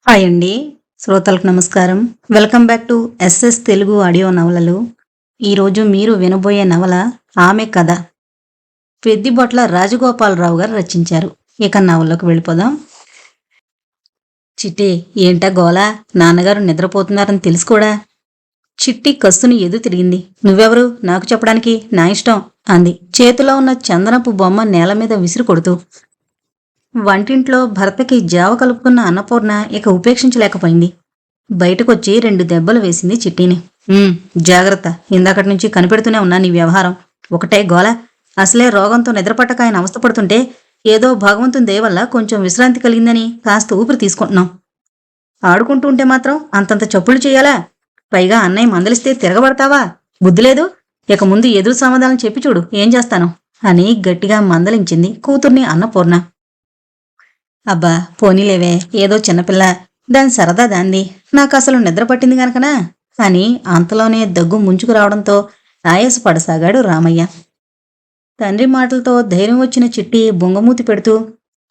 Hi అండి. శ్రోతలకు నమస్కారం. Welcome back to SS Telugu audio నవలలు. ఈరోజు మీరు వినబోయే నవల 'ఆమె కథ'. పెద్దిబొట్ల రాజగోపాలరావు గారు రచించారు. ఇక నవల్లోకి వెళ్ళిపోదాం. చిట్టి, ఏంటా గోల? నాన్నగారు నిద్రపోతున్నారని తెలుసు కూడా. చిట్టి కస్సుని ఎదు తిరిగింది. నువ్వెవరు నాకు చెప్పడానికి? నా ఇష్టం అంది, చేతిలో ఉన్న చందనపు బొమ్మ నేల మీద విసిరి కొడుతూ. వంటింట్లో భర్తకి జావ కలుపుకున్న అన్నపూర్ణ ఇక ఉపేక్షించలేకపోయింది. బయటకొచ్చి 2 దెబ్బలు వేసింది చిట్టిని. జాగ్రత్త, ఇందాకటి నుంచి కనిపెడుతూనే ఉన్నా నీ వ్యవహారం. ఒకటే గోల. అసలే రోగంతో నిద్రపట్టక ఆయన అవస్థపడుతుంటే ఏదో భగవంతుని దయ వల్ల కొంచెం విశ్రాంతి కలిగిందని కాస్త ఊపిరి తీసుకుంటున్నాం. ఆడుకుంటూ ఉంటే మాత్రం అంతంత చప్పుళ్ళు చేయాలా? పైగా అన్నయ్య మందలిస్తే తిరగబడతావా? బుద్ధి లేదు. ఇక ముందు ఎదురు సమాధానం చెప్పి చూడు, ఏం చేస్తాను అని గట్టిగా మందలించింది కూతుర్ని అన్నపూర్ణ. అబ్బా పోనీలేవే, ఏదో చిన్నపిల్ల, దాని సరదా దాంది. నాకసలు నిద్ర పట్టింది గనకనా అని అంతలోనే దగ్గు ముంచుకు రావడంతో ఆయాసపడసాగాడు రామయ్య. తండ్రి మాటలతో ధైర్యం వచ్చిన చిట్టి బొంగమూతి పెడుతూ,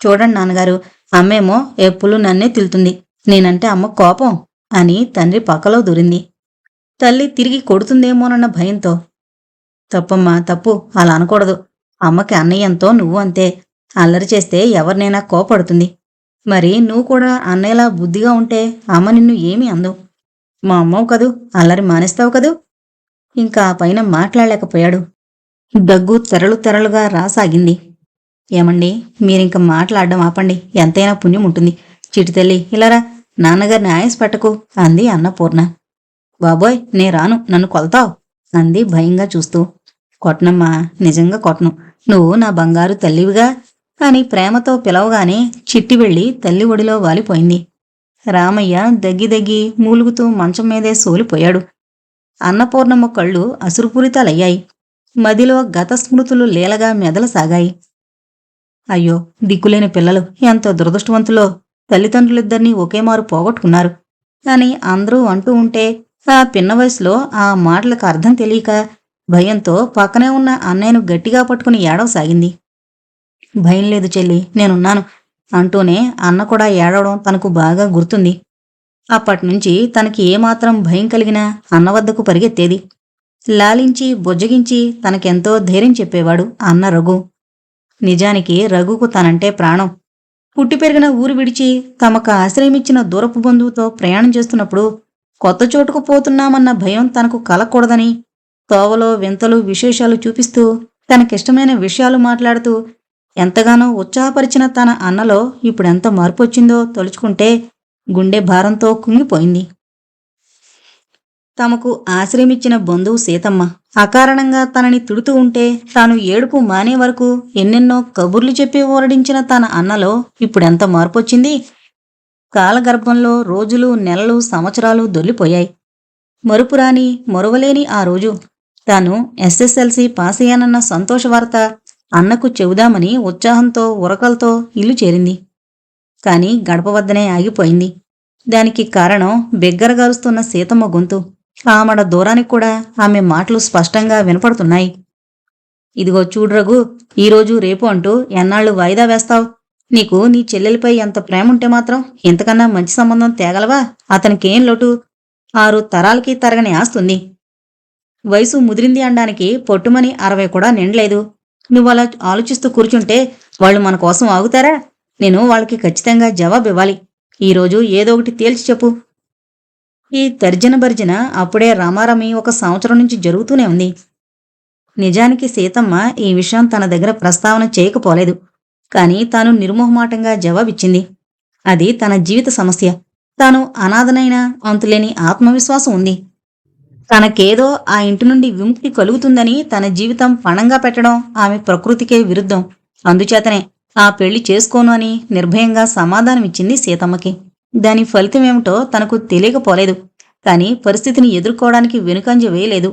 చూడండి నాన్నగారు, అమ్మేమో ఎప్పుడు నన్నే తిల్తుంది, నేనంటే అమ్మ కోపం అని తండ్రి పక్కలో దూరింది. తల్లి తిరిగి కొడుతుందేమోనన్న భయంతో. తప్పమ్మా తప్పు, అలా అనకూడదు. అమ్మకి అన్నయ్యంతో నువ్వు అంతే. అల్లరి చేస్తే ఎవరినైనా కోపడుతుంది. మరి నువ్వు కూడా అన్నయ్యలా బుద్ధిగా ఉంటే అమ్మ నిన్ను ఏమీ అందు. మా అమ్మవు కదూ, అల్లరి మానేస్తావు కదూ. ఇంకా పైన మాట్లాడలేకపోయాడు. దగ్గు తెరలుగా రాసాగింది. ఏమండి, మీరింక మాట్లాడడం ఆపండి, ఎంతైనా పుణ్యం ఉంటుంది. చిటితల్లి ఇలారా, నాన్నగారిని ఆయాస పెట్టకు అంది అన్నపూర్ణ. బాబోయ్, నే రాను, నన్ను కొల్తావు అంది భయంగా చూస్తూ. కొట్నమ్మా, నిజంగా కొట్ను, నువ్వు నా బంగారు తల్లివిగా అని ప్రేమతో పిలవగానే చిట్టి వెళ్ళి తల్లి ఒడిలో వాలిపోయింది. రామయ్య దగ్గి మూలుగుతూ మంచం మీదే సోలిపోయాడు. అన్నపూర్ణమ్మ కళ్ళు అసురుపూరితాలయ్యాయి. మదిలో గత స్మృతులు లీలగా మెదలసాగాయి. అయ్యో, దిక్కులేని పిల్లలు ఎంతో దురదృష్టవంతులో, తల్లిదండ్రులిద్దరినీ ఒకేమారు పోగొట్టుకున్నారు అని అందరూ అంటూ ఉంటే ఆ పిన్న వయసులో ఆ మాటలకు అర్థం తెలియక భయంతో పక్కనే ఉన్న అన్నయ్యను గట్టిగా పట్టుకుని ఏడవసాగింది. భయం లేదు చెల్లి, నేనున్నాను అంటూనే అన్న కూడా ఏడవడం తనకు బాగా గుర్తుంది. అప్పట్నుంచి తనకి ఏమాత్రం భయం కలిగినా అన్న వద్దకు పరిగెత్తేది. లాలించి బుజ్జగించి తనకెంతో ధైర్యం చెప్పేవాడు అన్న రఘు. నిజానికి రఘుకు తనంటే ప్రాణం. పుట్టి పెరిగిన ఊరు విడిచి తమకు ఆశ్రయమిచ్చిన దూరపు బంధువుతో ప్రయాణం చేస్తున్నప్పుడు కొత్త చోటుకు పోతున్నామన్న భయం తనకు కలగకూడదని తోవలో వింతలు విశేషాలు చూపిస్తూ తనకిష్టమైన విషయాలు మాట్లాడుతూ ఎంతగానో ఉత్సాహపరిచిన తన అన్నలో ఇప్పుడెంత మార్పొచ్చిందో తలుచుకుంటే గుండె భారంతో కుంగిపోయింది. తమకు ఆశ్రయమిచ్చిన బంధువు సీతమ్మ అకారణంగా తనని తిడుతూ ఉంటే తాను ఏడుపు మానే వరకు ఎన్నెన్నో కబుర్లు చెప్పి ఊరడించిన తన అన్నలో ఇప్పుడెంత మార్పొచ్చింది. కాలగర్భంలో రోజులు, నెలలు, సంవత్సరాలు దొల్లిపోయాయి. మరుపురాని మరువలేని ఆ రోజు తాను ఎస్ఎస్ఎల్సి పాస్ అయ్యానన్న సంతోష వార్త అన్నకు చెబుదామని ఉత్సాహంతో ఉరకలతో ఇల్లు చేరింది. కాని గడప వద్దనే ఆగిపోయింది. దానికి కారణం బిగ్గరగారుస్తున్న సీతమ్మ గొంతు. ఆమడ దూరానికి కూడా ఆమె మాటలు స్పష్టంగా వినపడుతున్నాయి. ఇదిగో చూడు రఘు, ఈరోజు రేపు అంటూ ఎన్నాళ్ళు వాయిదా వేస్తావు? నీకు నీ చెల్లెలిపై ఎంత ప్రేముంటే మాత్రం ఇంతకన్నా మంచి సంబంధం తేగలవా? అతనికేం లోటు? 6 తరాలకి తరగని ఆస్తుంది. వయసు ముదిరింది అనడానికి పొట్టుమని 60 కూడా నిండలేదు. నువ్వలా ఆలోచిస్తూ కూర్చుంటే వాళ్ళు మన కోసం ఆగుతారా? నేను వాళ్ళకి ఖచ్చితంగా జవాబు ఇవ్వాలి. ఈరోజు ఏదో ఒకటి తేల్చి చెప్పు. ఈ తర్జన భర్జన అప్పుడే రామారమి 1 సంవత్సరం నుంచి జరుగుతూనే ఉంది. నిజానికి సీతమ్మ ఈ విషయం తన దగ్గర ప్రస్తావన చేయకపోలేదు. కాని తాను నిర్మోహమాటంగా జవాబిచ్చింది. అది తన జీవిత సమస్య. తాను అనాథనైనా అంతులేని ఆత్మవిశ్వాసం ఉంది. తనకేదో ఆ ఇంటి నుండి విముక్తి కలుగుతుందని తన జీవితం పణంగా పెట్టడం ఆమె ప్రకృతికే విరుద్ధం. అందుచేతనే ఆ పెళ్లి చేసుకోను అని నిర్భయంగా సమాధానమిచ్చింది సీతమ్మకి. దాని ఫలితమేమిటో తనకు తెలియకపోలేదు. కాని పరిస్థితిని ఎదుర్కోవడానికి వెనుకంజ వేయలేదు.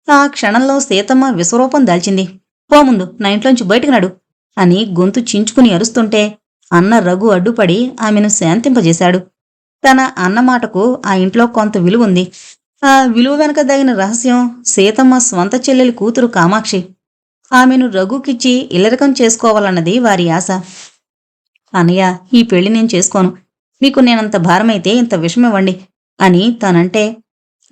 ఆ క్షణంలో సీతమ్మ విశ్వరూపం దాల్చింది. పో ముందు, నా ఇంట్లోంచి బయటకు నడు అని గొంతు చించుకుని అరుస్తుంటే అన్న రఘు అడ్డుపడి ఆమెను శాంతింపజేశాడు. తన అన్నమాటకు ఆ ఇంట్లో కొంత విలువుంది. ఆ విలువ వెనక దగిన రహస్యం సీతమ్మ స్వంత చెల్లెలి కూతురు కామాక్షి. ఆమెను రఘుకిచ్చి ఇల్లరికం చేసుకోవాలన్నది వారి ఆశ. అన్నయ్య, ఈ పెళ్లి నేను చేసుకోను. మీకు నేనంత భారమైతే ఇంత విషమివ్వండి అని తానంటే,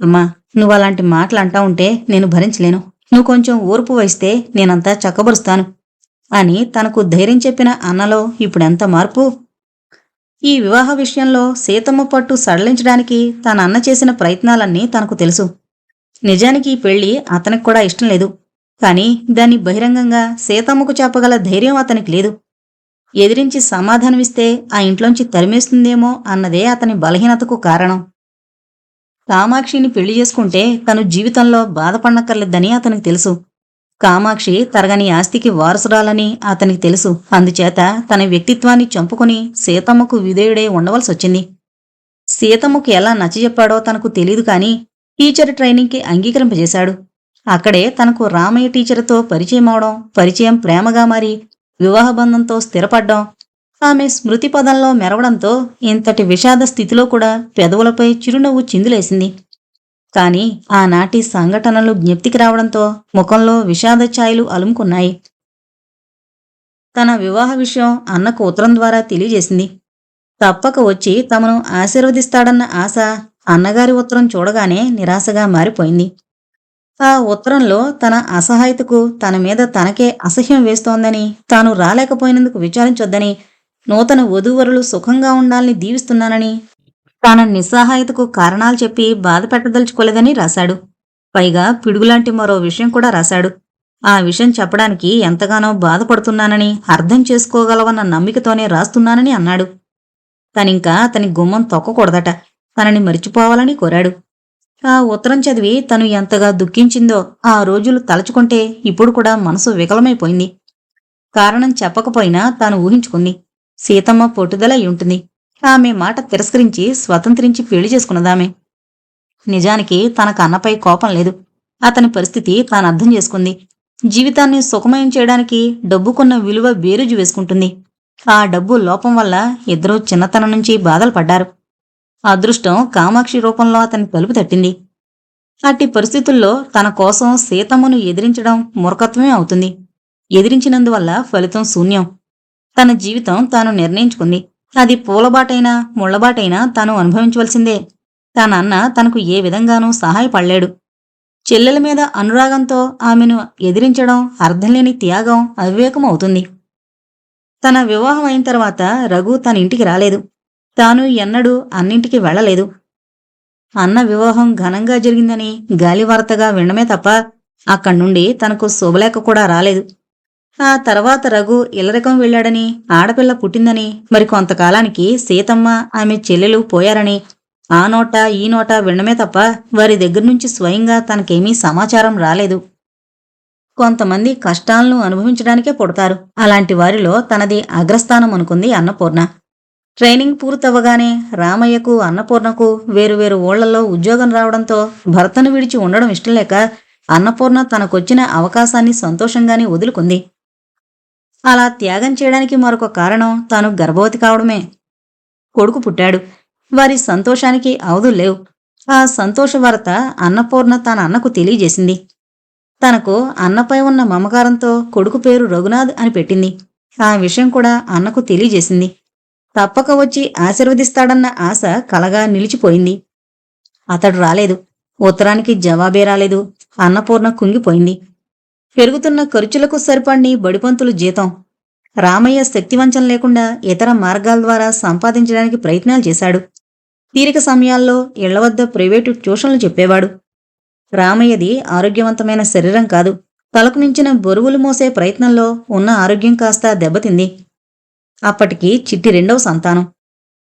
అమ్మా, నువ్వలాంటి మాటలంటా ఉంటే నేను భరించలేను. నువ్వు కొంచెం ఓర్పు వహిస్తే నేనంతా చక్కబరుస్తాను అని తనకు ధైర్యం చెప్పిన అన్నలో ఇప్పుడెంత మార్పు! ఈ వివాహ విషయంలో సీతమ్మ పట్టు సడలించడానికి తన అన్న చేసిన ప్రయత్నాలన్నీ తనకు తెలుసు. నిజానికి ఈ పెళ్లి అతనికి కూడా ఇష్టం లేదు. కాని దాన్ని బహిరంగంగా సీతమ్మకు చెప్పగల ధైర్యం అతనికి లేదు. ఎదిరించి సమాధానమిస్తే ఆ ఇంట్లోంచి తరిమేస్తుందేమో అన్నదే అతని బలహీనతకు కారణం. కామాక్షిని పెళ్లి చేసుకుంటే తను జీవితంలో బాధపడనక్కర్లేదని అతనికి తెలుసు. కామాక్షి తరగని ఆస్తికి వారసురాలని అతనికి తెలుసు. అందుచేత తన వ్యక్తిత్వాన్ని చంపుకుని సీతమ్మకు విధేయుడై ఉండవలసొచ్చింది. సీతమ్మకు ఎలా నచ్చజెప్పాడో తనకు తెలీదు కాని టీచర్ ట్రైనింగ్కి అంగీకరింపజేశాడు. అక్కడే తనకు రామయ్య టీచర్తో పరిచయమవడం, పరిచయం ప్రేమగా మారి వివాహబంధంతో స్థిరపడ్డం, ఆమె స్మృతి పదంలో మెరవడంతో ఇంతటి విషాద స్థితిలో కూడా పెదవులపై చిరునవ్వు చిందులేసింది. కాని ఆనాటి సంఘటనలు జ్ఞప్తికి రావడంతో ముఖంలో విషాద ఛాయలు అలుముకున్నాయి. తన వివాహ విషయం అన్నకు ఉత్తరం ద్వారా తెలియజేసింది. తప్పక వచ్చి తమను ఆశీర్వదిస్తాడన్న ఆశ అన్నగారి ఉత్తరం చూడగానే నిరాశగా మారిపోయింది. ఆ ఉత్తరంలో తన అసహాయతకు తన మీద తనకే అసహ్యం వేస్తోందని, తాను రాలేకపోయినందుకు విచారించొద్దని, నూతన వధూవరులు సుఖంగా ఉండాలని దీవిస్తున్నానని, తన నిస్సహాయతకు కారణాలు చెప్పి బాధ పెట్టదలుచుకోలేదని రాశాడు. పైగా పిడుగులాంటి మరో విషయం కూడా రాశాడు. ఆ విషయం చెప్పడానికి ఎంతగానో బాధపడుతున్నానని, అర్థం చేసుకోగలవన్న నమ్మికతోనే రాస్తున్నానని అన్నాడు. తనింకా అతని గుమ్మం తొక్కకూడదట, తనని మరిచిపోవాలని కోరాడు. ఆ ఉత్తరం చదివి తను ఎంతగా దుఃఖించిందో ఆ రోజులు తలచుకుంటే ఇప్పుడు కూడా మనసు వికలమైపోయింది. కారణం చెప్పకపోయినా తాను ఊహించుకుంది. సీతమ్మ పట్టుదల ఉంటుంది. ఆమె మాట తిరస్కరించి స్వతంత్రించి పెళ్లి చేసుకున్నదామె. నిజానికి తనకు అన్నపై కోపం లేదు. అతని పరిస్థితి తాను అర్థం చేసుకుంది. జీవితాన్ని సుఖమయం చేయడానికి డబ్బుకున్న విలువ బేరుజు వేసుకుంటుంది. ఆ డబ్బు లోపం వల్ల ఇద్దరూ చిన్నతనం నుంచి బాధలు పడ్డారు. అదృష్టం కామాక్షి రూపంలో అతని తలుపు తట్టింది. అట్టి పరిస్థితుల్లో తన కోసం సీతమ్మను ఎదిరించడం మూర్ఖత్వమే అవుతుంది. ఎదిరించినందువల్ల ఫలితం శూన్యం. తన జీవితం తాను నిర్ణయించుకుంది. అది పూలబాటైనా ముళ్లబాటైనా తాను అనుభవించవలసిందే. తన అన్న తనకు ఏ విధంగానూ సహాయపడలేడు. చెల్లెల మీద అనురాగంతో ఆమెను ఎదిరించడం అర్థంలేని త్యాగం, అవివేకం అవుతుంది. తన వివాహం అయిన తర్వాత రఘు తన ఇంటికి రాలేదు. తాను ఎన్నడూ అన్నింటికి వెళ్లలేదు. అన్న వివాహం ఘనంగా జరిగిందని గాలివార్తగా వినడమే తప్ప అక్కడ్నుండి తనకు శుభలేఖ కూడా రాలేదు. ఆ తర్వాత రఘు ఇల్లరికం వెళ్ళాడని, ఆడపిల్ల పుట్టిందని, మరికొంతకాలానికి సీతమ్మ ఆమె చెల్లెలు పోయారని ఆ నోట ఈ నోట వినడమే తప్ప వారి దగ్గర్నుంచి స్వయంగా తనకేమీ సమాచారం రాలేదు. కొంతమంది కష్టాలను అనుభవించడానికే పుడతారు. అలాంటి వారిలో తనది అగ్రస్థానం అనుకుంది అన్నపూర్ణ. ట్రైనింగ్ పూర్తవగానే రామయ్యకు, అన్నపూర్ణకు వేరువేరు ఊళ్లలో ఉద్యోగం రావడంతో భర్తను విడిచి ఉండడం ఇష్టం లేక అన్నపూర్ణ తనకొచ్చిన అవకాశాన్ని సంతోషంగానే వదులుకుంది. అలా త్యాగం చేయడానికి మరొక కారణం తాను గర్భవతి కావడమే. కొడుకు పుట్టాడు. వారి సంతోషానికి అవధుల్లేవు. ఆ సంతోష వార్త అన్నపూర్ణ తన అన్నకు తెలియజేసింది. తనకు అన్నపై ఉన్న మమకారంతో కొడుకు పేరు రఘునాథ్ అని పెట్టింది. ఆ విషయం కూడా అన్నకు తెలియజేసింది. తప్పక వచ్చి ఆశీర్వదిస్తాడన్న ఆశ కలగా నిలిచిపోయింది. అతడు రాలేదు. ఉత్తరానికి జవాబే రాలేదు. అన్నపూర్ణ కుంగిపోయింది. పెరుగుతున్న ఖర్చులకు సరిపడిని బడిపంతులు జీతం. రామయ్య శక్తివంచం లేకుండా ఇతర మార్గాల ద్వారా సంపాదించడానికి ప్రయత్నాలు చేశాడు. తీరిక సమయాల్లో ఇళ్ల వద్ద ప్రైవేటు ట్యూషన్లు చెప్పేవాడు. రామయ్యది ఆరోగ్యవంతమైన శరీరం కాదు. తలకు మించిన బరువులు మోసే ప్రయత్నంలో ఉన్న ఆరోగ్యం కాస్త దెబ్బతింది. అప్పటికి చిట్టి రెండవ సంతానం.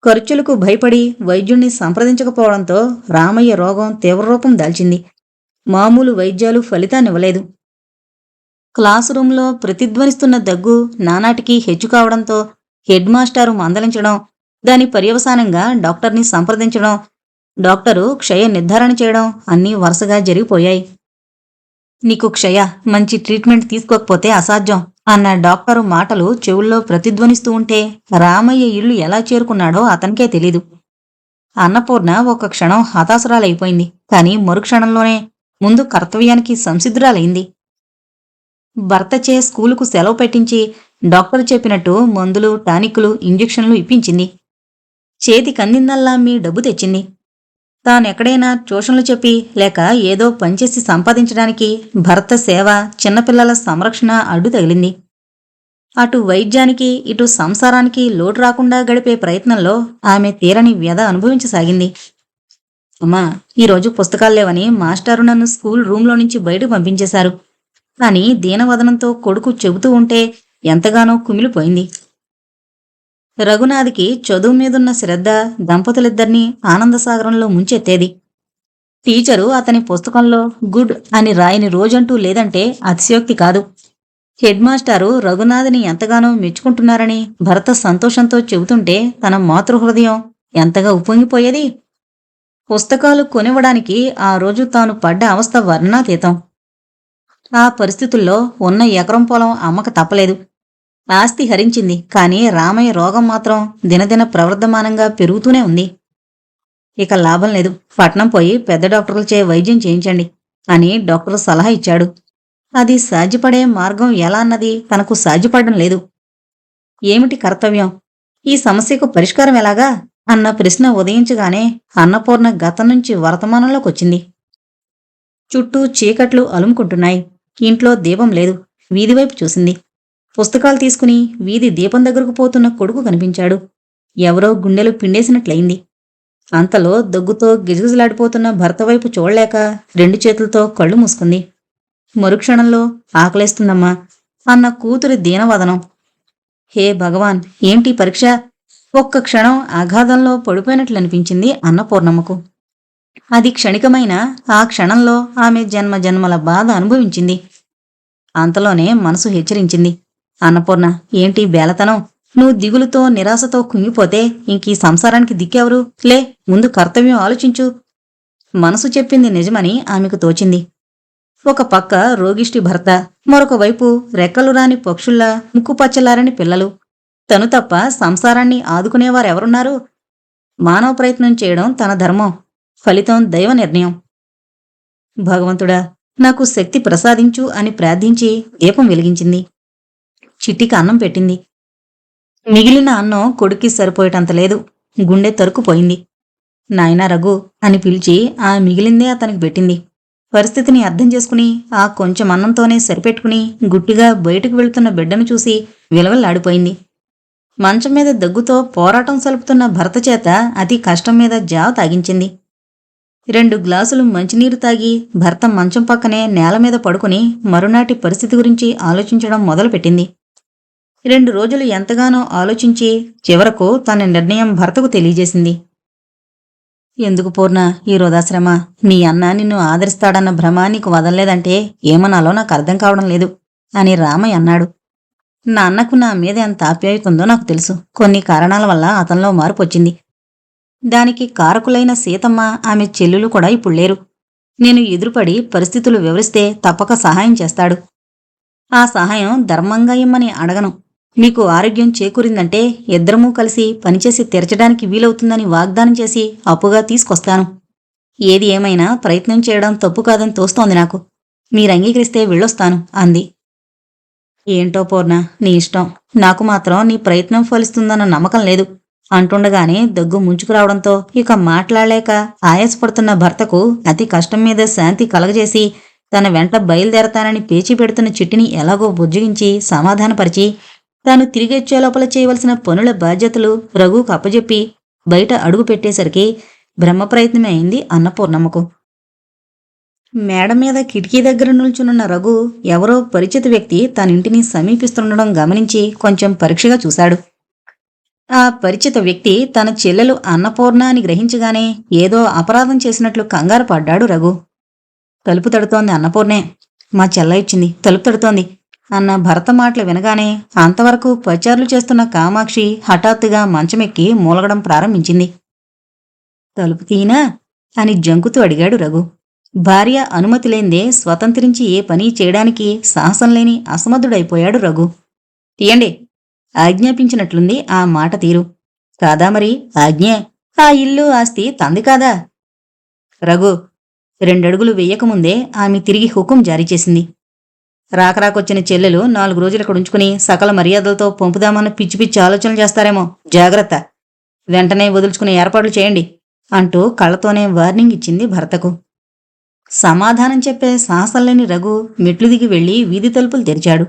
ఖర్చులకు భయపడి వైద్యుణ్ణి సంప్రదించకపోవడంతో రామయ్య రోగం తీవ్రరూపం దాల్చింది. మామూలు వైద్యాలు ఫలితాన్నివ్వలేదు. క్లాసు రూంలో ప్రతిధ్వనిస్తున్న దగ్గు నానాటికి హెచ్చు కావడంతో హెడ్ మాస్టారు మందలించడం, దాని పర్యవసానంగా డాక్టర్ని సంప్రదించడం, డాక్టరు క్షయ నిర్ధారణ చేయడం అన్నీ వరుసగా జరిగిపోయాయి. నీకు క్షయ, మంచి ట్రీట్మెంట్ తీసుకోకపోతే అసాధ్యం అన్న డాక్టరు మాటలు చెవుల్లో ప్రతిధ్వనిస్తూ ఉంటే రామయ్య ఇల్లు ఎలా చేరుకున్నాడో అతనికే తెలీదు. అన్నపూర్ణ ఒక క్షణం హతాశురాలైపోయింది. కాని మరుక్షణంలోనే ముందు కర్తవ్యానికి సంసిద్ధురాలైంది. భర్తచే స్కూలుకు సెలవు పెట్టించి డాక్టర్ చెప్పినట్టు మందులు, టానిక్కులు, ఇంజెక్షన్లు ఇప్పించింది. చేతికందిందల్లా మీ డబ్బు తెచ్చింది. తానెక్కడైనా ట్యూషన్లు చెప్పి లేక ఏదో పనిచేసి సంపాదించడానికి భర్త సేవ, చిన్నపిల్లల సంరక్షణ అడ్డు తగిలింది. అటు వైద్యానికి ఇటు సంసారానికి లోటు రాకుండా గడిపే ప్రయత్నంలో ఆమె తీరని వ్యధ అనుభవించసాగింది. అమ్మా, ఈరోజు పుస్తకాలు లేవని మాస్టారు నన్ను స్కూల్ రూంలో నుంచి బయటకు పంపించేశారు అని దీనవదనంతో కొడుకు చెబుతూ ఉంటే ఎంతగానో కుమిలిపోయింది. రఘునాథ్కి చదువు మీదున్న శ్రద్ధ దంపతులిద్దరినీ ఆనందసాగరంలో ముంచెత్తేది. టీచరు అతని పుస్తకంలో గుడ్ అని రాయని రోజంటూ లేదంటే అతిశయోక్తి కాదు. హెడ్ మాస్టారు రఘునాథ్ని ఎంతగానో మెచ్చుకుంటున్నారని భర్త సంతోషంతో చెబుతుంటే తన మాతృహృదయం ఎంతగా ఉప్పొంగిపోయేది. పుస్తకాలు కొనివ్వడానికి ఆ రోజు తాను పడ్డ అవస్థ వర్ణనాతీతం. ఆ పరిస్థితుల్లో ఉన్న ఎకరం పొలం అమ్మక తప్పలేదు. ఆస్తి హరించింది, కానీ రామయ్య రోగం మాత్రం దినదిన ప్రవర్ధమానంగా పెరుగుతూనే ఉంది. ఇక లాభం లేదు, పట్నం పోయి పెద్ద డాక్టర్లచే వైద్యం చేయించండి అని డాక్టర్ సలహా ఇచ్చాడు. అది సాధ్యపడే మార్గం ఎలా అన్నది తనకు సాధ్యపడడం లేదు. ఏమిటి కర్తవ్యం? ఈ సమస్యకు పరిష్కారం ఎలాగా అన్న ప్రశ్న ఉదయించగానే అన్నపూర్ణ గతం నుంచి వర్తమానంలోకొచ్చింది. చుట్టూ చీకట్లు అలుముకుంటున్నాయి. ఇంట్లో దీపం లేదు. వీధివైపు చూసింది. పుస్తకాలు తీసుకుని వీధి దీపం దగ్గరకు పోతున్న కొడుకు కనిపించాడు. ఎవరో గుండెలు పిండేసినట్లయింది. అంతలో దగ్గుతో గిజగిజలాడిపోతున్న భర్త వైపు చూడలేక 2 చేతులతో కళ్ళు మూసుకుంది. మరుక్షణంలో ఆకలేస్తుందమ్మా అన్న కూతురి దీనవదనం. హే భగవాన్, ఏంటి పరీక్ష? ఒక్క క్షణం అగాధంలో పడిపోయినట్లనిపించింది అన్నపూర్ణమ్మకు. అది క్షణికమైన ఆ క్షణంలో ఆమె జన్మజన్మల బాధ అనుభవించింది. అంతలోనే మనసు హెచ్చరించింది. అన్నపూర్ణ, ఏంటి బేలతనం? నువ్వు దిగులుతో నిరాశతో కుంగిపోతే ఇంకీ సంసారానికి దిక్కెవరు? లే, ముందు కర్తవ్యం ఆలోచించు. మనసు చెప్పింది నిజమని ఆమెకు తోచింది. ఒక పక్క రోగిష్టి భర్త, మరొక వైపు రెక్కలు రాని పక్షుల్లా ముక్కుపచ్చలారని పిల్లలు. తను తప్ప సంసారాన్ని ఆదుకునేవారెవరున్నారు? మానవ ప్రయత్నం చేయడం తన ధర్మం, ఫలితం దైవ నిర్ణయం. భగవంతుడా, నాకు శక్తి ప్రసాదించు అని ప్రార్థించి దీపం వెలిగించింది. చిట్టికి అన్నం పెట్టింది. మిగిలిన అన్నం కొడుక్కి సరిపోయేటంత లేదు. గుండె తరుక్కుపోయింది. నాయనా రఘు అని పిలిచి ఆ మిగిలిందే అతనికి పెట్టింది. పరిస్థితిని అర్థం చేసుకుని ఆ కొంచెం అన్నంతోనే సరిపెట్టుకుని గుట్టిగా బయటకు వెళుతున్న బిడ్డను చూసి విలవల్లాడిపోయింది. మంచం మీద దగ్గుతో పోరాటం సలుపుతున్న భర్త చేత అతి కష్టం మీద జావ తాగించింది. 2 గ్లాసులు మంచినీరు తాగి భర్త మంచం పక్కనే నేల మీద పడుకుని మరునాటి పరిస్థితి గురించి ఆలోచించడం మొదలుపెట్టింది. 2 రోజులు ఎంతగానో ఆలోచించి చివరకు తన నిర్ణయం భర్తకు తెలియజేసింది. ఎందుకు పూర్ణ ఈ వృధాశ్రమ? నీ అన్న నిన్ను ఆదరిస్తాడన్న భ్రమ నీకు వదల్లేదంటే ఏమనాలో నాకు అర్థం కావడం లేదు అని రామయ్య అన్నాడు. నా అన్నకు నా మీద ఎంత ఆప్యాయత ఉందో నాకు తెలుసు. కొన్ని కారణాల వల్ల అతనిలో మార్పు వచ్చింది. దానికి కారకులైన సీతమ్మ, ఆమె చెల్లెలు కూడా ఇప్పుడు లేరు. నేను ఎదురుపడి పరిస్థితులు వివరిస్తే తప్పక సహాయం చేస్తాడు. ఆ సహాయం ధర్మంగా ఇమ్మని అడగను. మీకు ఆరోగ్యం చేకూరిందంటే ఇద్దరమూ కలిసి పనిచేసి తీర్చడానికి వీలవుతుందని వాగ్దానం చేసి అప్పుగా తీసుకొస్తాను. ఏది ఏమైనా ప్రయత్నం చేయడం తప్పు కాదని తోస్తోంది నాకు. మీరు అంగీకరిస్తే వెళ్ళొస్తాను అంది. ఏంటో పూర్ణ, నీ ఇష్టం. నాకు మాత్రం నీ ప్రయత్నం ఫలిస్తుందన్న నమ్మకం లేదు అంటుండగానే దగ్గు ముంచుకురావడంతో ఇక మాట్లాడలేక ఆయాసపడుతున్న భర్తకు అతి కష్టం మీద శాంతి కలగజేసి తన వెంట బయలుదేరతానని పేచీ పెడుతున్న చిట్టిని ఎలాగో బుజ్జగించి సమాధానపరిచి తాను తిరిగొచ్చే లోపల చేయవలసిన పనుల బాధ్యతలు రఘుకు అప్పజెప్పి బయట అడుగు పెట్టేసరికి బ్రహ్మప్రయత్నమే అయింది అన్నపూర్ణమ్మకు. మేడ మీద కిటికీ దగ్గర నిల్చునున్న రఘు ఎవరో పరిచిత వ్యక్తి తన ఇంటిని సమీపిస్తుండడం గమనించి కొంచెం పరీక్షగా చూశాడు. ఆ పరిచిత వ్యక్తి తన చెల్లెలు అన్నపూర్ణ అని గ్రహించగానే ఏదో అపరాధం చేసినట్లు కంగారు పడ్డాడు రఘు. తలుపు తడుతోంది అన్నపూర్ణే. మా చెల్ల ఇచ్చింది, తలుపు తడుతోంది అన్న భర్త మాటలు వినగానే అంతవరకు పచారులు చేస్తున్న కామాక్షి హఠాత్తుగా మంచమెక్కి మూలగడం ప్రారంభించింది. తలుపు తీనా అని జంకుతూ అడిగాడు రఘు. భార్య అనుమతి లేందే స్వతంత్రించి ఏ పని చేయడానికి సాహసం లేని అసమర్థుడైపోయాడు రఘు. తీయండి ఆజ్ఞాపించినట్లుంది ఆ మాట తీరు. కాదా మరి ఆజ్ఞే? ఆ ఇల్లు ఆస్తి తంది కాదా? రఘు 2 అడుగులు వెయ్యకముందే ఆమె తిరిగి హుకుం జారీ చేసింది. రాకరాకొచ్చిన చెల్లెలు 4 రోజులు ఇక్కడ ఉంచుకుని సకల మర్యాదలతో పంపుదామన్న పిచ్చి పిచ్చి ఆలోచనలు చేస్తారేమో, జాగ్రత్త. వెంటనే వదులుచుకునే ఏర్పాట్లు చేయండి అంటూ కళ్ళతోనే వార్నింగ్ ఇచ్చింది భర్తకు. సమాధానం చెప్పే సాహసం లేని రఘు మెట్లు దిగి వెళ్లి వీధి తలుపులు తెరిచాడు.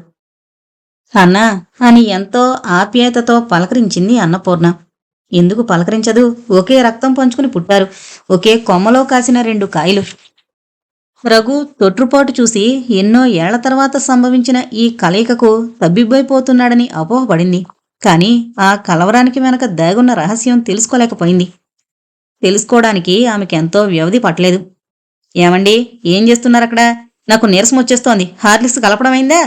అన్నా అని ఎంతో ఆప్యాయతతో పలకరించింది అన్నపూర్ణ. ఎందుకు పలకరించదు? ఒకే రక్తం పంచుకుని పుట్టారు, ఒకే కొమ్మలో కాసిన 2 కాయలు. రఘు తొట్రుపాటు చూసి ఎన్నో ఏళ్ల తర్వాత సంభవించిన ఈ కలయికకు తబ్బిబ్బైపోతున్నాడని అపోహపడింది. కాని ఆ కలవరానికి వెనక దాగున్న రహస్యం తెలుసుకోలేకపోయింది. తెలుసుకోవడానికి ఆమెకెంతో వ్యవధి పట్టలేదు. ఏమండి, ఏం చేస్తున్నారక్కడ? నాకు నీరసం వచ్చేస్తోంది, హార్లిక్స్ కలపడమైందా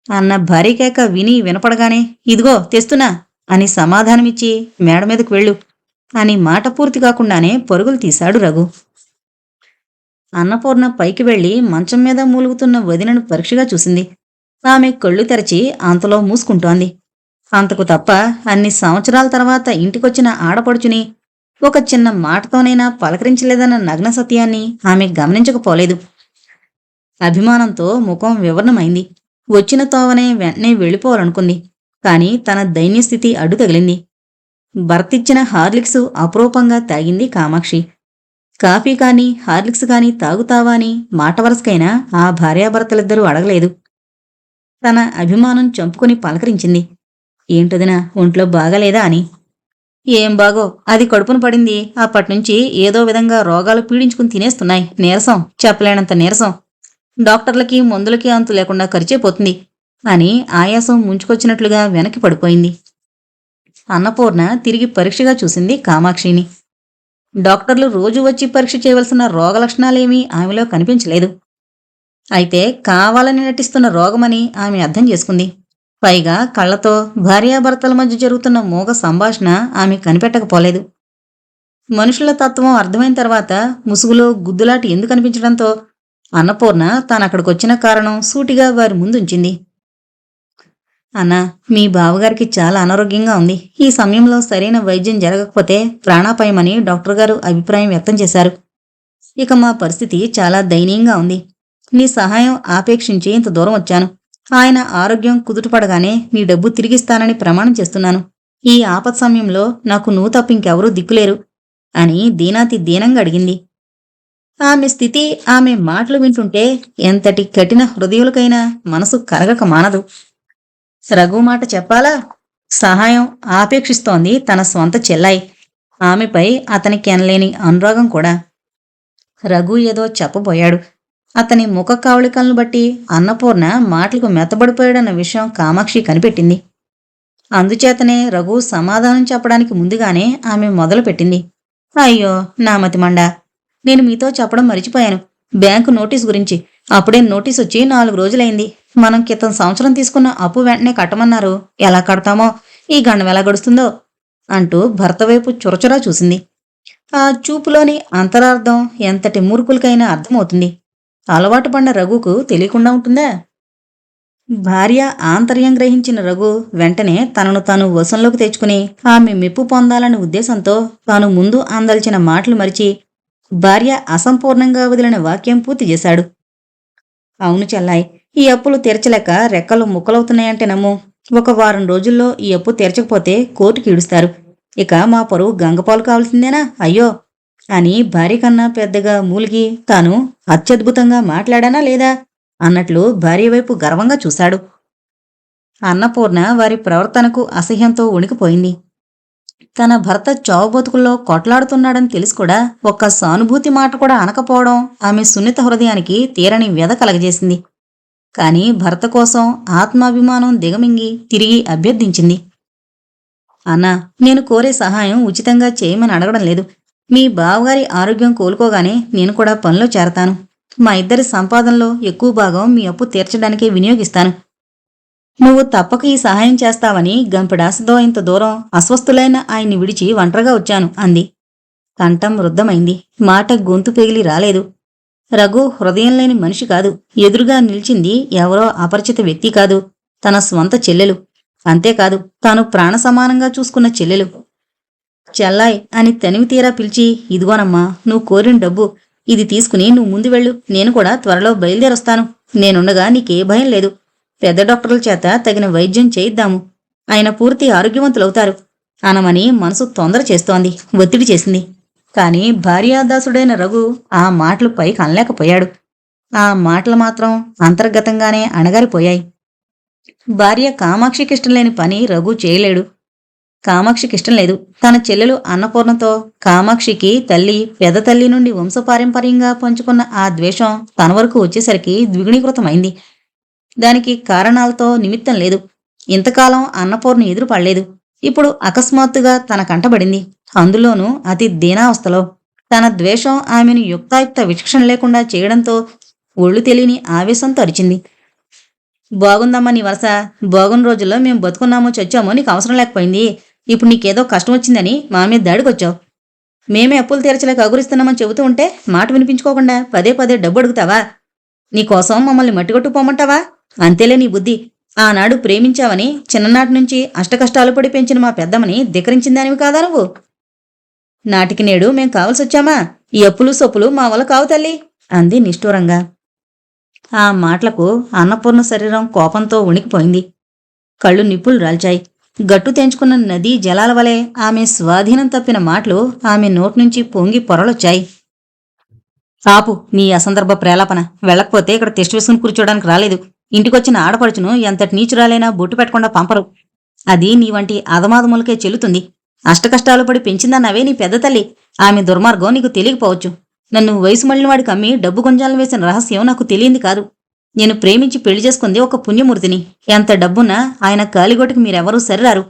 అన్న భారీ కేక విని వినపడగానే ఇదిగో తెస్తున్నా అని సమాధానమిచ్చి మేడ మీదకు వెళ్ళు అని మాట పూర్తి కాకుండానే పరుగులు తీశాడు రఘు. అన్నపూర్ణ పైకి వెళ్లి మంచం మీద మూలుగుతున్న వదినను పరీక్షగా చూసింది. ఆమె కళ్ళు తెరచి అంతలో మూసుకుంటోంది. అంతకు తప్ప అన్ని సంవత్సరాల తర్వాత ఇంటికొచ్చిన ఆడపడుచుని ఒక చిన్న మాటతోనైనా పలకరించలేదన్న నగ్న సత్యాన్ని ఆమె గమనించకపోలేదు. అభిమానంతో ముఖం వివరణమైంది. వచ్చిన తోవనే వెంటనే వెళ్ళిపోవాలనుకుంది. కాని తన దైన్యస్థితి అడ్డు తగిలింది. భర్తిచ్చిన హార్లిక్స్ అపురూపంగా తాగింది కామాక్షి. కాఫీ కాని హార్లిక్స్ కాని తాగుతావా అని మాట వరసకైనా ఆ భార్యాభర్తలిద్దరూ అడగలేదు. తన అభిమానం చంపుకుని పలకరించింది. ఏంటదినా, ఒంట్లో బాగాలేదా అని. ఏం బాగో, అది కడుపున పడింది. అప్పట్నుంచి ఏదో విధంగా రోగాలు పీడించుకుని తినేస్తున్నాయి. నీరసం, చెప్పలేనంత నీరసం. డాక్టర్లకి మందులకి అంతు లేకుండా ఖర్చైపోతుంది అని ఆయాసం ముంచుకొచ్చినట్లుగా వెనక్కి పడిపోయింది. అన్నపూర్ణ తిరిగి పరీక్షగా చూసింది కామాక్షిని. డాక్టర్లు రోజు వచ్చి పరీక్ష చేయవలసిన రోగలక్షణాలేమీ ఆమెలో కనిపించలేదు. అయితే కావాలని నటిస్తున్న రోగమని ఆమె అర్థం చేసుకుంది. పైగా కళ్లతో భార్యాభర్తల మధ్య జరుగుతున్న మోగ సంభాషణ ఆమె కనిపెట్టకపోలేదు. మనుషుల తత్వం అర్థమైన తర్వాత ముసుగులో గుద్దులాటి ఎందుకు అనిపించడంతో అన్నపూర్ణ తానక్కడికొచ్చిన కారణం సూటిగా వారి ముందుంచింది. అన్నా, మీ బావగారికి చాలా అనారోగ్యంగా ఉంది. ఈ సమయంలో సరైన వైద్యం జరగకపోతే ప్రాణాపాయమని డాక్టర్ గారు అభిప్రాయం వ్యక్తం చేశారు. ఇక మా పరిస్థితి చాలా దయనీయంగా ఉంది. నీ సహాయం ఆపేక్షించి ఇంత దూరం వచ్చాను. ఆయన ఆరోగ్యం కుదుటపడగానే నీ డబ్బు తిరిగిస్తానని ప్రమాణం చేస్తున్నాను. ఈ ఆపద సమయంలో నాకు నువ్వు తప్ప ఇంకెవరూ దిక్కులేరు అని దీనాతి దీనంగా అడిగింది. ఆమె స్థితి, ఆమె మాటలు వింటుంటే ఎంతటి కఠిన హృదయులకైనా మనసు కరగక మానదు. రఘు మాట చెప్పాలా? సహాయం ఆపేక్షిస్తోంది తన స్వంత చెల్లాయి. ఆమెపై అతనికి ఎనలేని అనురాగం కూడా. రఘు ఏదో చెప్పబోయాడు. అతని ముఖ కవళికలను బట్టి అన్నపూర్ణ మాటలకు మెత్తబడిపోయాడన్న విషయం కామాక్షి కనిపెట్టింది. అందుచేతనే రఘు సమాధానం చెప్పడానికి ముందుగానే ఆమె మొదలుపెట్టింది. అయ్యో నా మతిమండ, నేను మీతో చెప్పడం మరిచిపోయాను. బ్యాంకు నోటీస్ గురించి. అప్పుడే నోటీస్ వచ్చి 4 రోజులైంది. మనం క్రితం సంవత్సరం తీసుకున్న అప్పు వెంటనే కట్టమన్నారు. ఎలా కడతామో, ఈ గండం ఎలా గడుస్తుందో అంటూ భర్త వైపు చురచురా చూసింది. ఆ చూపులోని అంతరార్థం ఎంతటి మూర్ఖులకైనా అర్థమవుతుంది. అలవాటు పడిన రఘుకు తెలియకుండా ఉంటుందా? భార్య ఆంతర్యం గ్రహించిన రఘు వెంటనే తనను తాను వశంలోకి తెచ్చుకుని ఆమె మెప్పు పొందాలనే ఉద్దేశంతో తాను ముందు అందల్చిన మాటలు మరిచి భార్య అసంపూర్ణంగా వదిలిన వాక్యం పూర్తి చేశాడు. అవును చెల్లాయ్, ఈ అప్పులు తీర్చలేక రెక్కలు ముక్కలవుతున్నాయంటే నమ్ము. ఒక వారం రోజుల్లో ఈ అప్పు తీర్చకపోతే కోర్టుకి ఈడుస్తారు. ఇక మా పరువు గంగపాలు కావాల్సిందేనా? అయ్యో అని భార్య కన్నా పెద్దగా మూలిగి తాను అత్యద్భుతంగా మాట్లాడానా లేదా అన్నట్లు భార్య వైపు గర్వంగా చూశాడు. అన్నపూర్ణ వారి ప్రవర్తనకు అసహ్యంతో వణికిపోయింది. తన భర్త చావుబతుకుల్లో కొట్లాడుతున్నాడని తెలిసి కూడా ఒక్క సానుభూతి మాట కూడా అనకపోవడం ఆమె సున్నిత హృదయానికి తీరని వ్యధ కలగజేసింది. కాని భర్త కోసం ఆత్మాభిమానం దిగమింగి తిరిగి అభ్యర్థించింది. అన్నా, నేను కోరే సహాయం ఉచితంగా చేయమని అడగడం లేదు. మీ బావగారి ఆరోగ్యం కోలుకోగానే నేను కూడా పనిలో చేరతాను. మా ఇద్దరి సంపాదనలో ఎక్కువ భాగం మీ అప్పు తీర్చడానికే వినియోగిస్తాను. నువ్వు తప్పక ఈ సహాయం చేస్తావని గంపెడాసతో ఇంత దూరం అస్వస్థులైన ఆయన్ని విడిచి ఒంటరిగా వచ్చాను అంది. కంఠం రుద్ధమైంది. మాట గొంతు పెగిలి రాలేదు. రఘు హృదయం లేని మనిషి కాదు. ఎదురుగా నిలిచింది ఎవరో అపరిచిత వ్యక్తి కాదు, తన స్వంత చెల్లెలు. అంతేకాదు, తాను ప్రాణ సమానంగా చూసుకున్న చెల్లెలు. చెల్లాయ్ అని తనివి తీరా పిలిచి, ఇదిగోనమ్మా నువ్వు కోరిన డబ్బు. ఇది తీసుకుని నువ్వు ముందు వెళ్ళు. నేను కూడా త్వరలో బయలుదేరొస్తాను. నేనుండగా నీకే భయం లేదు. పెద్ద డాక్టర్ల చేత తగిన వైద్యం చేయిద్దాము. ఆయన పూర్తి ఆరోగ్యవంతులవుతారు. అనమని మనసు తొందర చేస్తోంది, ఒత్తిడి చేసింది. కాని భార్యాదాసుడైన రఘు ఆ మాటలు పైకి అనలేకపోయాడు. ఆ మాటలు మాత్రం అంతర్గతంగానే అణగారిపోయాయి. భార్య కామాక్షికిష్టం లేని పని రఘు చేయలేడు. కామాక్షికిష్టం లేదు. తన చెల్లెలు అన్నపూర్ణతో కామాక్షికి తల్లి, పెద్ద తల్లి నుండి వంశపారంపర్యంగా పంచుకున్న ఆ ద్వేషం తన వరకు వచ్చేసరికి ద్విగుణీకృతమైంది. దానికి కారణాలతో నిమిత్తం లేదు. ఇంతకాలం అన్నపూర్ణ ఎదురుపడలేదు. ఇప్పుడు అకస్మాత్తుగా తన కంటబడింది. అందులోనూ అతి దీనావస్థలో. తన ద్వేషం ఆమెను యుక్తాయుక్త విచక్షణ లేకుండా చేయడంతో ఒళ్ళు తెలియని ఆవేశంతో అరిచింది. బాగుందమ్మా నీ వరస. బాగున్న రోజుల్లో మేం బతుకున్నామో చచ్చామో నీకు అవసరం లేకపోయింది. ఇప్పుడు నీకేదో కష్టం వచ్చిందని మా మీద దాడికొచ్చావు. మేమే అప్పులు తీర్చలేక అగురిస్తున్నామని చెబుతూ ఉంటే మాట వినిపించుకోకుండా పదే పదే డబ్బు అడుగుతావా? నీకోసం మమ్మల్ని మట్టిగొట్టు పోమంటావా? అంతేలే నీ బుద్ధి. ఆనాడు ప్రేమించావని చిన్ననాటి నుంచి అష్టకష్టాలు పడి పెంచిన మా పెద్దమ్మని ధిక్కరించిందానివి కాదా నువ్వు? నాటికి నేడు మేం కావలసొచ్చామా? ఈ అప్పులు సొప్పులు మా వల్ల కావు తల్లి అంది నిష్ఠూరంగా. ఆ మాటలకు అన్నపూర్ణ శరీరం కోపంతో వణికిపోయింది. కళ్ళు నిప్పులు రాల్చాయి. గట్టు తెంచుకున్న నదీ జలాల వలె ఆమె స్వాధీనం తప్పిన మాటలు ఆమె నోట్నుంచి పొంగి పొరలొచ్చాయి. ఆపు నీ అసందర్భ ప్రేలాపన. వెళ్ళకపోతే ఇక్కడ తిష్ట వేసుకుని కూర్చోడానికి రాలేదు. ఇంటికొచ్చిన ఆడపడుచును ఎంతటి నీచురాలైనా బొట్టు పెట్టకుండా పంపరు. అది నీ వంటి అదమాదములకే చెల్లుతుంది. అష్టకష్టాలు పడి పెంచిందన్నవే నీ పెద్ద తల్లి. ఆమె దుర్మార్గం నీకు తెలియకపోవచ్చు. నన్ను వయసు మళ్ళిన వాడికి అమ్మి డబ్బు గుంజాలను వేసిన రహస్యం నాకు తెలియంది కాదు. నేను ప్రేమించి పెళ్లి చేసుకుంది ఒక పుణ్యమూర్తిని. ఎంత డబ్బున్నా ఆయన కాలిగోటికి మీరెవరూ సరిరారు.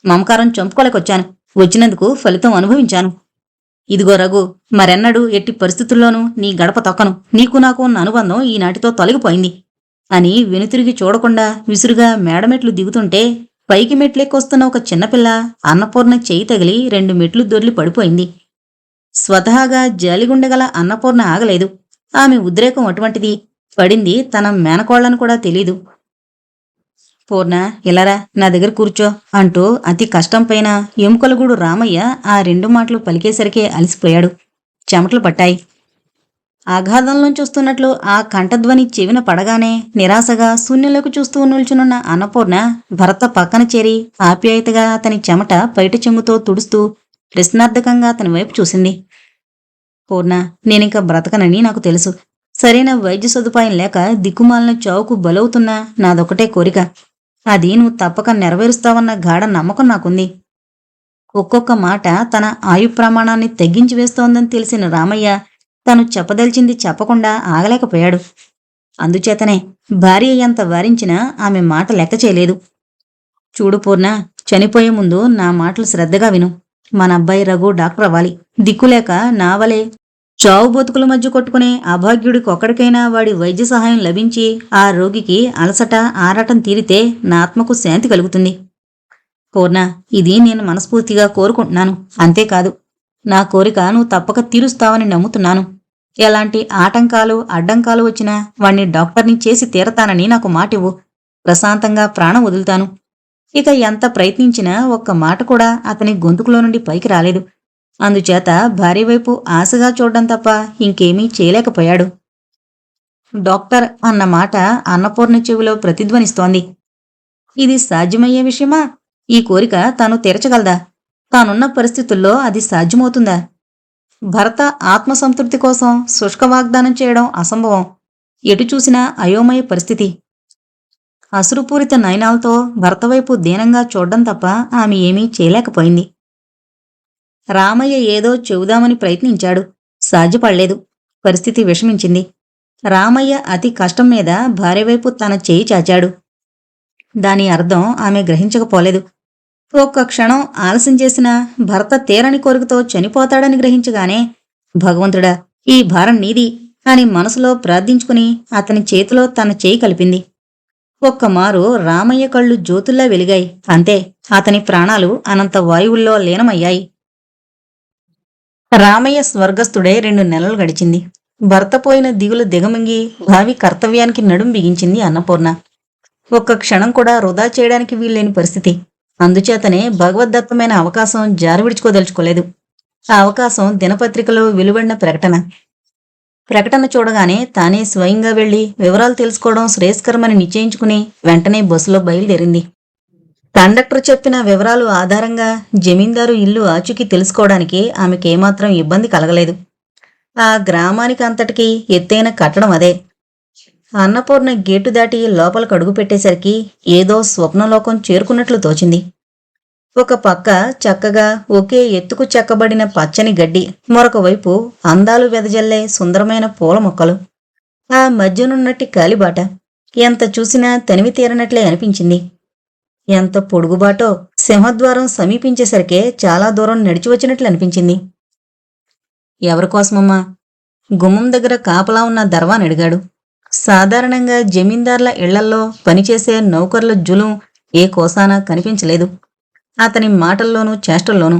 మమకారం చంపుకోలేకొచ్చాను. వచ్చినందుకు ఫలితం అనుభవించాను. ఇదిగో రఘు, మరెన్నడూ ఎట్టి పరిస్థితుల్లోనూ నీ గడప తొక్కను. నీకు నాకు ఉన్న అనుబంధం ఈనాటితో తొలగిపోయింది అని వెనుతిరిగి చూడకుండా విసురుగా మేడమెట్లు దిగుతుంటే పైకి మెట్లెక్కొస్తున్న ఒక చిన్నపిల్ల అన్నపూర్ణ చెయ్యి తగిలి 2 మెట్లు దొర్లి పడిపోయింది. స్వతహాగా జాలిగుండెగల అన్నపూర్ణ ఆగలేదు. ఆమె ఉద్రేకం అటువంటిది. పడింది తన మేనకోళ్లను కూడా తెలీదు. పూర్ణ, ఇలారా నా దగ్గర కూర్చో అంటూ అతి కష్టంపైన ఎముకలగూడు రామయ్య ఆ 2 మాటలు పలికేసరికే అలసిపోయాడు. చెమటలు పట్టాయి. ఆఘాతంలోంచి వస్తున్నట్లు ఆ కంఠధ్వని చెవిన పడగానే నిరాశగా శూన్యంలోకి చూస్తూ నిల్చునున్న అన్నపూర్ణ భర్త పక్కన చేరి ఆప్యాయతగా అతని చెమట పైట చెంగుతో తుడుస్తూ ప్రశ్నార్థకంగా అతని వైపు చూసింది. పూర్ణ, నేనింక బ్రతకనని నాకు తెలుసు. సరైన వైద్య సదుపాయం లేక దిక్కుమాలిన చావుకు బలవుతున్నా నాదొకటే కోరిక. అది నువ్వు తప్పక నెరవేరుస్తావన్న గాఢ నమ్మకం నాకుంది. ఒక్కొక్క మాట తన ఆయు ప్రమాణాన్ని తగ్గించి వేస్తోందని తెలిసిన రామయ్య తను చెప్పదలిచింది చెప్పకుండా ఆగలేకపోయాడు. అందుచేతనే భార్య ఎంత వారించినా ఆమె మాట లెక్క చేయలేదు. చూడు పూర్ణ, చనిపోయే ముందు నా మాటలు శ్రద్ధగా విను. మన అబ్బాయి రఘు డాక్టర్ అవ్వాలి. దిక్కులేక నావలే చావు బతుకుల మధ్య కొట్టుకునే అభాగ్యుడికి ఒక్కడికైనా వాడి వైద్య సహాయం లభించి ఆ రోగికి అలసట ఆరాటం తీరితే నా ఆత్మకు శాంతి కలుగుతుంది. పూర్ణ, ఇది నేను మనస్ఫూర్తిగా కోరుకుంటున్నాను. అంతేకాదు, నా కోరిక నువ్వు తప్పక తీరుస్తావని నమ్ముతున్నాను. ఎలాంటి ఆటంకాలు అడ్డంకాలు వచ్చినా వాణ్ణి డాక్టర్ని చేసి తీరతానని నాకు మాటివ్వు. ప్రశాంతంగా ప్రాణం వదులుతాను. ఇక ఎంత ప్రయత్నించినా ఒక్క మాట కూడా అతని గొంతుకులో నుండి పైకి రాలేదు. అందుచేత భార్య వైపు ఆశగా చూడడం తప్ప ఇంకేమీ చేయలేకపోయాడు. డాక్టర్ అన్న మాట అన్నపూర్ణ చెవిలో ప్రతిధ్వనిస్తోంది. ఇది సాధ్యమయ్యే విషయమా? ఈ కోరిక తాను తీర్చగలదా? తానున్న పరిస్థితుల్లో అది సాధ్యమవుతుందా? భర్త ఆత్మసంతృప్తి కోసం శుష్క వాగ్దానం చేయడం అసంభవం. ఎటు చూసినా అయోమయ పరిస్థితి. అసురుపూరిత నయనాలతో భర్త వైపు దీనంగా చూడడం తప్ప ఆమె ఏమీ చేయలేకపోయింది. రామయ్య ఏదో చెబుదామని ప్రయత్నించాడు. సాధ్యపడలేదు. పరిస్థితి విషమించింది. రామయ్య అతి కష్టం మీద భార్యవైపు తన చేయి చాచాడు. దాని అర్థం ఆమె గ్రహించకపోలేదు. ఒక్క క్షణం ఆలస్యం చేసినా భర్త తీరని కోరికతో చనిపోతాడని గ్రహించగానే భగవంతుడా, ఈ భారం నీది అని మనసులో ప్రార్థించుకుని అతని చేతిలో తన చేయి కలిపింది. ఒక్కమారు రామయ్య కళ్ళు జ్యోతుల్లా వెలిగాయి. అంతే, అతని ప్రాణాలు అనంత వాయువుల్లో లీనమయ్యాయి. రామయ్య స్వర్గస్థుడై 2 నెలలు గడిచింది. భర్త పోయిన దిగులు దిగమింగి భావి కర్తవ్యానికి నడుం బిగించింది అన్నపూర్ణ. ఒక్క క్షణం కూడా వృధా చేయడానికి వీల్లేని పరిస్థితి. అందుచేతనే భగవద్దత్తమైన అవకాశం జారవిడుచుకోదలుచుకోలేదు. ఆ అవకాశం దినపత్రికలో వెలువడిన ప్రకటన చూడగానే తానే స్వయంగా వెళ్లి వివరాలు తెలుసుకోవడం శ్రేయస్కరమని నిశ్చయించుకుని వెంటనే బస్సులో బయలుదేరింది. కండక్టర్ చెప్పిన వివరాలు ఆధారంగా జమీందారు ఇల్లు ఆచూకీ తెలుసుకోవడానికి ఆమెకేమాత్రం ఇబ్బంది కలగలేదు. ఆ గ్రామానికి అంతటికీ ఎత్తైన కట్టడం అదే. అన్నపూర్ణ గేటు దాటి లోపలకు అడుగు పెట్టేసరికి ఏదో స్వప్నలోకం చేరుకున్నట్లు తోచింది. ఒక పక్క చక్కగా ఒకే ఎత్తుకు చెక్కబడిన పచ్చని గడ్డి, మరొక వైపు అందాలు వెదజల్లే సుందరమైన పూల మొక్కలు, ఆ మధ్యనున్నట్టి కాలిబాట ఎంత చూసినా తనివి తీరనట్లే అనిపించింది. ఎంత పొడుగుబాటో! సింహద్వారం సమీపించేసరికే చాలా దూరం నడిచి వచ్చినట్లు అనిపించింది. ఎవరికోసమమ్మా? గుమ్మం దగ్గర కాపలా ఉన్న దర్వాన్ అడిగాడు. సాధారణంగా జమీందార్ల ఇళ్లల్లో పనిచేసే నౌకర్ల జులుం ఏ కోసానా కనిపించలేదు అతని మాటల్లోనూ చేష్టల్లోనూ.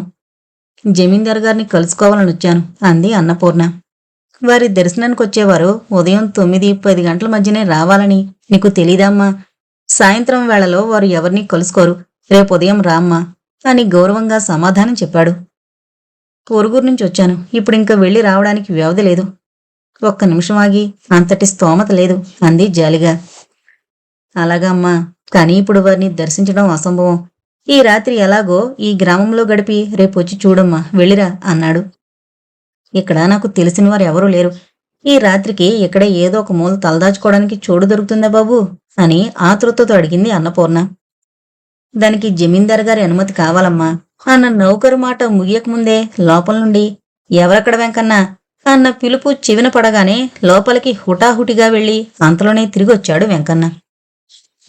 జమీందార్ గారిని కలుసుకోవాలనొచ్చాను అంది అన్నపూర్ణ. వారి దర్శనానికొచ్చేవారు ఉదయం 9-10 గంటల మధ్యనే రావాలని నీకు తెలీదమ్మా? సాయంత్రం వేళలో వారు ఎవరినీ కలుసుకోరు. రేపుదయం రామ్మా అని గౌరవంగా సమాధానం చెప్పాడు. పొరుగురు నుంచి వచ్చాను. ఇప్పుడింక వెళ్ళి రావడానికి వ్యవధి లేదు. ఒక్క నిమిషం ఆగి అంతటి స్తోమత లేదు అంది జాలిగా. అలాగా అమ్మా, కానీ ఇప్పుడు వారిని దర్శించడం అసంభవం. ఈ రాత్రి ఎలాగో ఈ గ్రామంలో గడిపి రేపొచ్చి చూడమ్మా, వెళ్ళిరా అన్నాడు. ఇక్కడ నాకు తెలిసిన వారు ఎవరూ లేరు. ఈ రాత్రికి ఇక్కడే ఏదో ఒక మూల తలదాచుకోవడానికి చోటు దొరుకుతుందా బాబు అని ఆతృతతో అడిగింది అన్నపూర్ణ. దానికి జమీందార్ గారి అనుమతి కావాలమ్మా అన్న నౌకరు మాట ముగియకముందే లోపల నుండి ఎవరక్కడ వెంకన్నా అన్న పిలుపు చెవిన పడగానే లోపలికి హుటాహుటిగా వెళ్లి అంతలోనే తిరిగొచ్చాడు వెంకన్న.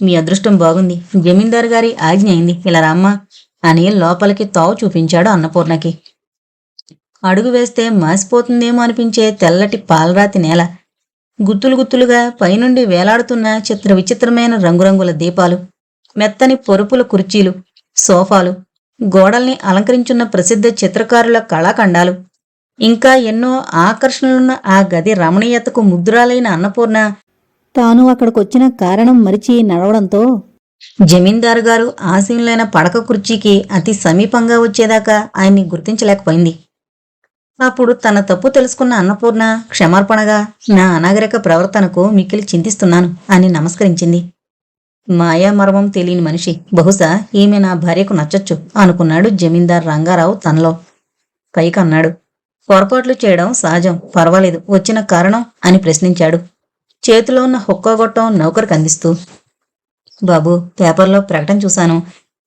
మీ అదృష్టం బాగుంది, జమీందారు గారి ఆజ్ఞ అయింది, ఇలా రామ్మా అని లోపలికి తావు చూపించాడు అన్నపూర్ణకి. అడుగు వేస్తే మాసిపోతుందేమో అనిపించే తెల్లటి పాలరాతి నేల, గుత్తులు గుత్తులుగా పైనుండి వేలాడుతున్న చిత్ర విచిత్రమైన రంగురంగుల దీపాలు, మెత్తని పొరుపుల కుర్చీలు, సోఫాలు, గోడల్ని అలంకరించున్న ప్రసిద్ధ చిత్రకారుల కళాఖండాలు, ఇంకా ఎన్నో ఆకర్షణలున్న ఆ గది రమణీయతకు ముగ్ధురాలైన అన్నపూర్ణ తాను అక్కడికొచ్చిన కారణం మరిచి నడవడంతో జమీందారు గారు ఆసీనులైన పడక కుర్చీకి అతి సమీపంగా వచ్చేదాకా ఆయన్ని గుర్తించలేకపోయింది. అప్పుడు తన తప్పు తెలుసుకున్న అన్నపూర్ణ క్షమార్పణగా నా అనాగరిక ప్రవర్తనకు మిక్కిలి చింతిస్తున్నాను అని నమస్కరించింది. మాయామర్మం తెలియని మనిషి, బహుశా ఈమె నా భార్యకు నచ్చొచ్చు అనుకున్నాడు జమీందార్ రంగారావు తనలో. పైకన్నాడు, పొరపాట్లు చేయడం సహజం, పర్వాలేదు, వచ్చిన కారణం అని ప్రశ్నించాడు చేతిలో ఉన్న హొక్కోగొట్టం నౌకరికి అందిస్తూ. బాబు, పేపర్లో ప్రకటన చూశాను.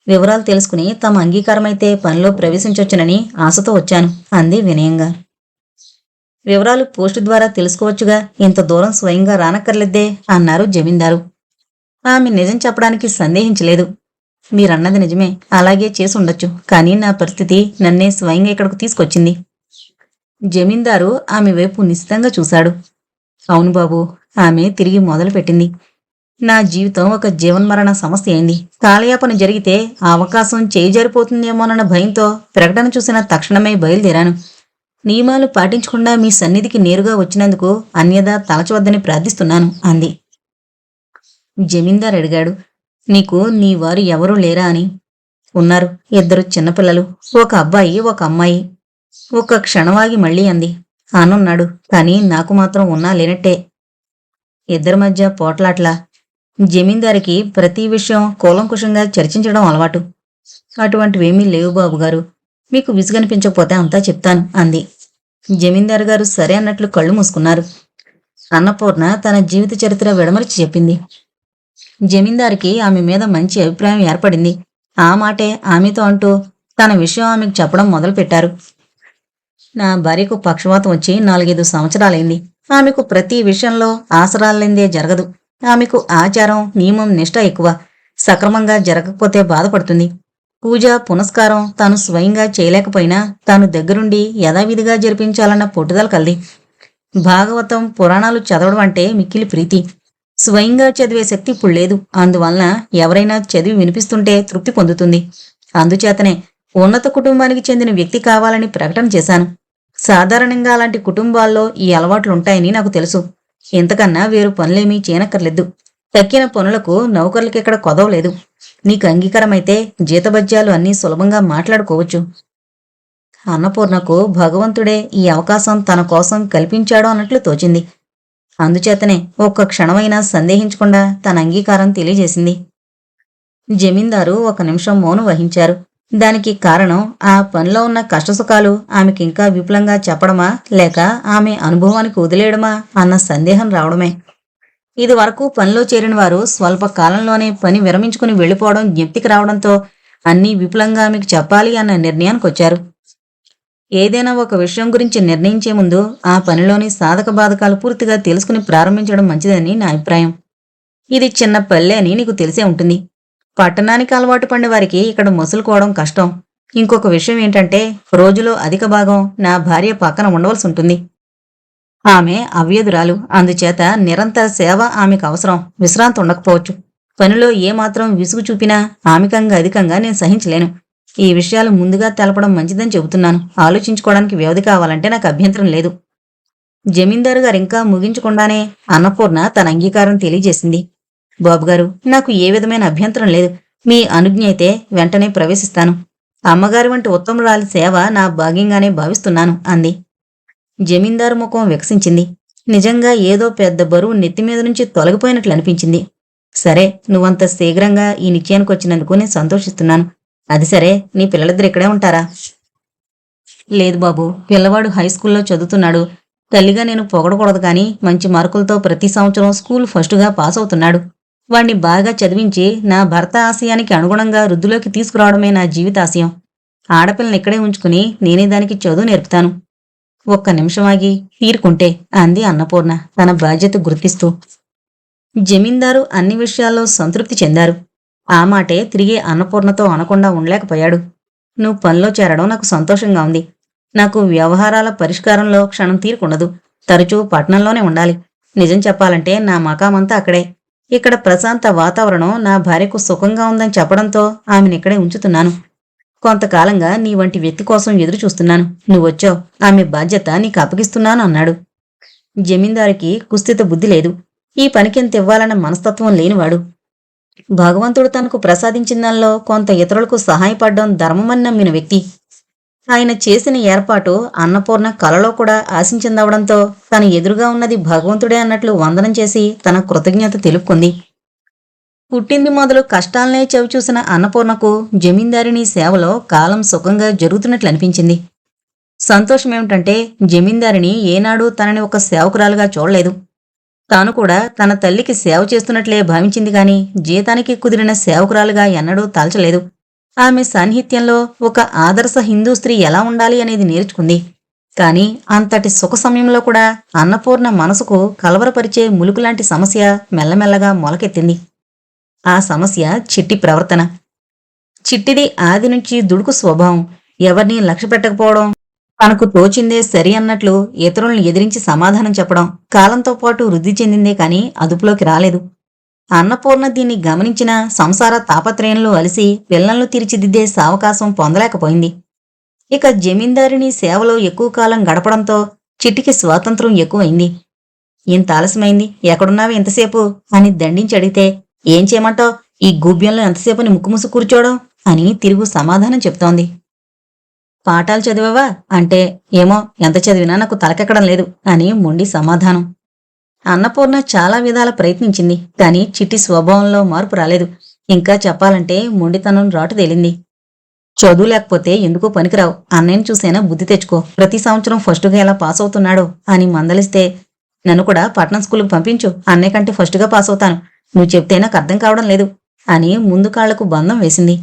వివరాలు తెలుసుకుని తమ అంగీకారమైతే పనిలో ప్రవేశించొచ్చునని ఆశతో వచ్చాను అంది వినయంగా. వివరాలు పోస్టు ద్వారా తెలుసుకోవచ్చుగా, ఇంత దూరం స్వయంగా రానక్కర్లేద్దే అన్నారు జమీందారు. ఆమె నిజం చెప్పడానికి సందేహించలేదు. మీరన్నది నిజమే, అలాగే చేసి ఉండొచ్చు, కానీ నా పరిస్థితి నన్నే స్వయంగా ఇక్కడకు తీసుకొచ్చింది. జమీందారు ఆమె వైపు నిశితంగా చూశాడు. అవును బాబు, ఆమె తిరిగి మొదలుపెట్టింది. నా జీవితం ఒక జీవన్మరణ సమస్య అయింది. కాలయాపన జరిగితే ఆ అవకాశం చేజారిపోతుందేమోనన్న భయంతో ప్రకటన చూసిన తక్షణమే బయలుదేరాను. నియమాలు పాటించకుండా మీ సన్నిధికి నేరుగా వచ్చినందుకు అన్యదా తలచవద్దని ప్రార్థిస్తున్నాను అంది. జమీందార్ అడిగాడు, నీకు నీ వారు ఎవరూ లేరా అని. ఉన్నారు, 2 చిన్నపిల్లలు, ఒక అబ్బాయి ఒక అమ్మాయి. ఒక క్షణవాగి మళ్ళీ అంది, అనున్నాడు, కానీ నాకు మాత్రం ఉన్నా లేనట్టే. 2 మధ్య పోట్లాట్లా. జమీందారికి ప్రతి విషయం కూలంకుషంగా చర్చించడం అలవాటు. అటువంటివేమీ లేవు బాబుగారు, మీకు విసుగనిపించకపోతే అంతా చెప్తాను అంది. జమీందారు గారు సరే అన్నట్లు కళ్ళు మూసుకున్నారు. అన్నపూర్ణ తన జీవిత చరిత్ర విడమరిచి చెప్పింది. జమీందారికి ఆమె మీద మంచి అభిప్రాయం ఏర్పడింది. ఆ మాటే ఆమెతో అంటూ తన విషయం ఆమెకు చెప్పడం మొదలుపెట్టారు. నా భార్యకు పక్షవాతం వచ్చి 4-5 సంవత్సరాలైంది. ఆమెకు ప్రతి విషయంలో ఆసరాలైందే జరగదు. ఆమెకు ఆచారం, నియమం, నిష్ఠ ఎక్కువ. సక్రమంగా జరగకపోతే బాధపడుతుంది. పూజ పునస్కారం తాను స్వయంగా చేయలేకపోయినా తాను దగ్గరుండి యథావిధిగా జరిపించాలన్న పట్టుదల కలది. భాగవతం, పురాణాలు చదవడం అంటే మిక్కిలి ప్రీతి. స్వయంగా చదివే శక్తి ఇప్పుడు లేదు. అందువలన ఎవరైనా చదివి వినిపిస్తుంటే తృప్తి పొందుతుంది. అందుచేతనే ఉన్నత కుటుంబానికి చెందిన వ్యక్తి కావాలని ప్రకటన చేశాను. సాధారణంగా అలాంటి కుటుంబాల్లో ఈ అలవాట్లుంటాయని నాకు తెలుసు. ఇంతకన్నా వేరు పనులేమీ చేయనక్కర్లేదు. తక్కిన పనులకు నౌకర్లకిక్కడ కొదవలేదు. నీకు అంగీకారమైతే జీతభత్యాలు అన్నీ సులభంగా మాట్లాడుకోవచ్చు. అన్నపూర్ణకు భగవంతుడే ఈ అవకాశం తన కోసం కల్పించాడు అన్నట్లు తోచింది. అందుచేతనే ఒక్క క్షణమైనా సందేహించకుండా తన అంగీకారం తెలియజేసింది. జమీందారు ఒక నిమిషం మౌనం వహించారు. దానికి కారణం ఆ పనిలో ఉన్న కష్టసుఖాలు ఆమెకింకా విపులంగా చెప్పడమా, లేక ఆమె అనుభవానికి వదిలేయడమా అన్న సందేహం రావడమే. ఇదివరకు పనిలో చేరిన వారు స్వల్ప కాలంలోనే పని విరమించుకుని వెళ్లిపోవడం జ్ఞప్తికి రావడంతో అన్నీ విపులంగా ఆమెకు చెప్పాలి అన్న నిర్ణయానికొచ్చారు. ఏదైనా ఒక విషయం గురించి నిర్ణయించే ముందు ఆ పనిలోని సాధక బాధకాలు పూర్తిగా తెలుసుకుని ప్రారంభించడం మంచిదని నా అభిప్రాయం. ఇది చిన్న పల్లె అని నీకు తెలిసే ఉంటుంది. పట్టణానికి అలవాటు పడిన వారికి ఇక్కడ మసులుకోవడం కష్టం. ఇంకొక విషయం ఏంటంటే, రోజులో అధిక భాగం నా భార్య పక్కన ఉండవలసి ఉంటుంది. ఆమె అవ్యధురాలు, అందుచేత నిరంతర సేవ ఆమెకు అవసరం. విశ్రాంతి ఉండకపోవచ్చు. పనిలో ఏమాత్రం విసుగు చూపినా ఆమెకంగా అధికంగా నేను సహించలేను. ఈ విషయాలు ముందుగా తెలపడం మంచిదని చెబుతున్నాను. ఆలోచించుకోవడానికి వ్యవధి కావాలంటే నాకు అభ్యంతరం లేదు. జమీందారు గారు ఇంకా ముగించకుండానే అన్నపూర్ణ తన అంగీకారం తెలియజేసింది. బాబుగారు, నాకు ఏ విధమైన అభ్యంతరం లేదు. మీ అనుజ్ఞ అయితే వెంటనే ప్రవేశిస్తాను. అమ్మగారి వంటి ఉత్తమురాలి సేవ నా భాగ్యంగానే భావిస్తున్నాను అంది. జమీందారు ముఖం వికసించింది. నిజంగా ఏదో పెద్ద బరువు నెత్తిమీద నుంచి తొలగిపోయినట్లు అనిపించింది. సరే, నువ్వంత శీఘ్రంగా ఈ నిశ్చయానికి వచ్చినందుకు నేను సంతోషిస్తున్నాను. అది సరే, నీ పిల్లలిద్దరు ఇక్కడే ఉంటారా? లేదు బాబు, పిల్లవాడు హైస్కూల్లో చదువుతున్నాడు. తల్లిగా నేను పొగడకూడదు కానీ మంచి మార్కులతో ప్రతి సంవత్సరం స్కూల్ ఫస్టుగా పాస్ అవుతున్నాడు. వాణ్ణి బాగా చదివించి నా భర్త ఆశయానికి అనుగుణంగా వృద్ధిలోకి తీసుకురావడమే నా జీవితాశయం. ఆడపిల్లని ఇక్కడే ఉంచుకుని నేనే దానికి చదువు నేర్పుతాను. ఒక్క నిమిషం ఆగి తీరుకుంటే అంది అన్నపూర్ణ తన బాధ్యత గుర్తిస్తూ. జమీందారు అన్ని విషయాల్లో సంతృప్తి చెందారు. ఆ మాటే తిరిగి అన్నపూర్ణతో అనకుండా ఉండలేకపోయాడు. నువ్వు పనిలో చేరడం నాకు సంతోషంగా ఉంది. నాకు వ్యవహారాల పరిష్కారంలో క్షణం తీరుకుండదు. తరచూ పట్టణంలోనే ఉండాలి. నిజం చెప్పాలంటే నా మకామంతా అక్కడే. ఇక్కడ ప్రశాంత వాతావరణం నా భార్యకు సుఖంగా ఉందని చెప్పడంతో ఆమెనిక్కడే ఉంచుతున్నాను. కొంతకాలంగా నీ వంటి వ్యక్తి కోసం ఎదురు చూస్తున్నాను. నువ్వొచ్చావు, ఆమె బాధ్యత నీకు అప్పగిస్తున్నాను అన్నాడు. జమీందారికి కుస్థిత బుద్ధి లేదు. ఈ పనికింత ఇవ్వాలన్న మనస్తత్వం లేనివాడు. భగవంతుడు తనకు ప్రసాదించిన దానిలో కొంత ఇతరులకు సహాయపడడం ధర్మమని నమ్మిన వ్యక్తి. ఆయన చేసిన ఏర్పాటు అన్నపూర్ణ కలలో కూడా ఆశించిందవడంతో తన ఎదురుగా ఉన్నది భగవంతుడే అన్నట్లు వందనం చేసి తన కృతజ్ఞత తెలుపుకుంది. పుట్టింది మొదలు కష్టాలనే చవిచూసిన అన్నపూర్ణకు జమీందారిని సేవలో కాలం సుఖంగా జరుగుతున్నట్లు అనిపించింది. సంతోషమేమిటంటే జమీందారిని ఏనాడూ తనని ఒక సేవకురాలుగా చూడలేదు. తాను కూడా తన తల్లికి సేవ చేస్తున్నట్లే భావించింది గాని జీతానికి కుదిరిన సేవకురాలుగా ఎన్నడూ తలచలేదు. ఆమె సాన్నిహిత్యంలో ఒక ఆదర్శ హిందూ స్త్రీ ఎలా ఉండాలి అనేది నేర్చుకుంది. కాని అంతటి సుఖ సమయంలో కూడా అన్నపూర్ణ మనసుకు కలవరపరిచే ములుకులాంటి సమస్య మెల్లమెల్లగా మొలకెత్తింది. ఆ సమస్య చిట్టి ప్రవర్తన. చిట్టిది ఆది నుంచి దుడుకు స్వభావం. ఎవరినీ లక్ష్య పెట్టకపోవడం, తనకు తోచిందే సరి అన్నట్లు ఇతరులను ఎదిరించి సమాధానం చెప్పడం కాలంతో పాటు వృద్ధి చెందిందే కాని అదుపులోకి రాలేదు. అన్నపూర్ణ దీన్ని గమనించిన సంసార తాపత్రయంలో అలసి పిల్లలను తీర్చిదిద్దే సావకాశం పొందలేకపోయింది. ఇక జమీందారిని సేవలో ఎక్కువ కాలం గడపడంతో చిట్టికి స్వాతంత్రం ఎక్కువైంది. ఇంత ఆలస్యమైంది, ఎక్కడున్నావు ఎంతసేపు అని దండించి అడిగితే ఏం చేయమంటావు, ఈ గూబ్యంలో ఎంతసేపుని ముక్కుముసు కూర్చోవడం అని తిరుగు సమాధానం చెప్తోంది. పాఠాలు చదివావా అంటే ఏమో, ఎంత చదివినా నాకు తలకెక్కడం లేదు అని మొండి సమాధానం. అన్నపూర్ణ చాలా విధాల ప్రయత్నించింది కాని చిట్టి స్వభావంలో మార్పు రాలేదు. ఇంకా చెప్పాలంటే మొండితనం రాటు తేలింది. చదువు లేకపోతే ఎందుకో పనికిరావు, అన్నయ్యను చూసైనా బుద్ధి తెచ్చుకో, ప్రతి సంవత్సరం ఫస్టుగా ఎలా పాస్ అవుతున్నాడో అని మందలిస్తే నన్ను కూడా పట్నం స్కూలుకు పంపించు, అన్నయ్య కంటే ఫస్టుగా పాస్ అవుతాను, నువ్వు చెప్తే నాకు అర్థం కావడం లేదు అని ముందు కాళ్లకు బంధం వేసింది.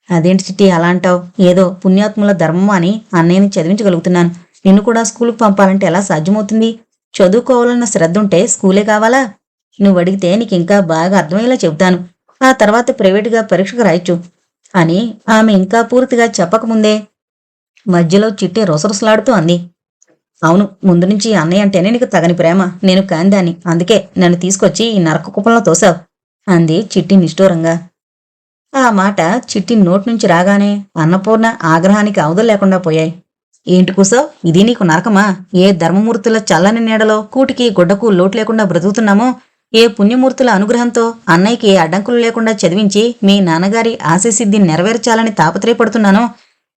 అదేంటి చిట్టి అలా అంటావు, ఏదో పుణ్యాత్ముల ధర్మం అని అన్నయ్యని చదివించగలుగుతున్నాను, నిన్ను కూడా స్కూలుకు పంపాలంటే ఎలా సాధ్యమవుతుంది, చదువుకోవాలన్న శ్రద్ధ ఉంటే స్కూలే కావాలా, నువ్వు అడిగితే నీకు ఇంకా బాగా అర్థమయ్యేలా చెబుతాను, ఆ తర్వాత ప్రైవేటుగా పరీక్షకు రాయొచ్చు అని ఆమె ఇంకా పూర్తిగా చెప్పకముందే మధ్యలో చిట్టి రొసరొసలాడుతూ అంది. అవును, ముందు నుంచి అన్నయ్య అంటేనే నీకు తగని ప్రేమ, నేను కాందాన్ని, అందుకే నన్ను తీసుకొచ్చి ఈ నరక కుప్పంలో తోసావు అంది చిట్టి నిష్ఠూరంగా. ఆ మాట చిట్టి నోటి నుంచి రాగానే అన్నపూర్ణ ఆగ్రహానికి అవధులు లేకుండా పోయాయి. ఏంటి కూసో, ఇది నీకు నరకమా, ఏ ధర్మమూర్తుల చల్లని నీడలో కూటికి గుడ్డకు లోటు లేకుండా బ్రతుకుతున్నామో, ఏ పుణ్యమూర్తుల అనుగ్రహంతో అన్నయ్యకి ఏ అడ్డంకులు లేకుండా చదివించి మీ నాన్నగారి ఆశయసిద్ధిని నెరవేర్చాలని తాపత్రయపడుతున్నానో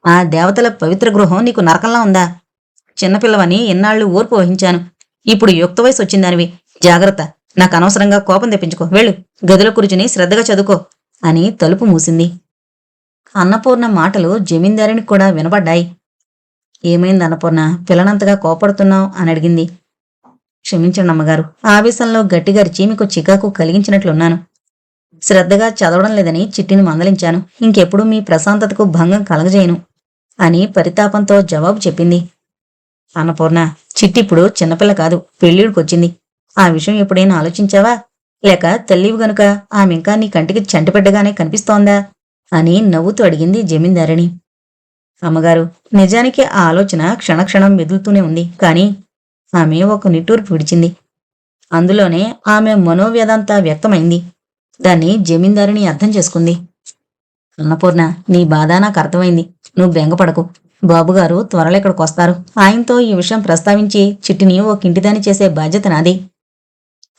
ఆ దేవతల పవిత్ర గృహం నీకు నరకంలా ఉందా? చిన్నపిల్లవని ఎన్నాళ్లు ఓర్పు వహించాను, ఇప్పుడు యుక్త వయసు వచ్చిందానివి, జాగ్రత్త, నాకు అనవసరంగా కోపం తెప్పించుకో, వెళ్ళు, గదిలో కూర్చుని శ్రద్ధగా చదువుకో అని తలుపు మూసింది. అన్నపూర్ణ మాటలు జమీందారునికి కూడా వినపడ్డాయి. ఏమైంది అన్నపూర్ణ, పిల్లనంతగా కోపడుతున్నావు అని అడిగింది. క్షమించండి అమ్మగారు, ఆవేశంలో గట్టిగరిచి మీకు చికాకు కలిగించినట్లున్నాను. శ్రద్ధగా చదవడం లేదని చిట్టిని మందలించాను. ఇంకెప్పుడు మీ ప్రశాంతతకు భంగం కలగజేయను అని పరితాపంతో జవాబు చెప్పింది. అన్నపూర్ణ, చిట్టిప్పుడు చిన్నపిల్ల కాదు, పెళ్ళిడికొచ్చింది. ఆ విషయం ఎప్పుడైనా ఆలోచించావా? లేక తల్లివి గనుక ఆమెంకా నీ కంటికి చంటిపెట్టగానే కనిపిస్తోందా అని నవ్వుతూ అడిగింది జమీందారిని. అమ్మగారు, నిజానికి ఆ ఆలోచన క్షణక్షణం మెదులుతూనే ఉంది. కాని ఆమె ఒక నిట్టూర్పు విడిచింది. అందులోనే ఆమె మనోవ్యధంతా వ్యక్తమైంది. దాన్ని జమీందారిని అర్థం చేసుకుంది. అన్నపూర్ణ, నీ బాధ నాకు అర్థమైంది. నువ్వు బెంగపడకు. బాబుగారు త్వరలో ఇక్కడికొస్తారు. ఆయనతో ఈ విషయం ప్రస్తావించి చిట్టిని ఒక ఇంటిదాని చేసే బాధ్యత నాది.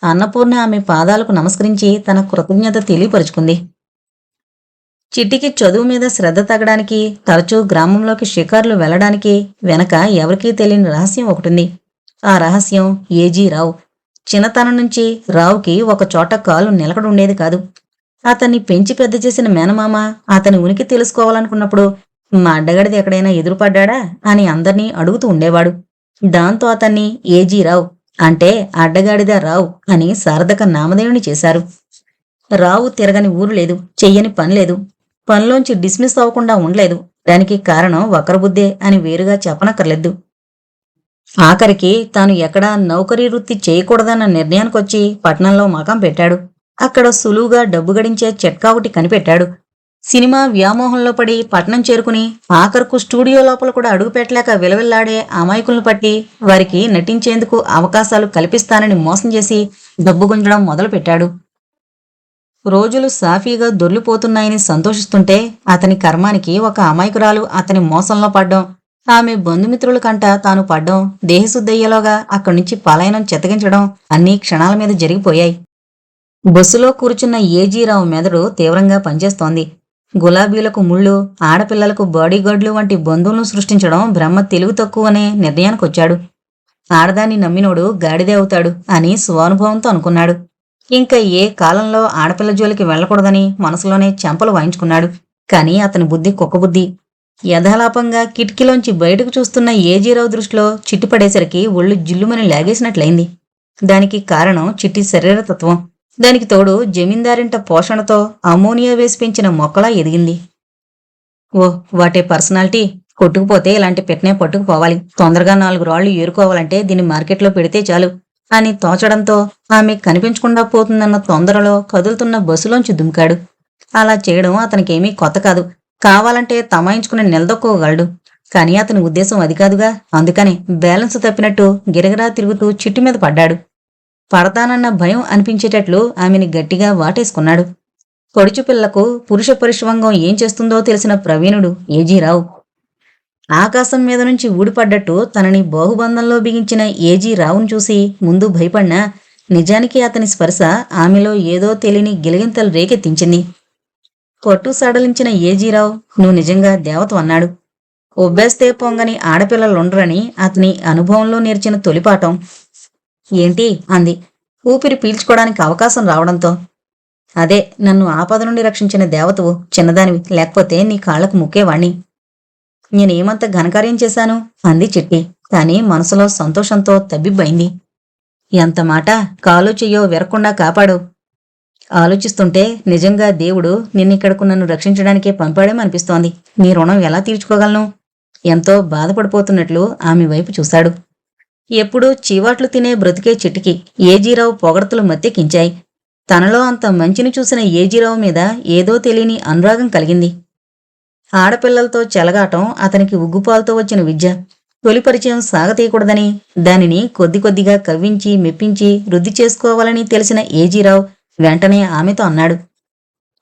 అన్నపూర్ణ ఆమె పాదాలకు నమస్కరించి తన కృతజ్ఞత తెలియపరుచుకుంది. చిట్టికి చదువు మీద శ్రద్ధ తగ్గడానికి, తరచూ గ్రామంలోకి షికార్లు వెళ్లడానికి వెనక ఎవరికీ తెలియని రహస్యం ఒకటుంది. ఆ రహస్యం ఏజీ రావు. చిన్నతనం నుంచి రావుకి ఒక చోట కాలు నిలకడుండేది కాదు. అతన్ని పెంచి పెద్ద చేసిన మేనమామ అతని ఉనికి తెలుసుకోవాలనుకున్నప్పుడు మా అడ్డగడిది ఎక్కడైనా ఎదురుపడ్డా అని అందర్నీ అడుగుతూ ఉండేవాడు. దాంతో అతన్ని ఏజీ రావు, అంటే అడ్డగాడిద రావు అని సార్థక నామధేయుని చేశారు. రావు తిరగని ఊరు లేదు, చెయ్యని పని లేదు, పనిలోంచి డిస్మిస్ అవ్వకుండా ఉండలేదు. దానికి కారణం వక్రబుద్ధే అని వేరుగా చెప్పనక్కర్లేదు. ఆఖరికి తాను ఎక్కడా నౌకరీ వృత్తి చేయకూడదన్న నిర్ణయానికొచ్చి పట్నంలో మకాం పెట్టాడు. అక్కడ సులువుగా డబ్బు గడించే చిట్కా ఒకటి కనిపెట్టాడు. సినిమా వ్యామోహంలో పడి పట్నం చేరుకుని ఆఖరుకు స్టూడియో లోపల కూడా అడుగుపెట్టలేక విలవిల్లాడే అమాయకులను పట్టి వారికి నటించేందుకు అవకాశాలు కల్పిస్తానని మోసం చేసి డబ్బు గుంజడం మొదలుపెట్టాడు. రోజులు సాఫీగా దొర్లిపోతున్నాయని సంతోషిస్తుంటే అతని కర్మానికి ఒక అమాయకురాలు అతని మోసంలో పడ్డం, ఆమె బంధుమిత్రుల కంట తాను పడ్డం, దేహశుద్ధయ్యేలోగా అక్కడి నుంచి పలాయనం చెత్తగించడం అన్నీ క్షణాల మీద జరిగిపోయాయి. బస్సులో కూర్చున్న ఏజీరావు మెదడు తీవ్రంగా పనిచేస్తోంది. గులాబీలకు ముళ్ళు, ఆడపిల్లలకు బాడీగార్డులు వంటి బంధువులను సృష్టించడం బ్రహ్మ తెలివి తక్కువనే నిర్ణయానికొచ్చాడు. ఆడదాన్ని నమ్మినోడు గాడిదే అవుతాడు అని స్వానుభవంతో అనుకున్నాడు. ఇంకా ఏ కాలంలో ఆడపిల్ల జోలికి వెళ్లకూడదని మనసులోనే చెంపలు వాయించుకున్నాడు. కాని అతని బుద్ధి కుక్కబుద్ధి. యథాలాపంగా కిటికీలోంచి బయటకు చూస్తున్న ఏజీరావు దృష్టిలో చిట్టిపడేసరికి ఒళ్ళు జిల్లుమని లాగేసినట్లయింది. దానికి కారణం చిట్టి శరీరతత్వం. దానికి తోడు జమీందారింట పోషణతో అమోనియా వేసి పెంచిన మొక్కలా ఎదిగింది. ఓ వాటే పర్సనాలిటీ, కొట్టుకుపోతే ఇలాంటి పెట్టనే పట్టుకుపోవాలి. తొందరగా 4 రాళ్లు ఏరుకోవాలంటే దీన్ని మార్కెట్లో పెడితే చాలు అని తోచడంతో ఆమె కనిపించకుండా పోతుందన్న తొందరలో కదులుతున్న బస్సులోంచి దుమికాడు. అలా చేయడం అతనికేమీ కొత్త కాదు. కావాలంటే తమాయించుకుని నిలదొక్కోగలడు. కాని అతని ఉద్దేశం అది కాదుగా. అందుకని బ్యాలెన్స్ తప్పినట్టు గిరగిరా తిరుగుతూ చిట్టి మీద పడ్డాడు. పడతానన్న భయం అనిపించేటట్లు ఆమెని గట్టిగా వాటేసుకున్నాడు. పొడిచిపిల్లకు పురుష పరిశ్వంగం ఏం చేస్తుందో తెలిసిన ప్రవీణుడు ఏజీరావు. ఆకాశం మీద నుంచి ఊడిపడ్డట్టు తనని బాహుబంధంలో బిగించిన ఏజీరావును చూసి ముందు భయపడినా నిజానికి అతని స్పర్శ ఆమెలో ఏదో తెలియని గిలిగింతలు రేకెత్తించింది. పట్టు సడలించిన ఏజీరావు, నువ్వు నిజంగా దేవత అన్నాడు. ఒబ్బేస్తే పొంగని ఆడపిల్లలుండరని అతని అనుభవంలో నేర్చిన తొలిపాఠం. ఏంటి అంది, ఊపిరి పీల్చుకోవడానికి అవకాశం రావడంతో. అదే, నన్ను ఆపద నుండి రక్షించిన దేవతవు. చిన్నదానివి, లేకపోతే నీ కాళ్లకు ముక్కేవాణ్ణి. నేనేమంత ఘనకార్యం చేశాను అంది చిట్టి. కాని మనసులో సంతోషంతో తబ్బిబ్బైంది. ఎంత మాట, కాలు చెయ్యో విరక్కుండా కాపాడు. ఆలోచిస్తుంటే నిజంగా దేవుడు నిన్నిక్కడకు నన్ను రక్షించడానికే పంపాడేమనిపిస్తోంది. నీ రుణం ఎలా తీర్చుకోగలను? ఎంతో బాధపడిపోతున్నట్లు ఆమె వైపు చూశాడు. ఎప్పుడూ చీవాట్లు తినే బ్రతికే చిట్టికి ఏజీరావు పొగడ్తలు మత్తెక్కించాయి. తనలో అంత మంచిని చూసిన ఏజీరావు మీద ఏదో తెలియని అనురాగం కలిగింది. ఆడపిల్లలతో చెలగాటం అతనికి ఉగ్గుపాలతో వచ్చిన విద్య. తొలి పరిచయం సాగతీయకూడదని, దానిని కొద్ది కొద్దిగా కవ్వించి మెప్పించి వృద్ధి చేసుకోవాలని తెలిసిన ఏజీరావు వెంటనే ఆమెతో అన్నాడు,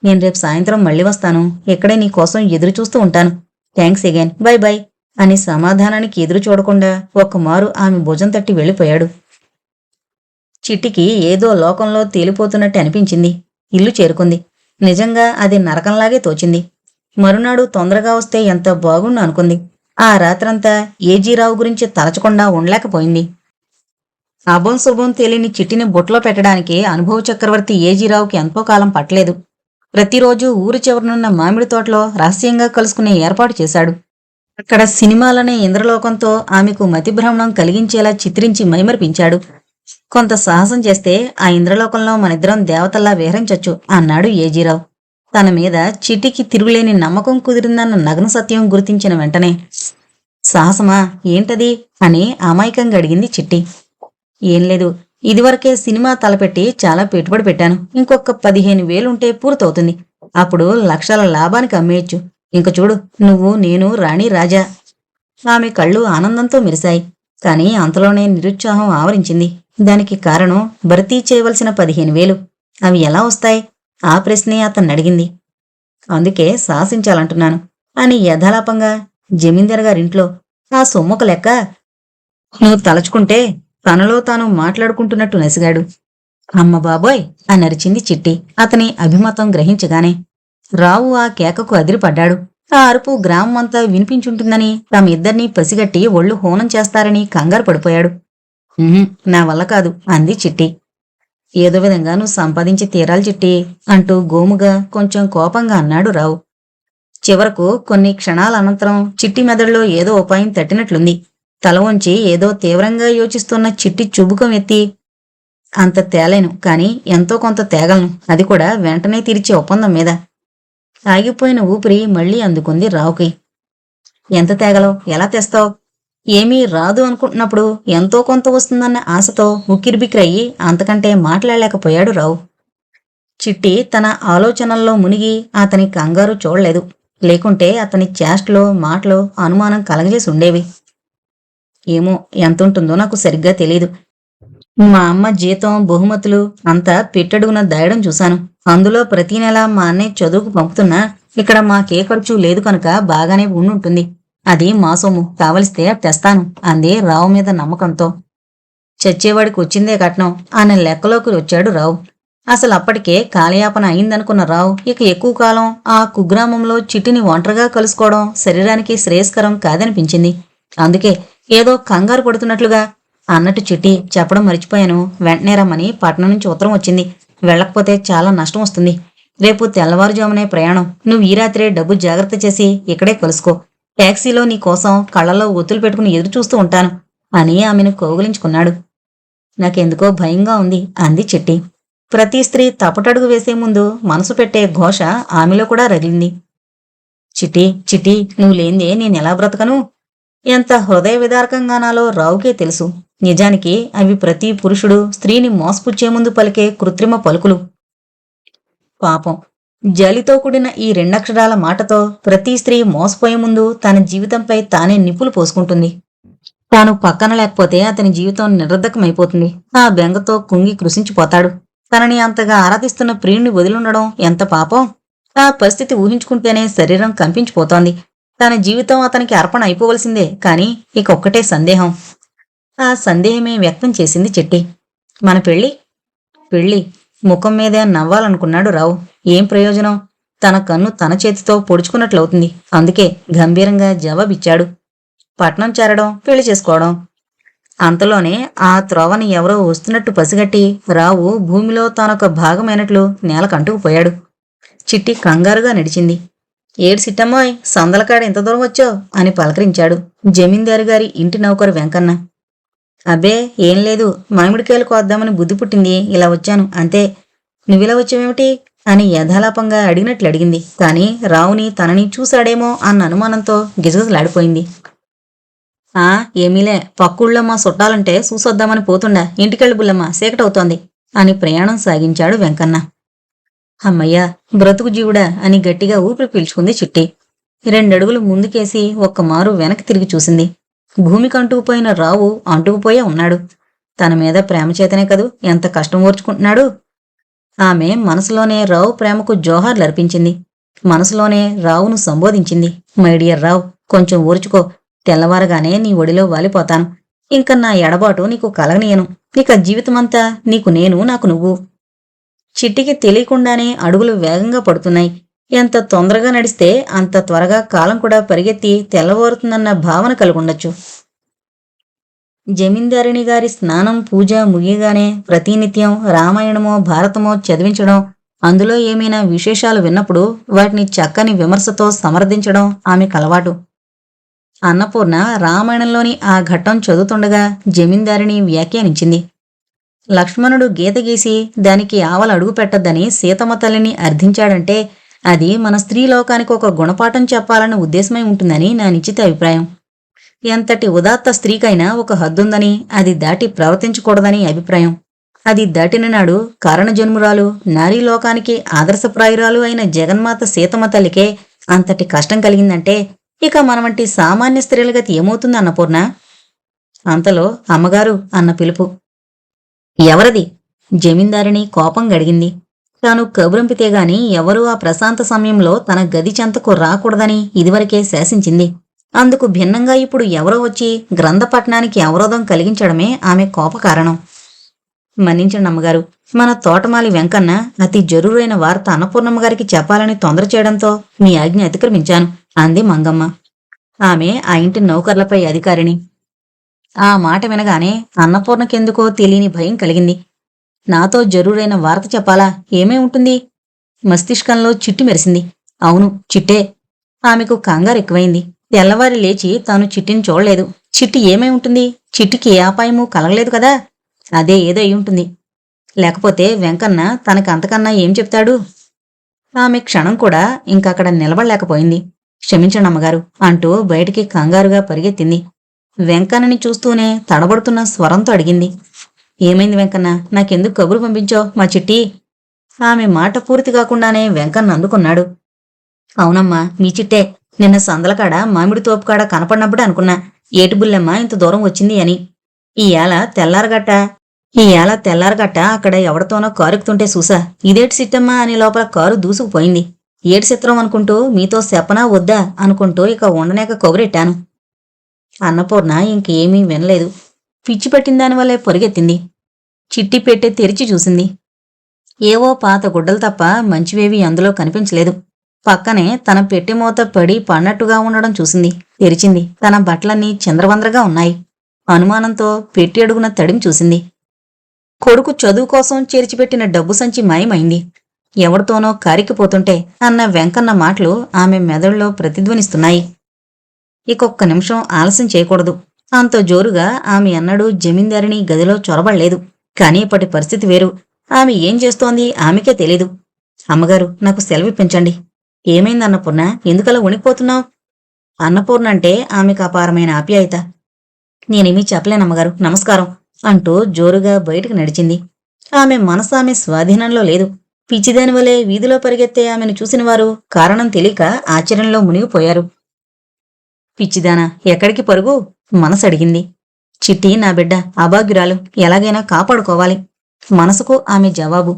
నేను రేపు సాయంత్రం మళ్ళీ వస్తాను. ఇక్కడే నీకోసం ఎదురుచూస్తూ ఉంటాను. థ్యాంక్స్ అగైన్, బై బై అని సమాధానానికి ఎదురు చూడకుండా ఒక్కమారు ఆమె భుజం తట్టి వెళ్ళిపోయాడు. చిట్టికి ఏదో లోకంలో తేలిపోతున్నట్టు అనిపించింది. ఇల్లు చేరుకుంది. నిజంగా అది నరకంలాగే తోచింది. మరునాడు తొందరగా వస్తే ఎంత బాగుండు అనుకుంది. ఆ రాత్రంతా ఏజీరావు గురించి తలచకుండా ఉండలేకపోయింది. అభం శుభం తెలియని చిట్టిని బొట్లో పెట్టడానికి అనుభవ చక్రవర్తి ఏజీరావుకి ఎంతో కాలం పట్టలేదు. ప్రతిరోజు ఊరు చివరనున్న మామిడి తోటలో రహస్యంగా కలుసుకునే ఏర్పాటు చేశాడు. అక్కడ సినిమాలనే ఇంద్రలోకంతో ఆమెకు మతిభ్రమణం కలిగించేలా చిత్రించి మైమరిపించాడు. కొంత సాహసం చేస్తే ఆ ఇంద్రలోకంలో మనిద్దరం దేవతల్లా విహరించొచ్చు అన్నాడు ఏజీరావు. తన మీద చిట్టికి తిరుగులేని నమ్మకం కుదిరిందన్న నగ్న సత్యం గుర్తించిన వెంటనే. సాహసమా? ఏంటది అని అమాయకంగా అడిగింది చిట్టి. ఏం లేదు, ఇదివరకే సినిమా తలపెట్టి చాలా పెట్టుబడి పెట్టాను. ఇంకొక 15,000 ఉంటే పూర్తవుతుంది. అప్పుడు లక్షల లాభానికి అమ్మేయచ్చు. ఇంక చూడు, నువ్వు, నేను, రాణి, రాజా. ఆమె కళ్ళు ఆనందంతో మెరిశాయి. కాని అంతలోనే నిరుత్సాహం ఆవరించింది. దానికి కారణం భర్తీ చేయవలసిన 15,000. అవి ఎలా వస్తాయి? ఆ ప్రశ్నే అతన్ని అడిగింది. అందుకే శాసించాలంటున్నాను అని యథాలాపంగా జమీందార్ గారింట్లో ఆ సొమ్ముక లెక్క నువ్వు తలచుకుంటే తనలో తాను మాట్లాడుకుంటున్నట్టు నసిగాడు. అమ్మ బాబోయ్ అని అరిచింది చిట్టి అతని అభిమతం గ్రహించగానే. రావు ఆ కేకకు అదిరిపడ్డాడు. ఆ అరుపు గ్రామమంతా వినిపించుంటుందని, తమిద్దరినీ పసిగట్టి ఒళ్ళు హోనం చేస్తారని కంగారు పడిపోయాడు. నా వల్ల కాదు అంది చిట్టి. ఏదో విధంగా నువ్వు సంపాదించి తీరాలి చిట్టి అంటూ గోముగా కొంచెం కోపంగా అన్నాడు రావు. చివరకు కొన్ని క్షణాల అనంతరం చిట్టి మెదడులో ఏదో ఉపాయం తట్టినట్లుంది. తల వంచి ఏదో తీవ్రంగా యోచిస్తున్న చిట్టి చుబుకం ఎత్తి, అంత తేలేను, కాని ఎంతో కొంత తేగలను, అది కూడా వెంటనే తీర్చే ఒప్పందం మీద. ఆగిపోయిన ఊపిరి మళ్లీ అందుకుంది రావుకి. ఎంత తేగలవు? ఎలా తెస్తావు? ఏమీ రాదు అనుకుంటున్నప్పుడు ఎంతో కొంత వస్తుందన్న ఆశతో ఉక్కిరిబిక్కిరయ్యి అంతకంటే మాట్లాడలేకపోయాడు రావు. చిట్టి తన ఆలోచనల్లో మునిగి అతని కంగారు చూడలేదు. లేకుంటే అతని చేష్టలో మాటలో అనుమానం కలగజేసి ఉండేవి. ఏమో, ఎంతుంటుందో నాకు సరిగ్గా తెలీదు. మా అమ్మ జీతం, బహుమతులు అంతా పెట్టడుగున దాయడం చూశాను. అందులో ప్రతి నెల మా అన్నయ్య చదువుకు పంపుతున్నా ఇక్కడ మాకే ఖర్చు లేదు కనుక బాగానే ఉండుంటుంది. అది మా సొమ్ము, కావలిస్తే తెస్తాను అంది రావు మీద నమ్మకంతో. చచ్చేవాడికి వచ్చిందే కట్నం అనే లెక్కలోకి వచ్చాడు రావు. అసలు అప్పటికే కాలయాపన అయిందనుకున్న రావు ఇక ఎక్కువ కాలం ఆ కుగ్రామంలో చిట్టిని ఒంటరిగా కలుసుకోవడం శరీరానికి శ్రేయస్కరం కాదనిపించింది. అందుకే ఏదో కంగారు పడుతున్నట్లుగా, అన్నట్టు చిట్టి చెప్పడం మర్చిపోయాను, వెంటనే రమ్మని పట్నం నుంచి ఉత్తరం వచ్చింది. వెళ్ళకపోతే చాలా నష్టం వస్తుంది. రేపు తెల్లవారుజామునే ప్రయాణం. నువ్వు ఈ రాత్రే డబ్బు జాగ్రత్త చేసి ఇక్కడే కలుసుకో. టాక్సీలో నీ కోసం కళ్ళలో ఒత్తులు పెట్టుకుని ఎదురు చూస్తూ ఉంటాను అని ఆమెను కౌగిలించుకున్నాడు. నాకెందుకో భయంగా ఉంది అంది చిట్టి. ప్రతి స్త్రీ తపటడుగు వేసే ముందు మనసు పెట్టే ఘోష ఆమెలో కూడా రగిలింది. చిట్టి చిట్టి, నువ్వు లేందే నేనెలా బ్రతకను? ఎంత హృదయ విదారకంగానాలో రావుకే తెలుసు. నిజానికి అవి ప్రతి పురుషుడు స్త్రీని మోసపుచ్చే ముందు పలికే కృత్రిమ పలుకులు. పాపం, జాలితో కూడిన ఈ రెండక్షరాల మాటతో ప్రతి స్త్రీ మోసపోయే ముందు తన జీవితంపై తానే నిప్పులు పోసుకుంటుంది. తాను పక్కన లేకపోతే అతని జీవితం నిరర్ధకమైపోతుంది. ఆ బెంగతో కుంగి కృషించిపోతాడు. తనని అంతగా ఆరాధిస్తున్న ప్రియుణ్ణి వదిలుండడం ఎంత పాపం! ఆ పరిస్థితి ఊహించుకుంటేనే శరీరం కంపించిపోతోంది. తన జీవితం అతనికి అర్పణ అయిపోవలసిందే. కాని ఇకొక్కటే సందేహం. ఆ సందేహమే వ్యక్తం చేసింది చిట్టి. మన పెళ్ళి ముఖం మీదే నవ్వాలనుకున్నాడు రావు. ఏం ప్రయోజనం? తన కన్ను తన చేతితో పొడుచుకున్నట్లవుతుంది. అందుకే గంభీరంగా జవాబిచ్చాడు. పట్నం చేరడం, పెళ్లి చేసుకోవడం. అంతలోనే ఆ త్రోవని ఎవరో వస్తున్నట్టు పసిగట్టి రావు భూమిలో తానొక భాగమైనట్లు నేలకంటుకుపోయాడు. చిట్టి కంగారుగా నడిచింది. ఏడు సిట్టమ్మాయ్, సందలకాడ ఎంత దూరం వచ్చావు అని పలకరించాడు జమీందారు గారి ఇంటి నౌకరు వెంకన్న. అబ్బే ఏం లేదు, మామిడికాయలు కోద్దామని బుద్ధి పుట్టింది, ఇలా వచ్చాను అంతే. నువ్విలా వచ్చావేమిటి అని యథాలాపంగా అడిగినట్లు అడిగింది. కాని రావుని తనని చూశాడేమో అన్న అనుమానంతో గిజగిజలాడిపోయింది. ఏమీలే, పక్కుళ్ళో మా చుట్టాలంటే చూసొద్దామని పోతుండా. ఇంటికెళ్ళి బుల్లమ్మ, సేకటవుతోంది అని ప్రయాణం సాగించాడు వెంకన్న. అమ్మయ్యా, బ్రతుకు జీవుడా అని గట్టిగా ఊపిరి పీల్చుకుంది చిట్టి. 2 అడుగులు ముందుకేసి ఒక్కమారు వెనక్కి తిరిగి చూసింది. భూమికి అంటుకుపోయిన రావు అంటుకుపోయే ఉన్నాడు. తన మీద ప్రేమ చేతనే కదూ ఎంత కష్టం ఓర్చుకుంటున్నాడు. ఆమె మనసులోనే రావు ప్రేమకు జోహార్లర్పించింది. మనసులోనే రావును సంబోధించింది. మైడియర్ రావు, కొంచెం ఓర్చుకో. తెల్లవారగానే నీ ఒడిలో వాలిపోతాను. ఇంక నా ఎడబాటు నీకు కలగనీయను. ఇక జీవితమంతా నీకు నేను, నాకు నువ్వు. చిట్టికి తెలియకుండానే అడుగులు వేగంగా పడుతున్నాయి. ఎంత తొందరగా నడిస్తే అంత త్వరగా కాలం కూడా పరిగెత్తి తెల్లవారుతుందన్న భావన కలుగుండొచ్చు. జమీందారిణి గారి స్నానం, పూజ ముగియగానే ప్రతినిత్యం రామాయణమో భారతమో చదివించడం, అందులో ఏమైనా విశేషాలు విన్నప్పుడు వాటిని చక్కని విమర్శతో సమర్థించడం ఆమెకు అలవాటు. అన్నపూర్ణ రామాయణంలోని ఆ ఘట్టం చదువుతుండగా జమీందారిని వ్యాఖ్యానించింది. లక్ష్మణుడు గీత గీసి దానికి ఆవల అడుగు పెట్టొద్దని సీతమ్మ తల్లిని అర్థించాడంటే అది మన స్త్రీలోకానికి ఒక గుణపాఠం చెప్పాలన్న ఉద్దేశమై ఉంటుందని నా నిశ్చిత అభిప్రాయం. ఎంతటి ఉదాత్త స్త్రీకైనా ఒక హద్దుందని, అది దాటి ప్రవర్తించకూడదని అభిప్రాయం. అది దాటిన నాడు కారణజన్మురాలు, నారీలోకానికి ఆదర్శప్రాయురాలు అయిన జగన్మాత సీతమ్మ తల్లికే అంతటి కష్టం కలిగిందంటే ఇక మన వంటి సామాన్య స్త్రీల గతి ఏమవుతుంది అన్నపూర్ణ? అంతలో అమ్మగారు అన్న పిలుపు. ఎవరది? జమీందారిని కోపం గడిగింది. తాను కబురంపితే గాని ఎవరూ ఆ ప్రశాంత సమయంలో తన గది చెంతకు రాకూడదని ఇదివరకే శాసించింది. అందుకు భిన్నంగా ఇప్పుడు ఎవరో వచ్చి గ్రంథపట్నానికి అవరోధం కలిగించడమే ఆమె కోప కారణం. మన్నించండి అమ్మగారు, మన తోటమాలి వెంకన్న అతి జరూరైన వార్త అన్నపూర్ణమ్మగారికి చెప్పాలని తొందర చేయడంతో మీ ఆజ్ఞ అతిక్రమించాను అంది మంగమ్మ. ఆమె ఆ ఇంటి నౌకర్లపై అధికారిని. ఆ మాట వినగానే అన్నపూర్ణకెందుకో తెలియని భయం కలిగింది. నాతో జరూరైన వార్త చెప్పాలా? ఏమై ఉంటుంది? మస్తిష్కంలో చిట్టి మెరిసింది. అవును, చిట్టే. ఆమెకు కంగారు ఎక్కువైంది. తెల్లవారి లేచి తాను చిట్టిని చూడలేదు. చిట్టి ఏమై ఉంటుంది? చిట్టికి ఏ అపాయమూ కలగలేదు కదా. అదే ఏదో అయి ఉంటుంది. లేకపోతే వెంకన్న తనకు అంతకన్నా ఏం చెప్తాడు? ఆమె క్షణం కూడా ఇంకక్కడ నిలబడలేకపోయింది. క్షమించండి అమ్మగారు అంటూ బయటికి కంగారుగా పరిగెత్తింది. వెంకన్నని చూస్తూనే తడబడుతున్న స్వరంతో అడిగింది. ఏమైంది వెంకన్న? నాకెందుకు కబురు పంపించావు మా చిట్టి? ఆమె మాట పూర్తి కాకుండానే వెంకన్న అందుకున్నాడు. అవునమ్మా, మీ చిట్టే. నిన్న సందలకాడ మామిడి తోపుకాడ కనపడినప్పుడే అనుకున్నా ఏటిబుల్లెమ్మ ఇంత దూరం వచ్చింది అని. ఈ ఏళ తెల్లారగట్ట అక్కడ ఎవరితోనో కారుకుతుంటే చూసా. ఇదేటి సిట్టమ్మా అని లోపల కారు దూసుకుపోయింది. ఏటి చిత్రం అనుకుంటూ మీతో చెప్పనా వద్దా అనుకుంటూ ఇక ఉండనేక కబురెట్టాను. అన్నపూర్ణ ఇంకేమీ వినలేదు. పిచ్చి పెట్టిన దానివల్లే పొరిగెత్తింది. చిట్టి పెట్టె తెరిచి చూసింది. ఏవో పాత గుడ్డలు తప్ప మంచివేవీ అందులో కనిపించలేదు. పక్కనే తన పెట్టె మూత పడి పడినట్టుగా ఉండడం చూసింది. తెరిచింది. తన బట్టలన్నీ చింద్రవంద్రగా ఉన్నాయి. అనుమానంతో పెట్టి అడుగున తడిమి చూసింది. కొడుకు చదువు కోసం చేర్చిపెట్టిన డబ్బు సంచి మాయమైంది. ఎవరితోనో కారికిపోతుంటే అన్న వెంకన్న మాటలు ఆమె మెదడులో ప్రతిధ్వనిస్తున్నాయి. ఇకొక్క నిమిషం ఆలస్యం చేయకూడదు. అంత జోరుగా ఆమె ఎన్నడూ జమీందారిని గదిలో చొరబడలేదు. కానీ ఇప్పటి పరిస్థితి వేరు. ఆమె ఏం చేస్తోంది ఆమెకే తెలీదు. అమ్మగారు, నాకు సెలవిప్పించండి. ఏమైంది అన్నపూర్ణ? ఎందుకలా వణికిపోతున్నావు? అన్నపూర్ణ అంటే ఆమెకు అపారమైన ఆప్యాయత. నేనేమీ చెప్పలేనమ్మగారు, నమస్కారం అంటూ జోరుగా బయటకు నడిచింది. ఆమె మనసు ఆమె స్వాధీనంలో లేదు. పిచ్చిదాని వలె వీధిలో పరిగెత్తే ఆమెను చూసిన వారు కారణం తెలియక ఆశ్చర్యంలో మునిగిపోయారు. పిచ్చిదానా, ఎక్కడికి పరుగు? మనసు అడిగింది. చిట్టి నా బిడ్డ, అభాగ్యురాలు, ఎలాగైనా కాపాడుకోవాలి. మనసుకు ఆమె జవాబు.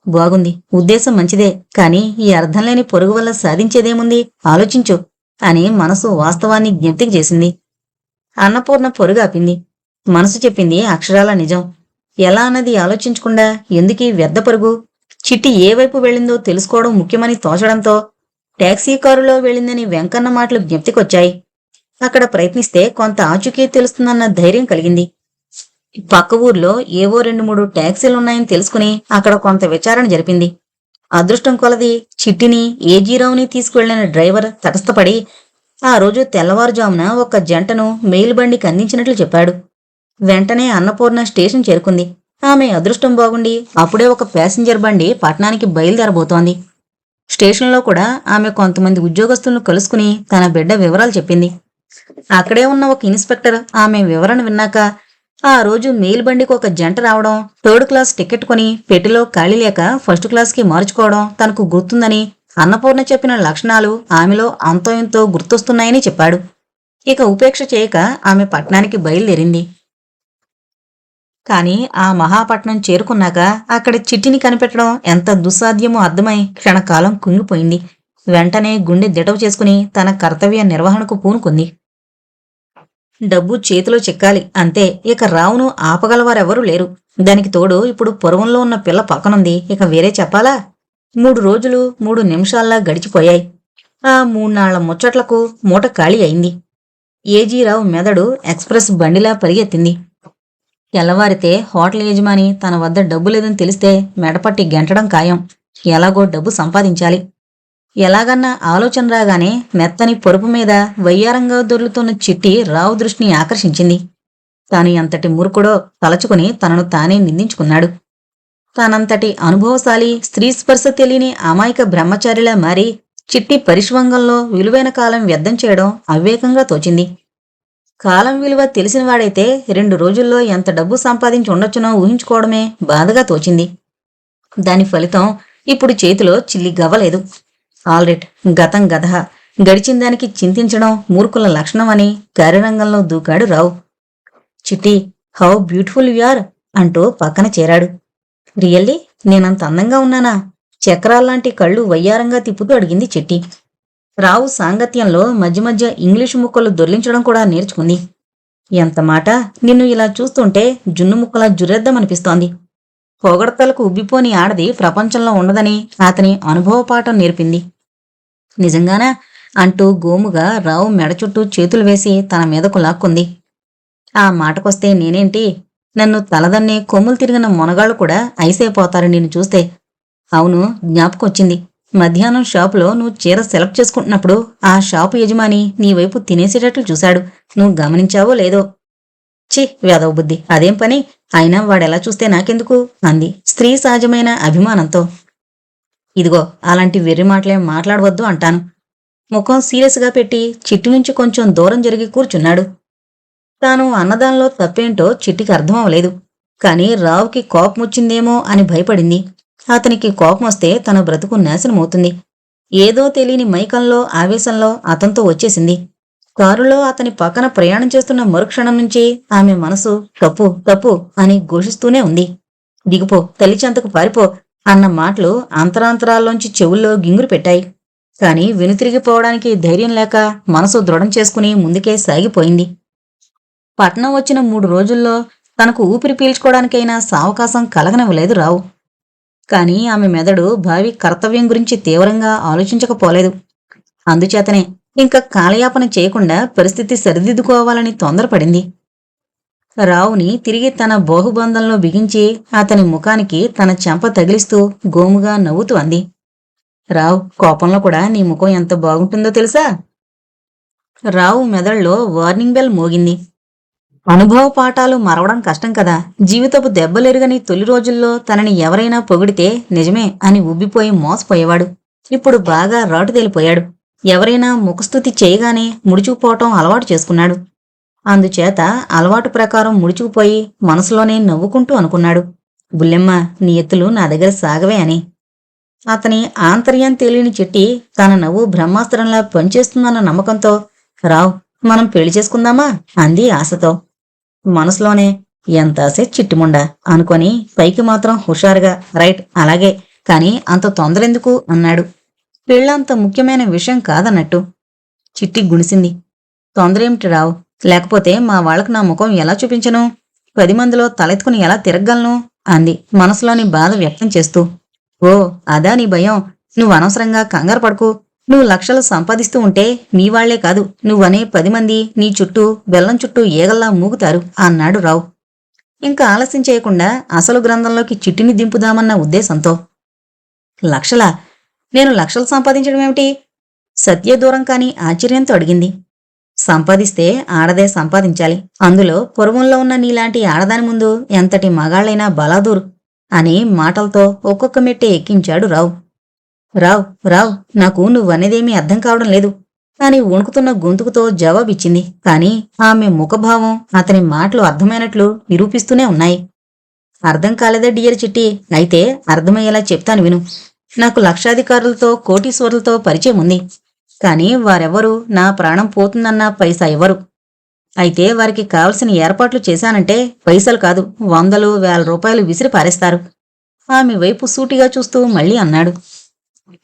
బాగుంది, ఉద్దేశం మంచిదే, కాని ఈ అర్థంలేని పొరుగు వల్ల సాధించేదేముంది? ఆలోచించు అని మనసు వాస్తవాన్ని జ్ఞప్తికి చేసింది. అన్నపూర్ణ పొరుగాపింది. మనసు చెప్పింది అక్షరాల నిజం. ఎలా అన్నది ఆలోచించకుండా ఎందుకీ వ్యర్థ పరుగు? చిట్టి ఏ వైపు వెళ్ళిందో తెలుసుకోవడం ముఖ్యమని తోచడంతో టాక్సీ కారులో వెళ్ళిందని వెంకన్న మాటలు జ్ఞప్తికొచ్చాయి. అక్కడ ప్రయత్నిస్తే కొంత ఆచూకీ తెలుస్తుందన్న ధైర్యం కలిగింది. పక్క ఊర్లో ఏవో 2-3 టాక్సీలున్నాయని తెలుసుకుని అక్కడ కొంత విచారణ జరిపింది. అదృష్టం కొలది చిట్టిని ఏజీరావుని తీసుకువెళ్లిన డ్రైవర్ తటస్థపడి ఆ రోజు తెల్లవారుజామున ఒక జంటను మెయిల్ బండికి అందించినట్లు చెప్పాడు. వెంటనే అన్నపూర్ణ స్టేషన్ చేరుకుంది. ఆమె అదృష్టం బాగుండి అప్పుడే ఒక ప్యాసింజర్ బండి పట్నానికి బయలుదేరబోతోంది. స్టేషన్లో కూడా ఆమె కొంతమంది ఉద్యోగస్తులను కలుసుకుని తన బిడ్డ వివరాలు చెప్పింది. అక్కడే ఉన్న ఒక ఇన్స్పెక్టర్ ఆమె వివరణ విన్నాక ఆ రోజు మెయిల్ బండికి ఒక జంట రావడం, 3rd క్లాస్ టికెట్ కొని పెట్టెలో ఖాళీ లేక 1st క్లాస్కి మార్చుకోవడం తనకు గుర్తుందని, అన్నపూర్ణ చెప్పిన లక్షణాలు ఆమెలో అంతో ఎంతో గుర్తొస్తున్నాయని చెప్పాడు. ఇక ఉపేక్ష చేయక ఆమె పట్నానికి బయలుదేరింది. కాని ఆ మహాపట్నం చేరుకున్నాక అక్కడ చిట్టిని కనిపెట్టడం ఎంత దుస్సాధ్యమో అర్థమై క్షణకాలం కుంగిపోయింది. వెంటనే గుండె దిటవు చేసుకుని తన కర్తవ్య నిర్వహణకు పూనుకుంది. డబ్బు చేతిలో చిక్కాలి అంతే. ఇక రావును ఆపగలవారెవరూ లేరు. దానికి తోడు ఇప్పుడు పొరవంలో ఉన్న పిల్ల పక్కనుంది. ఇక వేరే చెప్పాలా? 3 రోజులు 3 నిమిషాల్లా గడిచిపోయాయి. ఆ 3 నాళ్ల ముచ్చట్లకు మూట ఖాళీ అయింది. ఏజీరావు మెదడు ఎక్స్ప్రెస్ బండిలా పరిగెత్తింది. తెల్లవారితే హోటల్ యజమాని తన వద్ద డబ్బు లేదని తెలిస్తే మెడపట్టి గెంటడం ఖాయం. ఎలాగో డబ్బు సంపాదించాలి. ఎలాగన్నా ఆలోచన రాగానే మెత్తని పొరుపు మీద వయ్యారంగా దొర్లుతున్న చిట్టి రావు దృష్టిని ఆకర్షించింది. తాను ఎంతటి మూర్ఖుడో తలచుకుని తనను తానే నిందించుకున్నాడు. తానంతటి అనుభవశాలి స్త్రీ స్పర్శ తెలియని అమాయక బ్రహ్మచారిలా మారి చిట్టి పరిష్వంగంలో విలువైన కాలం వ్యర్థం చేయడం అవివేకంగా తోచింది. కాలం విలువ తెలిసినవాడైతే 2 రోజుల్లో ఎంత డబ్బు సంపాదించి ఉండొచ్చునో ఊహించుకోవడమే బాధగా తోచింది. దాని ఫలితం ఇప్పుడు చేతిలో చిల్లి గవ్వలేదు. ఆల్రెట్, గతం గదహ, గడిచిన దానికి చింతించడం మూర్ఖుల లక్షణం అని కార్యరంగంలో దూకాడు రావు. చిట్టి, హౌ బ్యూటిఫుల్ యు ఆర్ అంటూ పక్కన చేరాడు. రియల్లీ నేనంత అందంగా ఉన్నానా? చక్రాల్లాంటి కళ్ళు వయ్యారంగా తిప్పుతూ అడిగింది చిట్టి. రావు సాంగత్యంలో మధ్య మధ్య ఇంగ్లీషు ముక్కలు దొర్లించడం కూడా నేర్చుకుంది. ఎంత మాట, నిన్ను ఇలా చూస్తుంటే జున్ను ముక్కలా జుర్రెద్దామనిపిస్తోంది. పొగడతలకు ఉబ్బిపోని ఆడది ప్రపంచంలో ఉండదని అతని అనుభవపాఠం నేర్పింది. నిజంగానా అంటూ గోముగా రావు మెడ చుట్టూ చేతులు వేసి తన మీదకు లాక్కుంది. ఆ మాటకొస్తే నేనేంటి, నన్ను తలదన్నే కొమ్ములు తిరిగిన మొనగాళ్ళు కూడా ఐసైపోతారు నిన్ను చూస్తే. అవును, జ్ఞాపకొచ్చింది. మధ్యాహ్నం షాపులో నువ్వు చీర సెలెక్ట్ చేసుకుంటున్నప్పుడు ఆ షాపు యజమాని నీ వైపు తినేసేటట్లు చూశాడు. నువ్వు గమనించావో లేదో? ఛీ, వేదవ బుద్ధి, అదేం పని? అయినా వాడెలా చూస్తే నాకెందుకు అంది స్త్రీ సహజమైన అభిమానంతో. ఇదిగో, అలాంటి వెర్రి మాటలేం మాట్లాడవద్దు అంటాను. ముఖం సీరియస్గా పెట్టి చిట్టి నుంచి కొంచెం దూరం జరిగి కూర్చున్నాడు. తాను అన్నదానిలో తప్పేంటో చిట్టికి అర్థమవలేదు. కాని రావుకి కోపమొచ్చిందేమో అని భయపడింది. అతనికి కోపమొస్తే తన బ్రతుకు నాశనమవుతుంది. ఏదో తెలియని మైకంలో ఆవేశంలో అతనితో వచ్చేసింది. కారులో అతని పక్కన ప్రయాణం చేస్తున్న మరుక్షణం నుంచి ఆమె మనసు తప్పు తప్పు అని ఘోషిస్తూనే ఉంది. దిగిపో, తల్లి చెంతకు పారిపో అన్న మాటలు అంతరాంతరాల్లోంచి చెవుల్లో గింగురు పెట్టాయి. కాని వెనుతిరిగిపోవడానికి ధైర్యం లేక మనసు దృఢం చేసుకుని ముందుకే సాగిపోయింది. పట్నం వచ్చిన 3 రోజుల్లో తనకు ఊపిరి పీల్చుకోవడానికైనా సావకాశం కలగనివ్వలేదు రావు. కాని ఆమె మెదడు భావి కర్తవ్యం గురించి తీవ్రంగా ఆలోచించకపోలేదు. అందుచేతనే ఇంకా కాలయాపన చేయకుండా పరిస్థితి సరిదిద్దుకోవాలని తొందరపడింది. రావుని తిరిగి తన బాహుబంధంలో బిగించి అతని ముఖానికి తన చెంప తగిలిస్తూ గోముగా నవ్వుతూ అంది. రావు, కోపంలో కూడా నీ ముఖం ఎంత బాగుంటుందో తెలుసా? రావు మెదడులో వార్నింగ్ బెల్ మోగింది. అనుభవ పాఠాలు మరవడం కష్టం కదా. జీవితపు దెబ్బలెరుగని తొలి రోజుల్లో తనని ఎవరైనా పొగిడితే నిజమే అని ఉబ్బిపోయి మోసపోయేవాడు. ఇప్పుడు బాగా రాటు తేలిపోయాడు. ఎవరైనా ముఖస్తుతి చేయగానే ముడుచుకుపోవటం అలవాటు చేసుకున్నాడు. అందుచేత అలవాటు ప్రకారం ముడుచుకుపోయి మనసులోనే నవ్వుకుంటూ అనుకున్నాడు, బుల్లెమ్మ, నీ ఎత్తులు నా దగ్గర సాగవే అని. అతని ఆంతర్యం తెలియని చిట్టి తన నవ్వు బ్రహ్మాస్త్రంలా పనిచేస్తుందన్న నమ్మకంతో, రావ్, మనం పెళ్లి చేసుకుందామా అంది ఆశతో. మనసులోనే ఎంత ఆశే చిట్టిముండా అనుకొని పైకి మాత్రం హుషారుగా రైట్ అలాగే, కాని అంత తొందరెందుకు అన్నాడు. పెళ్ళంత ముఖ్యమైన విషయం కాదన్నట్టు. చిట్టి గుణిసింది. తొందరేమిటి రావు, లేకపోతే మా వాళ్లకు నా ముఖం ఎలా చూపించను? 10 మందిలో తలెత్తుకుని ఎలా తిరగలను అంది మనసులోని బాధ వ్యక్తం చేస్తూ. ఓ, అదా నీ భయం? నువ్వు అనవసరంగా కంగారు పడుకు. నువ్వు లక్షలు సంపాదిస్తూ ఉంటే మీ వాళ్లే కాదు, నువ్వనే 10 మంది నీ చుట్టూ బెల్లం చుట్టూ ఏగల్లా మూగుతారు అన్నాడు రావు. ఇంకా ఆలస్యం చేయకుండా అసలు గ్రంథంలోకి చిట్టిని దింపుదామన్న ఉద్దేశంతో. లక్షలా? నేను లక్షలు సంపాదించడమేమిటి? సత్య దూరం కాని ఆశ్చర్యంతో అడిగింది. సంపాదిస్తే ఆడదే సంపాదించాలి. అందులో పూర్వంలో ఉన్న నీలాంటి ఆడదాని ముందు ఎంతటి మగాళ్ళైనా బలాదూరు అని మాటలతో ఒక్కొక్క మెట్టే ఎక్కించాడు రావు. రావ్ రావ్ నాకు నువ్వనేదేమీ అర్థం కావడం లేదు అని వణుకుతున్న గొంతుకుతో జవాబిచ్చింది. కాని ఆమె ముఖభావం అతని మాటలు అర్థమైనట్లు నిరూపిస్తూనే ఉన్నాయి. అర్థం కాలేదా డియర్ చిట్టి? అయితే అర్థమయ్యేలా చెప్తాను విను. నాకు లక్షాధికారులతో కోటీశ్వరులతో పరిచయం ఉంది. కాని వారెవ్వరూ నా ప్రాణం పోతుందన్న పైసా ఇవ్వరు. అయితే వారికి కావలసిన ఏర్పాట్లు చేశానంటే పైసలు కాదు, 100,000 రూపాయలు విసిరి పారేస్తారు. ఆమె వైపు సూటిగా చూస్తూ మళ్ళీ అన్నాడు.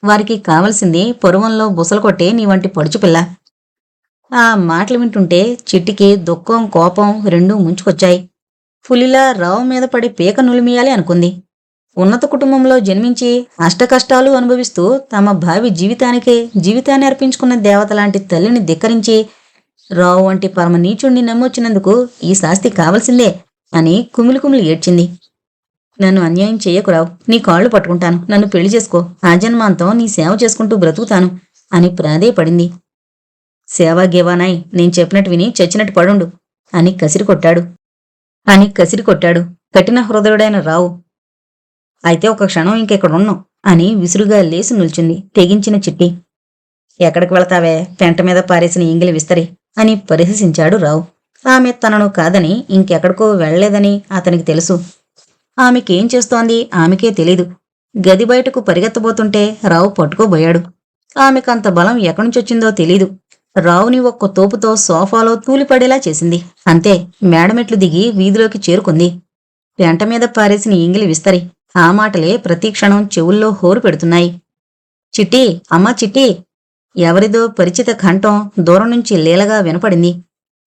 వారికి కావలసింది పొరువంలో బుసలు కొట్టే నీ వంటి పడుచుపిల్ల. ఆ మాటలు వింటుంటే చిట్టికి దుఃఖం కోపం రెండూ ముంచుకొచ్చాయి. పులిలా రావు మీద పడి పీక నులిమియాలి అనుకుంది. ఉన్నత కుటుంబంలో జన్మించి అష్టకష్టాలు అనుభవిస్తూ తమ భావి జీవితాన్ని అర్పించుకున్న దేవతలాంటి తల్లిని ధిక్కరించి రావు వంటి పరమ నీచుణ్ణి నమ్మొచ్చినందుకు ఈ శాస్తి కావలసిందే అని కుమిలి కుమిలి ఏడ్చింది. నన్ను అన్యాయం చెయ్యకు రావు, నీ కాళ్ళు పట్టుకుంటాను, నన్ను పెళ్లి చేసుకో, ఆజన్మాంతం నీ సేవ చేసుకుంటూ బ్రతుకుతాను అని ప్రాధేయపడింది. సేవా గేవానాయ్, నేను చెప్పినట్టు విని చచ్చినట్టు పడుండు అని కసిరి కొట్టాడు కఠిన హృదయుడైన రావు. అయితే ఒక క్షణం ఇంకెక్కడున్నావు అని విసురుగా లేచి నిల్చుంది తెగించిన చిట్టి. ఎక్కడికి వెళతావే, పెంట మీద పారేసిన ఇంగిలి విస్తరి అని పరిహసించాడు రావు. ఆమె తనను కాదని ఇంకెక్కడికో వెళ్లలేదని అతనికి తెలుసు. ఆమెకేం చేస్తోంది ఆమెకే తెలీదు. గది బయటకు పరిగెత్తబోతుంటే రావు పట్టుకోబోయాడు. ఆమెకంత బలం ఎక్కడ్నుంచొచ్చిందో తెలీదు. రావుని ఒక్క తోపుతో సోఫాలో తూలిపడేలా చేసింది. అంతే, మేడమెట్లు దిగి వీధిలోకి చేరుకుంది. పెంట మీద పారేసిన ఇంగిలి విస్తరి, ఆ మాటలే ప్రతిక్షణం చెవుల్లో హోరు పెడుతున్నాయి. చిట్టి, అమ్మా చిట్టి! ఎవరిదో పరిచిత కంఠం దూరం నుంచి లీలగా వినపడింది.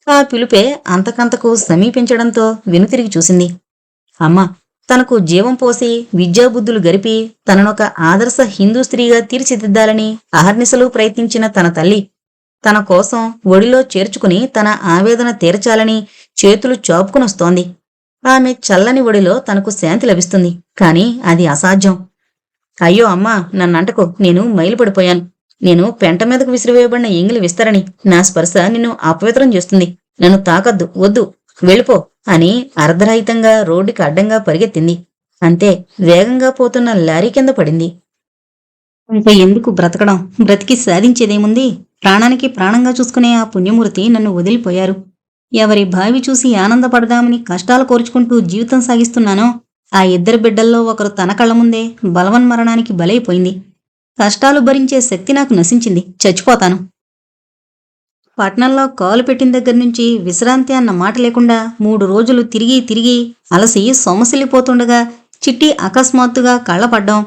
ఆ పిలుపే అంతకంతకు సమీపించడంతో వెనుతిరిగి చూసింది. అమ్మ, తనకు జీవం పోసి విద్యాబుద్ధులు గరిపి తననొక ఆదర్శ హిందూ స్త్రీగా తీర్చిదిద్దాలని అహర్నిశలు ప్రయత్నించిన తన తల్లి తన కోసం ఒడిలో చేర్చుకుని తన ఆవేదన తీర్చాలని చేతులు చాపుకునొస్తోంది. ఆమె చల్లని ఒడిలో తనకు శాంతి లభిస్తుంది. కాని అది అసాధ్యం. అయ్యో అమ్మా, నన్నంటకు, నేను మైలుపడిపోయాను. నేను పెంట మీదకు విసిరివేయబడిన ఎంగిలి విస్తరని. నా స్పర్శ నిన్ను అపవిత్రం చేస్తుంది. నన్ను తాకద్దు, వద్దు, వెళ్ళిపో అని అర్ధరహితంగా రోడ్డుకి అడ్డంగా పరిగెత్తింది. అంతే, వేగంగా పోతున్న లారీ కింద పడింది. ఇంకా ఎందుకు బ్రతకడం? బ్రతికి సాధించేదేముంది? ప్రాణానికి ప్రాణంగా చూసుకునే ఆ పుణ్యమూర్తి నన్ను వదిలిపోయారు. ఎవరి భావి చూసి ఆనందపడదామని కష్టాలు కోర్చుకుంటూ జీవితం సాగిస్తున్నానో ఆ ఇద్దరు బిడ్డల్లో ఒకరు తన కళ్ళ ముందే బలవన్మరణానికి బలైపోయింది. కష్టాలు భరించే శక్తి నాకు నశించింది. చచ్చిపోతాను. పట్నంలో కాలు పెట్టిన దగ్గర నుంచి విశ్రాంతి అన్న మాట లేకుండా 3 రోజులు తిరిగి తిరిగి అలసి సొమసిల్లిపోతుండగా చిట్టి అకస్మాత్తుగా కళ్ళపడ్డం,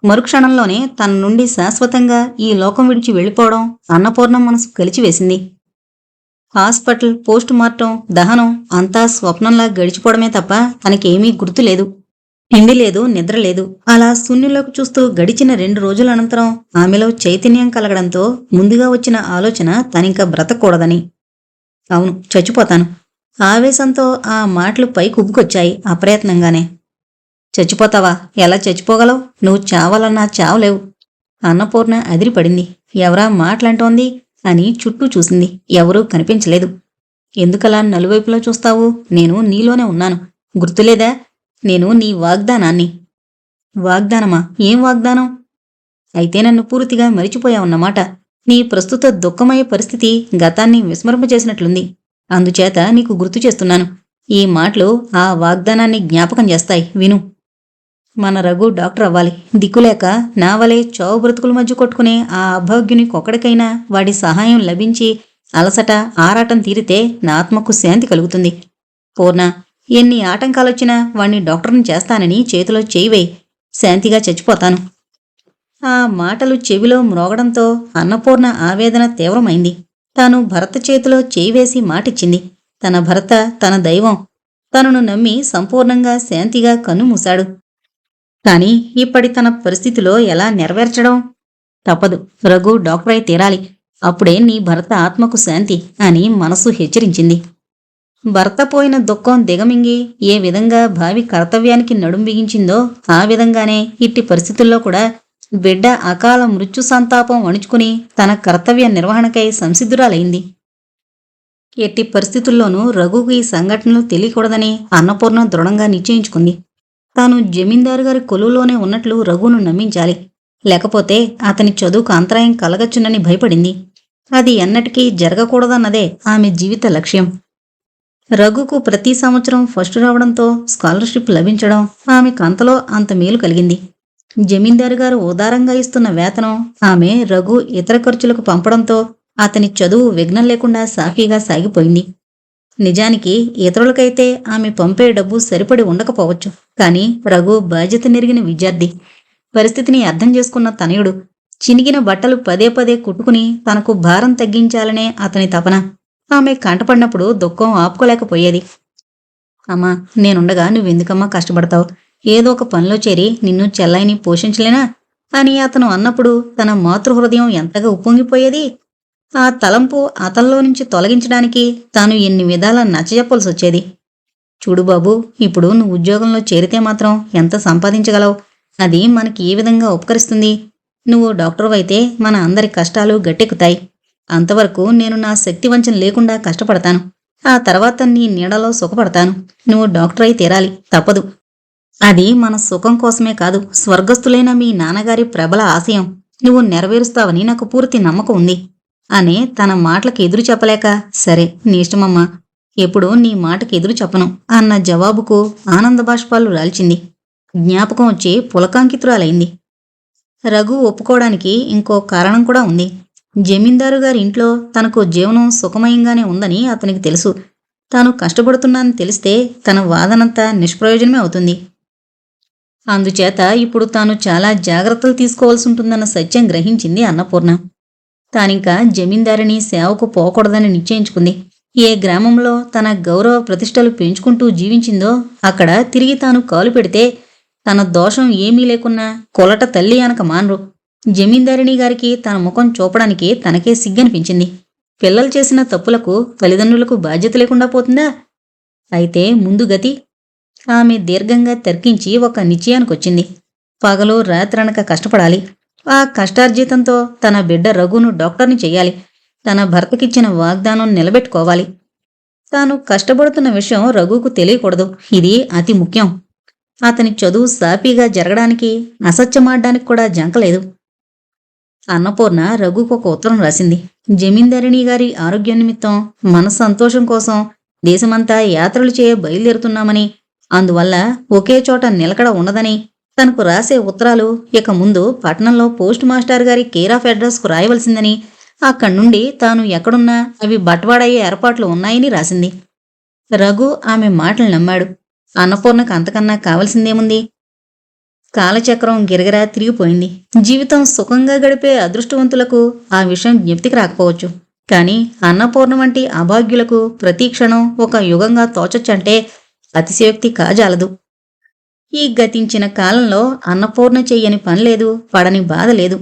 మరుక్షణంలోనే తన నుండి శాశ్వతంగా ఈ లోకం విడిచి వెళ్ళిపోవడం అన్నపూర్ణం మనసు కలిచివేసింది. హాస్పిటల్, పోస్ట్ మార్టం, దహనం అంతా స్వప్నంలా గడిచిపోవడమే తప్ప తనకేమీ గుర్తులేదు. తిండి లేదు, నిద్ర లేదు. అలా శూన్యంలోకి చూస్తూ గడిచిన 2 రోజుల అనంతరం ఆమెలో చైతన్యం కలగడంతో ముందుగా వచ్చిన ఆలోచన తనింక బ్రతకూడదని. అవును, చచ్చిపోతాను. ఆవేశంతో ఆ మాటలు పైకుబ్బుకొచ్చాయి అప్రయత్నంగానే. చచ్చిపోతావా? ఎలా చచ్చిపోగలవు? నువ్వు చావాలన్నా చావలేవు. అన్నపూర్ణ అదిరిపడింది. ఎవరా మాటలంటోంది అని చుట్టూ చూసింది. ఎవరూ కనిపించలేదు. ఎందుకలా నలువైపులా చూస్తావు? నేను నీలోనే ఉన్నాను. గుర్తులేదా? నేను నీ వాగ్దానాన్ని. వాగ్దానమా? ఏం వాగ్దానం? అయితే నన్ను పూర్తిగా మరిచిపోయావన్నమాట. నీ ప్రస్తుత దుఃఖమయ పరిస్థితి గతాన్ని విస్మరింపచేసినట్లుంది. అందుచేత నీకు గుర్తు చేస్తున్నాను. ఈ మాటలు ఆ వాగ్దానాన్ని జ్ఞాపకం చేస్తాయి. విను. మన రఘు డాక్టర్ అవ్వాలి. దిక్కులేక నా వలే చావు బ్రతుకుల మధ్య కొట్టుకునే ఆ అభాగ్యునికొక్కడికైనా వాడి సహాయం లభించి అలసట, ఆరాటం తీరితే నా ఆత్మకు శాంతి కలుగుతుంది. పూర్ణ, ఎన్ని ఆటంకాలొచ్చినా వాణ్ణి డాక్టర్ని చేస్తానని చేతిలో చేయివేయి. శాంతిగా చచ్చిపోతాను. ఆ మాటలు చెవిలో మ్రోగడంతో అన్నపూర్ణ ఆవేదన తీవ్రమైంది. తాను భర్త చేతిలో చేయివేసి మాటిచ్చింది. తన భర్త తన దైవం. తనను నమ్మి సంపూర్ణంగా శాంతిగా కన్నుమూశాడు. కాని ఇప్పటి తన పరిస్థితిలో ఎలా నెరవేర్చడం? తప్పదు, రఘు డాక్టర్ అయి తీరాలి. అప్పుడే నీ భర్త ఆత్మకు శాంతి అని మనసు హెచ్చరించింది. భర్త పోయిన దుఃఖం దిగమింగి ఏ విధంగా భావి కర్తవ్యానికి నడుం బిగించిందో ఆ విధంగానే ఇట్టి పరిస్థితుల్లో కూడా బిడ్డ అకాల మృత్యు సంతాపం అణుచుకుని తన కర్తవ్య నిర్వహణకై సంసిద్ధురాలైంది. ఎట్టి పరిస్థితుల్లోనూ రఘుకు ఈ సంఘటనలు తెలియకూడదని అన్నపూర్ణ దృఢంగా నిశ్చయించుకుంది. తాను జమీందారు గారి కొలువులోనే ఉన్నట్లు రఘును నమ్మించాలి. లేకపోతే అతని చదువుకు అంతరాయం కలగచ్చునని భయపడింది. అది ఎన్నటికీ జరగకూడదన్నదే ఆమె జీవిత లక్ష్యం. రఘుకు ప్రతి సంవత్సరం ఫస్ట్ రావడంతో స్కాలర్షిప్ లభించడం ఆమెకు అంతలో అంత మేలు కలిగింది. జమీందారు గారు ఉదారంగా ఇస్తున్న వేతనం ఆమె రఘు ఇతర ఖర్చులకు పంపడంతో అతని చదువు విఘ్నం లేకుండా సాఫీగా సాగిపోయింది. నిజానికి ఇతరులకైతే ఆమె పంపే డబ్బు సరిపడి ఉండకపోవచ్చు. కానీ రఘు బాధ్యత నెరిగిన విద్యార్థి. పరిస్థితిని అర్థం చేసుకున్న తనయుడు. చినిగిన బట్టలు పదే పదే కుట్టుకుని తనకు భారం తగ్గించాలనే అతని తపన. ఆమె కంటపడినప్పుడు దుఃఖం ఆపుకోలేకపోయేది. అమ్మా, నేనుండగా నువ్వెందుకమ్మా కష్టపడతావు? ఏదో ఒక పనిలో చేరి నిన్ను చెల్లాయిని పోషించలేనా అని అతను అన్నప్పుడు తన మాతృహృదయం ఎంతగా ఉప్పొంగిపోయేది. ఆ తలంపు అతనిలో నుంచి తొలగించడానికి తాను ఎన్ని విధాలా నచ్చజెప్పాల్సొచ్చేది. చూడు బాబూ, ఇప్పుడు నువ్వు ఉద్యోగంలో చేరితే మాత్రం ఎంత సంపాదించగలవు? అది మనకి ఏ విధంగా ఉపకరిస్తుంది? నువ్వు డాక్టర్ అయితే మన అందరి కష్టాలు గట్టెక్కుతాయి. అంతవరకు నేను నా శక్తి వంచన లేకుండా కష్టపడతాను. ఆ తర్వాత నీ నీడలో సుఖపడతాను. నువ్వు డాక్టర్ అయి తీరాలి, తప్పదు. అది మన సుఖం కోసమే కాదు, స్వర్గస్థులైన మీ నాన్నగారి ప్రబల ఆశయం. నువ్వు నెరవేరుస్తావని నాకు పూర్తి నమ్మకం ఉంది అని తన మాటలకు ఎదురు చెప్పలేక, సరే నీ ఇష్టమమ్మా, ఎప్పుడూ నీ మాటకి ఎదురు చెప్పను అన్న జవాబుకు ఆనంద బాష్పాలు రాల్చింది. జ్ఞాపకం వచ్చి పులకాంకితురాలైంది. రఘు ఒప్పుకోవడానికి ఇంకో కారణం కూడా ఉంది. జమీందారు గారి ఇంట్లో తనకు జీవనం సుఖమయంగానే ఉందని అతనికి తెలుసు. తాను కష్టపడుతున్నానని తెలిస్తే తన వాదనంతా నిష్ప్రయోజనమే అవుతుంది. అందుచేత ఇప్పుడు తాను చాలా జాగ్రత్తలు తీసుకోవాల్సి ఉంటుందన్న సత్యం గ్రహించింది అన్నపూర్ణ. తానింకా జమీందారిని సేవకు పోకూడదని నిశ్చయించుకుంది. ఏ గ్రామంలో తన గౌరవ ప్రతిష్టలు పెంచుకుంటూ జీవించిందో అక్కడ తిరిగి తాను కాలు పెడితే తన దోషం ఏమీ లేకున్నా కొలట తల్లి అనక మానరు. జమీందారిణి గారికి తన ముఖం చూపడానికి తనకే సిగ్గనిపించింది. పిల్లలు చేసిన తప్పులకు తల్లిదండ్రులకు బాధ్యత లేకుండా పోతుందా? అయితే ముందు గతి. ఆమె దీర్ఘంగా తర్కించి ఒక నిశ్చయానికొచ్చింది. పగలు రాత్రనక కష్టపడాలి. ఆ కష్టార్జితంతో తన బిడ్డ రఘును డాక్టర్ని చెయ్యాలి. తన భర్తకిచ్చిన వాగ్దానం నిలబెట్టుకోవాలి. తాను కష్టపడుతున్న విషయం రఘుకు తెలియకూడదు. ఇది అతి ముఖ్యం. అతని చదువు సాఫీగా జరగడానికి, అసత్యమాడ్డానికి కూడా జంకలేదు. అన్నపూర్ణ రఘుకు ఒక ఉత్తరం రాసింది. జమీందారిణి గారి ఆరోగ్యం నిమిత్తం మన సంతోషం కోసం దేశమంతా యాత్రలు చేయ బయలుదేరుతున్నామని, అందువల్ల ఒకే చోట నిలకడ ఉండదని, తనకు రాసే ఉత్తరాలు ఇక ముందు పట్నంలో పోస్ట్ మాస్టర్ గారి కేర్ ఆఫ్ అడ్రస్కు రాయవలసిందని, అక్కడి నుండి తాను ఎక్కడున్నా అవి బట్వాడయ్యే ఏర్పాట్లు ఉన్నాయని రాసింది. రఘు ఆమె మాటలు నమ్మాడు. అన్నపూర్ణకు అంతకన్నా కావలసిందేముంది? కాలచక్రం గిరగిరా తిరిగిపోయింది. జీవితం సుఖంగా గడిపే అదృష్టవంతులకు ఆ విషయం జ్ఞప్తికి రాకపోవచ్చు. కానీ అన్నపూర్ణ వంటి అభాగ్యులకు ప్రతి క్షణం ఒక యుగంగా తోచొచ్చంటే అతిశయోక్తి కాజాలదు. ఈ గతించిన కాలంలో అన్నపూర్ణ చెయ్యని పని లేదు, పడని బాధ లేదు.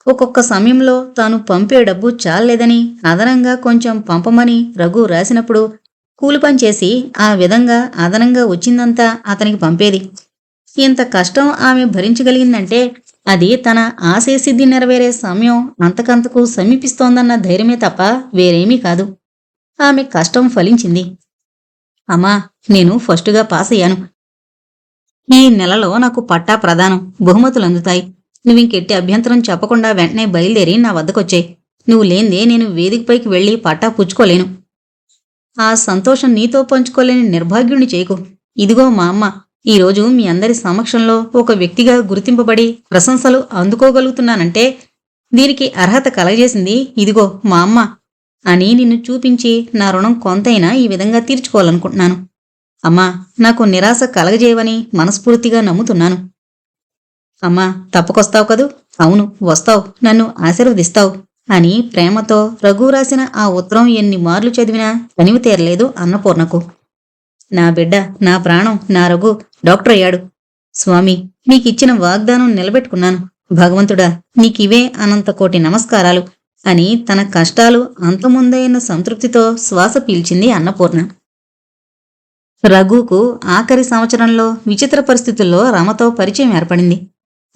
ఒక్కొక్క సమయంలో తాను పంపే డబ్బు చాలలేదని అదనంగా కొంచెం పంపమని రఘు రాసినప్పుడు కూలి పని చేసి ఆ విధంగా అదనంగా వచ్చిందంతా అతనికి పంపేది. ఇంత కష్టం ఆమె భరించగలిగిందంటే అది తన ఆశయసిద్ధి నెరవేరే సమయం అంతకంతకు సమీపిస్తోందన్న ధైర్యమే తప్ప వేరేమీ కాదు. ఆమె కష్టం ఫలించింది. అమ్మా, నేను ఫస్టుగా పాస్ అయ్యాను. ఈ నెలలో నాకు పట్టా ప్రదానం, బహుమతులు అందుతాయి. నువ్వింకెట్టి అభ్యంతరం చెప్పకుండా వెంటనే బయలుదేరి నా వద్దకొచ్చాయి. నువ్వు లేందే నేను వేదికపైకి వెళ్లి పట్టా పుచ్చుకోలేను. ఆ సంతోషం నీతో పంచుకోలేని నిర్భాగ్యుణ్ణి చేయకు. ఇదిగో మా అమ్మ, ఈరోజు మీ అందరి సమక్షంలో ఒక వ్యక్తిగా గుర్తింపబడి ప్రశంసలు అందుకోగలుగుతున్నానంటే దీనికి అర్హత కలగజేసింది ఇదిగో మా అమ్మ అని నిన్ను చూపించి నా రుణం కొంతైనా ఈ విధంగా తీర్చుకోవాలనుకుంటున్నాను. అమ్మా, నాకు నిరాశ కలగజేయవని మనస్ఫూర్తిగా నమ్ముతున్నాను. అమ్మా, తప్పకొస్తావు కదూ? అవును, వస్తావు, నన్ను ఆశీర్వదిస్తావు అని ప్రేమతో రఘు రాసిన ఆ ఉత్తరం ఎన్ని మార్లు చదివినా తనివి తీరలేదు అన్నపూర్ణకు. నా బిడ్డ, నా ప్రాణం, నా రఘు డాక్టర్ అయ్యాడు. స్వామి, నీకిచ్చిన వాగ్దానం నిలబెట్టుకున్నాను. భగవంతుడా, నీకివే అనంత కోటి నమస్కారాలు అని తన కష్టాలు అంతముందైన సంతృప్తితో శ్వాస పీల్చింది అన్నపూర్ణ. రఘుకు ఆఖరి సంవత్సరంలో విచిత్ర పరిస్థితుల్లో రమతో పరిచయం ఏర్పడింది.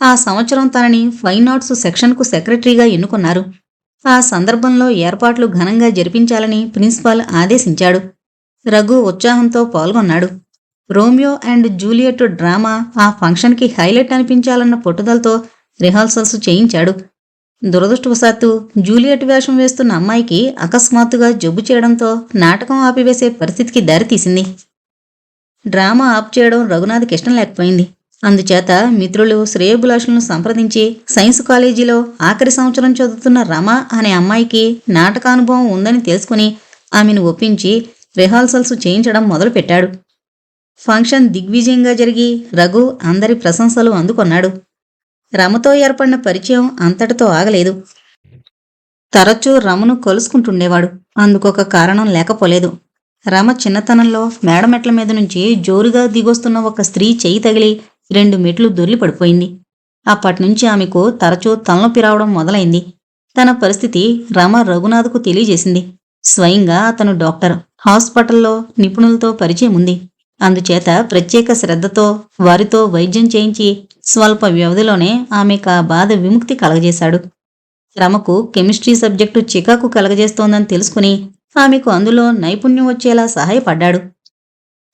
ఆ సంవత్సరం తనని ఫైన్ ఆర్ట్స్ సెక్షన్కు సెక్రటరీగా ఎన్నుకున్నారు. ఆ సందర్భంలో ఏర్పాట్లు ఘనంగా జరిపించాలని ప్రిన్సిపాల్ ఆదేశించాడు. రఘు ఉత్సాహంతో పాల్గొన్నాడు. రోమియో అండ్ జూలియట్ డ్రామా ఆ ఫంక్షన్కి హైలైట్ అనిపించాలన్న పట్టుదలతో రిహార్సల్స్ చేయించాడు. దురదృష్టవశాత్తు జూలియట్ వేషం వేస్తున్న అమ్మాయికి అకస్మాత్తుగా జబ్బు చేయడంతో నాటకం ఆపివేసే పరిస్థితికి దారితీసింది. డ్రామా ఆప్ చేయడం రఘునాథ్కి ఇష్టం లేకపోయింది. అందుచేత మిత్రులు శ్రేయోభిలాషులను సంప్రదించి సైన్స్ కాలేజీలో ఆఖరి సంవత్సరం చదువుతున్న రమ అనే అమ్మాయికి నాటకానుభవం ఉందని తెలుసుకుని ఆమెను ఒప్పించి రిహార్సల్స్ చేయించడం మొదలుపెట్టాడు. ఫంక్షన్ దిగ్విజయంగా జరిగి రఘు అందరి ప్రశంసలు అందుకొన్నాడు. రమతో ఏర్పడిన పరిచయం అంతటితో ఆగలేదు. తరచూ రమను కలుసుకుంటుండేవాడు. అందుకొక కారణం లేకపోలేదు. రమ చిన్నతనంలో మేడమెట్ల మీద నుంచి జోరుగా దిగొస్తున్న ఒక స్త్రీ చెయ్యి తగిలి 2 మెట్లు దొర్లి పడిపోయింది. అప్పటినుంచి ఆమెకు తరచూ తలనొప్పి రావడం మొదలైంది. తన పరిస్థితి రమ రఘునాథ్కు తెలియజేసింది. స్వయంగా అతను డాక్టర్, హాస్పిటల్లో నిపుణులతో పరిచయం ఉంది. అందుచేత ప్రత్యేక శ్రద్ధతో వారితో వైద్యం చేయించి స్వల్ప వ్యవధిలోనే ఆమెకు ఆ బాధ విముక్తి కలగజేశాడు. రమకు కెమిస్ట్రీ సబ్జెక్టు చికాకు కలగజేస్తోందని తెలుసుకుని ఆమెకు అందులో నైపుణ్యం వచ్చేలా సహాయపడ్డాడు.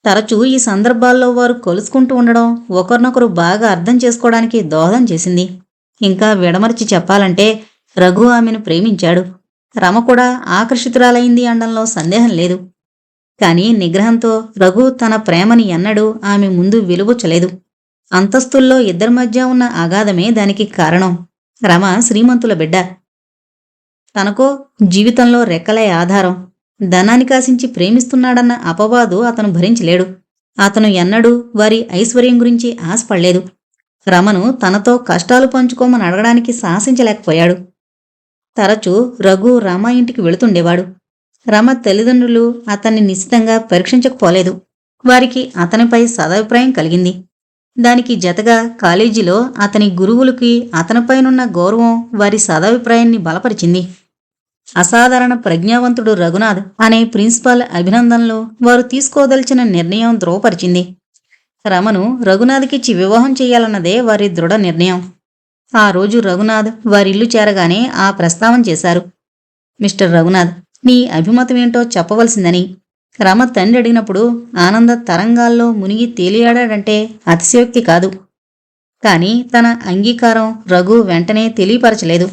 తరచూ ఈ సందర్భాల్లో వారు కలుసుకుంటూ ఉండడం ఒకరినొకరు బాగా అర్థం చేసుకోవడానికి దోహదం చేసింది. ఇంకా విడమర్చి చెప్పాలంటే రఘు ఆమెను ప్రేమించాడు. రమ కూడా ఆకర్షితురాలైంది అనడంలో సందేహం లేదు. కాని నిగ్రహంతో రఘు తన ప్రేమని ఎన్నడూ ఆమె ముందు వెలుబుచ్చలేదు. అంతస్తుల్లో ఇద్దరి మధ్య ఉన్న అగాధమే దానికి కారణం. రమ శ్రీమంతుల బిడ్డ. తనకో జీవితంలో రెక్కలే ఆధారం. ధనానికాశించి ప్రేమిస్తున్నాడన్న అపవాదు అతను భరించలేడు. అతను ఎన్నడూ వారి ఐశ్వర్యం గురించి ఆశపడలేదు. రమను తనతో కష్టాలు పంచుకోమని అడగడానికి సాహసించలేకపోయాడు. తరచూ రఘు రమ ఇంటికి వెళుతుండేవాడు. రమ తల్లిదండ్రులు అతన్ని నిశ్చితంగా పరీక్షించకపోలేదు. వారికి అతనిపై సదభిప్రాయం కలిగింది. దానికి జతగా కాలేజీలో అతని గురువులకి అతనిపైనున్న గౌరవం వారి సదభిప్రాయాన్ని బలపరిచింది. అసాధారణ ప్రజ్ఞావంతుడు రఘునాథ్ అనే ప్రిన్సిపాల్ అభినందనలు వారు తీసుకోదలిచిన నిర్ణయం ధృవపరిచింది. రమను రఘునాథ్కిచ్చి వివాహం చేయాలన్నదే వారి దృఢ నిర్ణయం. ఆ రోజు రఘునాథ్ వారిల్లు చేరగానే ఆ ప్రస్తావన చేశారు. మిస్టర్ రఘునాథ్, నీ అభిమతమేంటో చెప్పవలసిందని. రమ తండ్రి అడిగినప్పుడు ఆనంద తరంగాల్లో మునిగి తేలియాడాడంటే అతిశయోక్తి కాదు. కాని తన అంగీకారం రఘు వెంటనే తెలియపరచలేదు.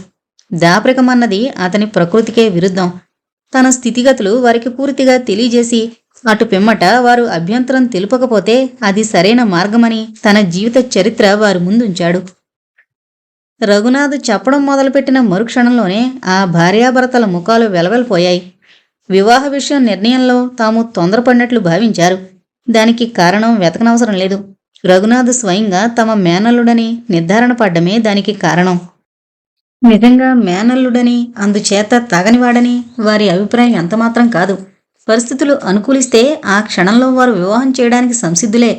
దాపరికమన్నది అతని ప్రకృతికే విరుద్ధం. తన స్థితిగతులు వారికి పూర్తిగా తెలియజేసి అటు పిమ్మట వారు అభ్యంతరం తెలుపకపోతే అది సరైన మార్గమని తన జీవిత చరిత్ర వారి ముందుంచాడు. రఘునాథ్ చెప్పడం మొదలుపెట్టిన మరుక్షణంలోనే ఆ భార్యాభర్తల ముఖాలు వెలవెలపోయాయి. వివాహ విషయం నిర్ణయంలో తాము తొందరపడినట్లు భావించారు. దానికి కారణం వెతకనవసరం లేదు. రఘునాథ్ స్వయంగా తమ మేనల్లుడని నిర్ధారణ పడ్డమే దానికి కారణం. నిజంగా మేనల్లుడని, అందుచేత తగనివాడని వారి అభిప్రాయం ఎంతమాత్రం కాదు. పరిస్థితులు అనుకూలిస్తే ఆ క్షణంలో వారు వివాహం చేయడానికి సంసిద్ధులే.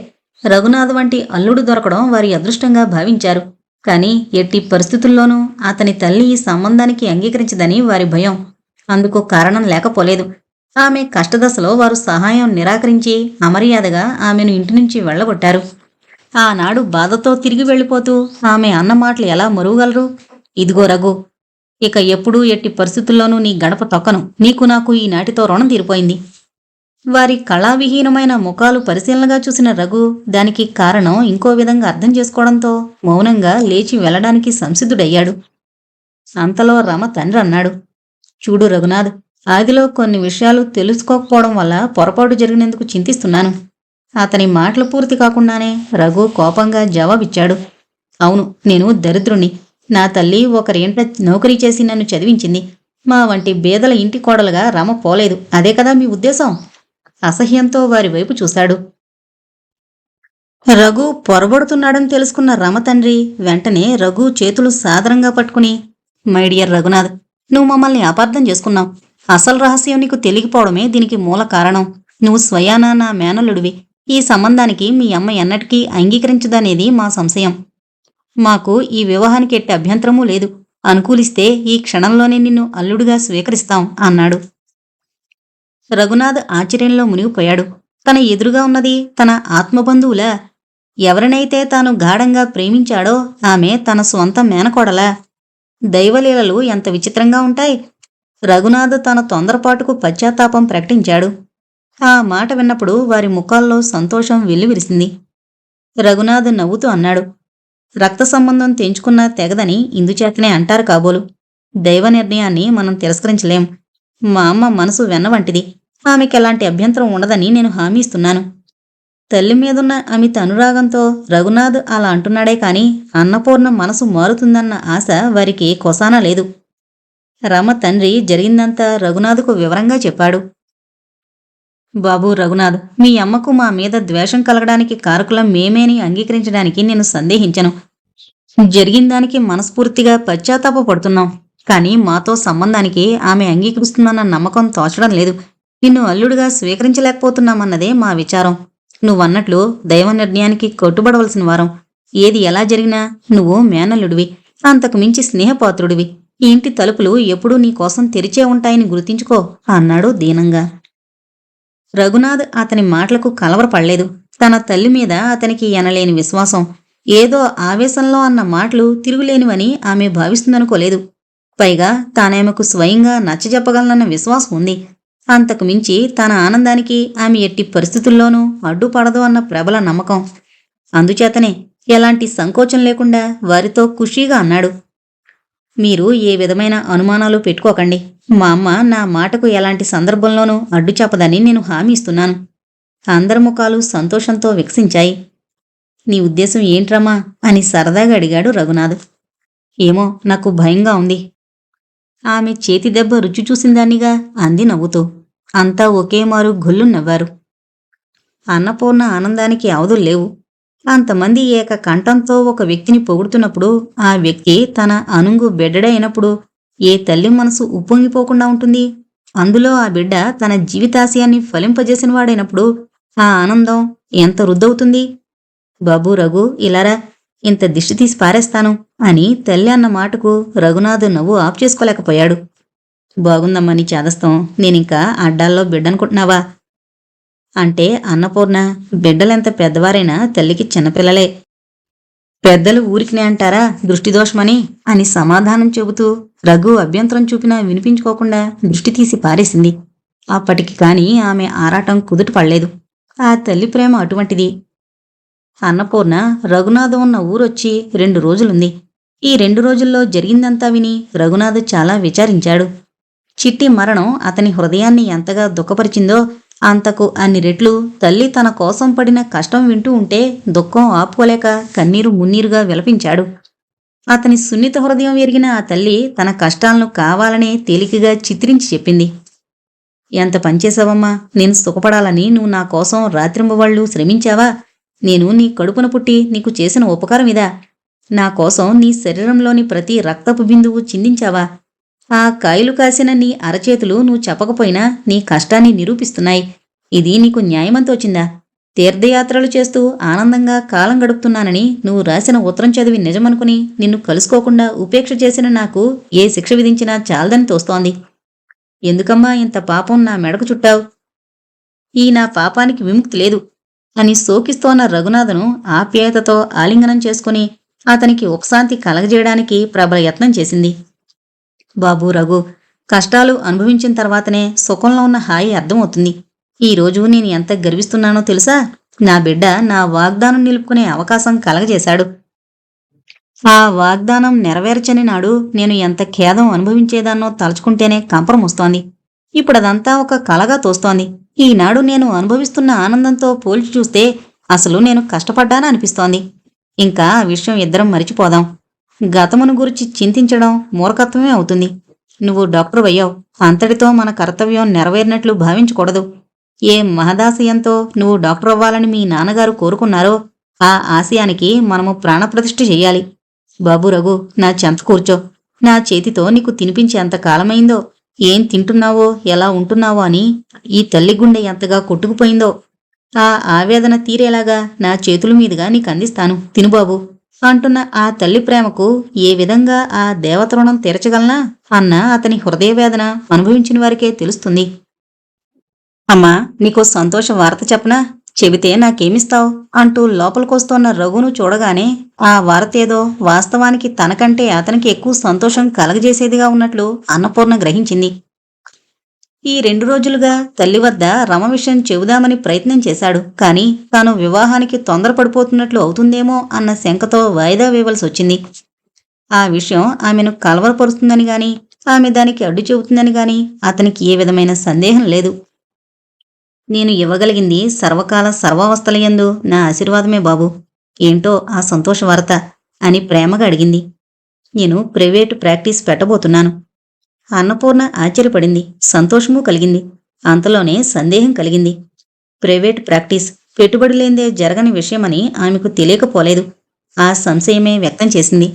రఘునాథ్ వంటి అల్లుడు దొరకడం వారి అదృష్టంగా భావించారు. కాని ఎట్టి పరిస్థితుల్లోనూ అతని తల్లి ఈ సంబంధానికి అంగీకరించదని వారి భయం. అందుకు కారణం లేకపోలేదు. ఆమె కష్టదశలో వారు సహాయం నిరాకరించి అమర్యాదగా ఆమెను ఇంటి నుంచి వెళ్లగొట్టారు. ఆనాడు బాధతో తిరిగి వెళ్ళిపోతూ ఆమె అన్న మాటలు ఎలా మరువగలరు? ఇదిగో రఘు, ఇక ఎప్పుడూ ఎట్టి పరిస్థితుల్లోనూ నీ గడప తొక్కను. నీకు నాకు ఈనాటితో రుణం తీరిపోయింది. వారి కళావిహీనమైన ముఖాలు పరిశీలనగా చూసిన రఘు దానికి కారణం ఇంకో విధంగా అర్థం చేసుకోవడంతో మౌనంగా లేచి వెళ్లడానికి సంసిద్ధుడయ్యాడు. అంతలో రమ తండ్రి అన్నాడు, చూడు రఘునాథ్, ఆదిలో కొన్ని విషయాలు తెలుసుకోకపోవడం వల్ల పొరపాటు జరిగినందుకు చింతిస్తున్నాను. అతని మాటలు పూర్తి కాకుండానే రఘు కోపంగా జవాబిచ్చాడు, అవును, నేను దరిద్రుణ్ణి. నా తల్లి ఒకరేంట నౌకరీ చేసి నన్ను చదివించింది. మా వంటి బేదల ఇంటి కోడలుగా రమ పోలేదు. అదే కదా మీ ఉద్దేశం? అసహ్యంతో వారి వైపు చూశాడు. రఘు పొరబడుతున్నాడని తెలుసుకున్న రమ తండ్రి వెంటనే రఘు చేతులు సాదరంగా పట్టుకుని, మై డియర్ రఘునాథ్, నువ్వు మమ్మల్ని అపార్థం చేసుకున్నావు. అసలు రహస్యం నీకు తెలియకపోవడమే దీనికి మూల కారణం. నువ్వు స్వయానా నా మేనల్లుడివి. ఈ సంబంధానికి మీ అమ్మ ఎన్నటికీ అంగీకరించదనేది మా సంశయం. మాకు ఈ వివాహానికి ఎట్టి అభ్యంతరమూ లేదు. అనుకూలిస్తే ఈ క్షణంలోనే నిన్ను అల్లుడుగా స్వీకరిస్తాం అన్నాడు. రఘునాథ్ ఆశ్చర్యంలో మునిగిపోయాడు. తన ఎదురుగా ఉన్నది తన ఆత్మబంధువులా? ఎవరినైతే తాను గాఢంగా ప్రేమించాడో ఆమె తన స్వంత మేనకోడలా? దైవలీలలు ఎంత విచిత్రంగా ఉంటాయి. రఘునాథ్ తన తొందరపాటుకు పశ్చాత్తాపం ప్రకటించాడు. ఆ మాట విన్నప్పుడు వారి ముఖాల్లో సంతోషం వెల్లివిరిసింది. రఘునాథ్ నవ్వుతూ అన్నాడు, రక్త సంబంధం తెంచుకున్నా తెగదని ఇందుచేతనే అంటారు కాబోలు. దైవ నిర్ణయాన్ని మనం తిరస్కరించలేం. మా అమ్మ మనసు వెన్నవంటిది. ఆమెకెలాంటి అభ్యంతరం ఉండదని నేను హామీ ఇస్తున్నాను. తల్లి మీదున్న అమిత అనురాగంతో రఘునాథ్ అలా అంటున్నాడే కాని అన్నపూర్ణ మనసు మారుతుందన్న ఆశ వారికి కొసానా లేదు. రమ తండ్రి జరిగిందంతా రఘునాథ్కు వివరంగా చెప్పాడు. బాబూ రఘునాథ్, మీ అమ్మకు మా మీద ద్వేషం కలగడానికి కారకులం మేమేని అంగీకరించడానికి నేను సందేహించను. జరిగిందానికి మనస్ఫూర్తిగా పశ్చాత్తాపడుతున్నాం. కానీ మాతో సంబంధానికి ఆమె అంగీకరిస్తుందన్న నమ్మకం తోచడం లేదు. నిన్ను అల్లుడుగా స్వీకరించలేకపోతున్నామన్నదే మా విచారం. నువ్వన్నట్లు దైవ నిర్ణయానికి కట్టుబడవలసిన వారం. ఏది ఎలా జరిగినా నువ్వు మేనల్లుడివి, అంతకు మించి స్నేహపాత్రుడివి. ఈ ఇంటి తలుపులు ఎప్పుడూ నీకోసం తెరిచే ఉంటాయని గుర్తించుకో అన్నాడు దీనంగా. రఘునాథ్ అతని మాటలకు కలవరపడలేదు. తన తల్లి మీద అతనికి ఎనలేని విశ్వాసం. ఏదో ఆవేశంలో అన్న మాటలు తిరుగులేనివని ఆమె భావిస్తుందనుకోలేదు. పైగా తానేమకు స్వయంగా నచ్చజెప్పగలనన్న విశ్వాసం ఉంది. అంతకు మించి తన ఆనందానికి ఆమె ఎట్టి పరిస్థితుల్లోనూ అడ్డుపడదు అన్న ప్రబల నమ్మకం. అందుచేతనే ఎలాంటి సంకోచం లేకుండా వారితో ఖుషీగా అన్నాడు. మీరు ఏ విధమైన అనుమానాలు పెట్టుకోకండి. మా అమ్మ నా మాటకు ఎలాంటి సందర్భంలోనూ అడ్డు చెప్పదని నేను హామీ ఇస్తున్నాను. అందరి ముఖాలు సంతోషంతో వికసించాయి. నీ ఉద్దేశం ఏంట్రమ్మా అని సరదాగా అడిగాడు రఘునాథ్. ఏమో, నాకు భయంగా ఉంది. ఆమె చేతి దెబ్బ రుచి చూసిందాన్నిగా అంది నవ్వుతూ. అంతా ఒకేమారు గొల్లు నవ్వారు. అన్నపూర్ణ ఆనందానికి అవధులు లేవు. అంతమంది ఏక కంఠంతో ఒక వ్యక్తిని పొగుడుతున్నప్పుడు ఆ వ్యక్తి తన అనుంగు బిడ్డడే అయినప్పుడు ఏ తల్లి మనసు ఉప్పొంగిపోకుండా ఉంటుంది? అందులో ఆ బిడ్డ తన జీవితాశయాన్ని ఫలింపజేసిన వాడైనప్పుడు ఆ ఆనందం ఎంత రుద్దవుతుంది? బాబూ రఘు, ఇలారా, ఇంత దిష్టి తీసి పారేస్తాను అని తల్లి అన్న మాటకు రఘునాథ్ నవ్వు ఆఫ్ చేసుకోలేకపోయాడు. బాగుందమ్మా నీ చేదస్తం. నేనింకా అడ్డాల్లో బిడ్డనుకుంటున్నావా? అంటే అన్నపూర్ణ, బిడ్డలెంత పెద్దవారైనా తల్లికి చిన్నపిల్లలే. పెద్దలు ఊరికినే అంటారా దృష్టిదోషమని అని సమాధానం చెబుతూ రఘు అభ్యంతరం చూపినా వినిపించుకోకుండా దృష్టి తీసి పారేసింది. అప్పటికి కాని ఆమె ఆరాటం కుదుట పడలేదు. ఆ తల్లి ప్రేమ అటువంటిది. అన్నపూర్ణ రఘునాథం ఉన్న ఊరొచ్చి 2 రోజులుంది. ఈ 2 రోజుల్లో జరిగిందంతా విని రఘునాథ్ చాలా విచారించాడు. చిట్టి మరణం అతని హృదయాన్ని ఎంతగా దుఃఖపరిచిందో అంతకు అన్ని రెట్లు తల్లి తన కోసం పడిన కష్టం వింటూ ఉంటే దుఃఖం ఆపుకోలేక కన్నీరు మున్నీరుగా విలపించాడు. అతని సున్నిత హృదయం ఎరిగిన ఆ తల్లి తన కష్టాలను కావాలనే తేలికగా చిత్రించి చెప్పింది. ఎంత పనిచేశావమ్మా! నేను సుఖపడాలని నువ్వు నా కోసం రాత్రింబవళ్ళు శ్రమించావా? నేను నీ కడుపున పుట్టి నీకు చేసిన ఉపకారం ఇదా? నా కోసం నీ శరీరంలోని ప్రతి రక్తపు బిందువు చిందించావా? ఆ కాయలు కాసిన నీ అరచేతులు నువ్వు చెప్పకపోయినా నీ కష్టాన్ని నిరూపిస్తున్నాయి. ఇది నీకు న్యాయమంతోచిందా? తీర్థయాత్రలు చేస్తూ ఆనందంగా కాలం గడుపుతున్నానని నువ్వు రాసిన ఉత్తరం చదివి నిజమనుకుని నిన్ను కలుసుకోకుండా ఉపేక్ష చేసిన నాకు ఏ శిక్ష విధించినా చాలదని తోస్తోంది. ఎందుకమ్మా ఇంత పాపం నా మెడకు చుట్టావు? ఈ నా పాపానికి విముక్తి లేదు అని శోకిస్తోన్న రఘునాథను ఆప్యాయతతో ఆలింగనం చేసుకుని అతనికి ఉపశాంతి కలగజేయడానికి ప్రబల యత్నం చేసింది. బాబూ రఘు, కష్టాలు అనుభవించిన తర్వాతనే సుఖంలో ఉన్న హాయి అర్థమవుతుంది. ఈరోజు నేను ఎంత గర్విస్తున్నానో తెలుసా? నా బిడ్డ నా వాగ్దానం నిలుపుకునే అవకాశం కలగజేశాడు. ఆ వాగ్దానం నెరవేర్చని నాడు నేను ఎంత ఖేదం అనుభవించేదాన్నో తలుచుకుంటేనే కంపరం వస్తోంది. ఇప్పుడదంతా ఒక కలగా తోస్తోంది. ఈనాడు నేను అనుభవిస్తున్న ఆనందంతో పోల్చి చూస్తే అసలు నేను కష్టపడ్డానా అనిపిస్తోంది. ఇంకా ఆ విషయం ఇద్దరం మరిచిపోదాం. గతమును గురించి చింతించడం మూర్ఖత్వమే అవుతుంది. నువ్వు డాక్టర్ అయ్యావు, అంతటితో మన కర్తవ్యం నెరవేరినట్లు భావించకూడదు. ఏ మహదాశయంతో నువ్వు డాక్టర్ అవ్వాలని మీ నాన్నగారు కోరుకున్నారో ఆ ఆశయానికి మనము ప్రాణప్రతిష్ఠ చెయ్యాలి. బాబూ రఘు, నా చెంత కూర్చో. నా చేతితో నీకు తినిపించి ఎంత కాలమైందో, ఏం తింటున్నావో ఎలా ఉంటున్నావో అని ఈ తల్లి గుండె ఎంతగా కొట్టుకుపోయిందో. ఆ ఆవేదన తీరేలాగా నా చేతుల మీదుగా నీకు అందిస్తాను, తినుబాబు అంటున్న ఆ తల్లి ప్రేమకు ఏ విధంగా ఆ దేవతరుణం తీర్చగలనా అన్న అతని హృదయవేదన అనుభవించిన వారికే తెలుస్తుంది. అమ్మా, నీకో సంతోష వార్త చెప్పనా? చెబితే నాకేమిస్తావు అంటూ లోపలికొస్తోన్న రఘును చూడగానే ఆ వార్తేదో వాస్తవానికి తనకంటే అతనికి ఎక్కువ సంతోషం కలగజేసేదిగా ఉన్నట్లు అన్నపూర్ణ గ్రహించింది. ఈ 2 రోజులుగా తల్లి వద్ద రమ విషయం చెబుదామని ప్రయత్నం చేశాడు. కాని తాను వివాహానికి తొందరపడిపోతున్నట్లు అవుతుందేమో అన్న శంకతో వాయిదా వేయవలసి వచ్చింది. ఆ విషయం ఆమెను కలవరపరుస్తుందని గాని ఆమె దానికి అడ్డు చెబుతుందని గాని అతనికి ఏ విధమైన సందేహం లేదు. నేను ఇవ్వగలిగింది సర్వకాల సర్వావస్థలయందు నా ఆశీర్వాదమే బాబు. ఏంటో ఆ సంతోష వార్త అని ప్రేమగా అడిగింది. నేను ప్రైవేటు ప్రాక్టీస్ పెట్టబోతున్నాను. అన్నపూర్ణ ఆశ్చర్యపడింది, సంతోషమూ కలిగింది. అంతలోనే సందేహం కలిగింది. ప్రైవేటు ప్రాక్టీస్ పెట్టుబడి లేందే జరగని విషయమని ఆమెకు తెలియకపోలేదు. ఆ సంశయమే వ్యక్తం చేసింది.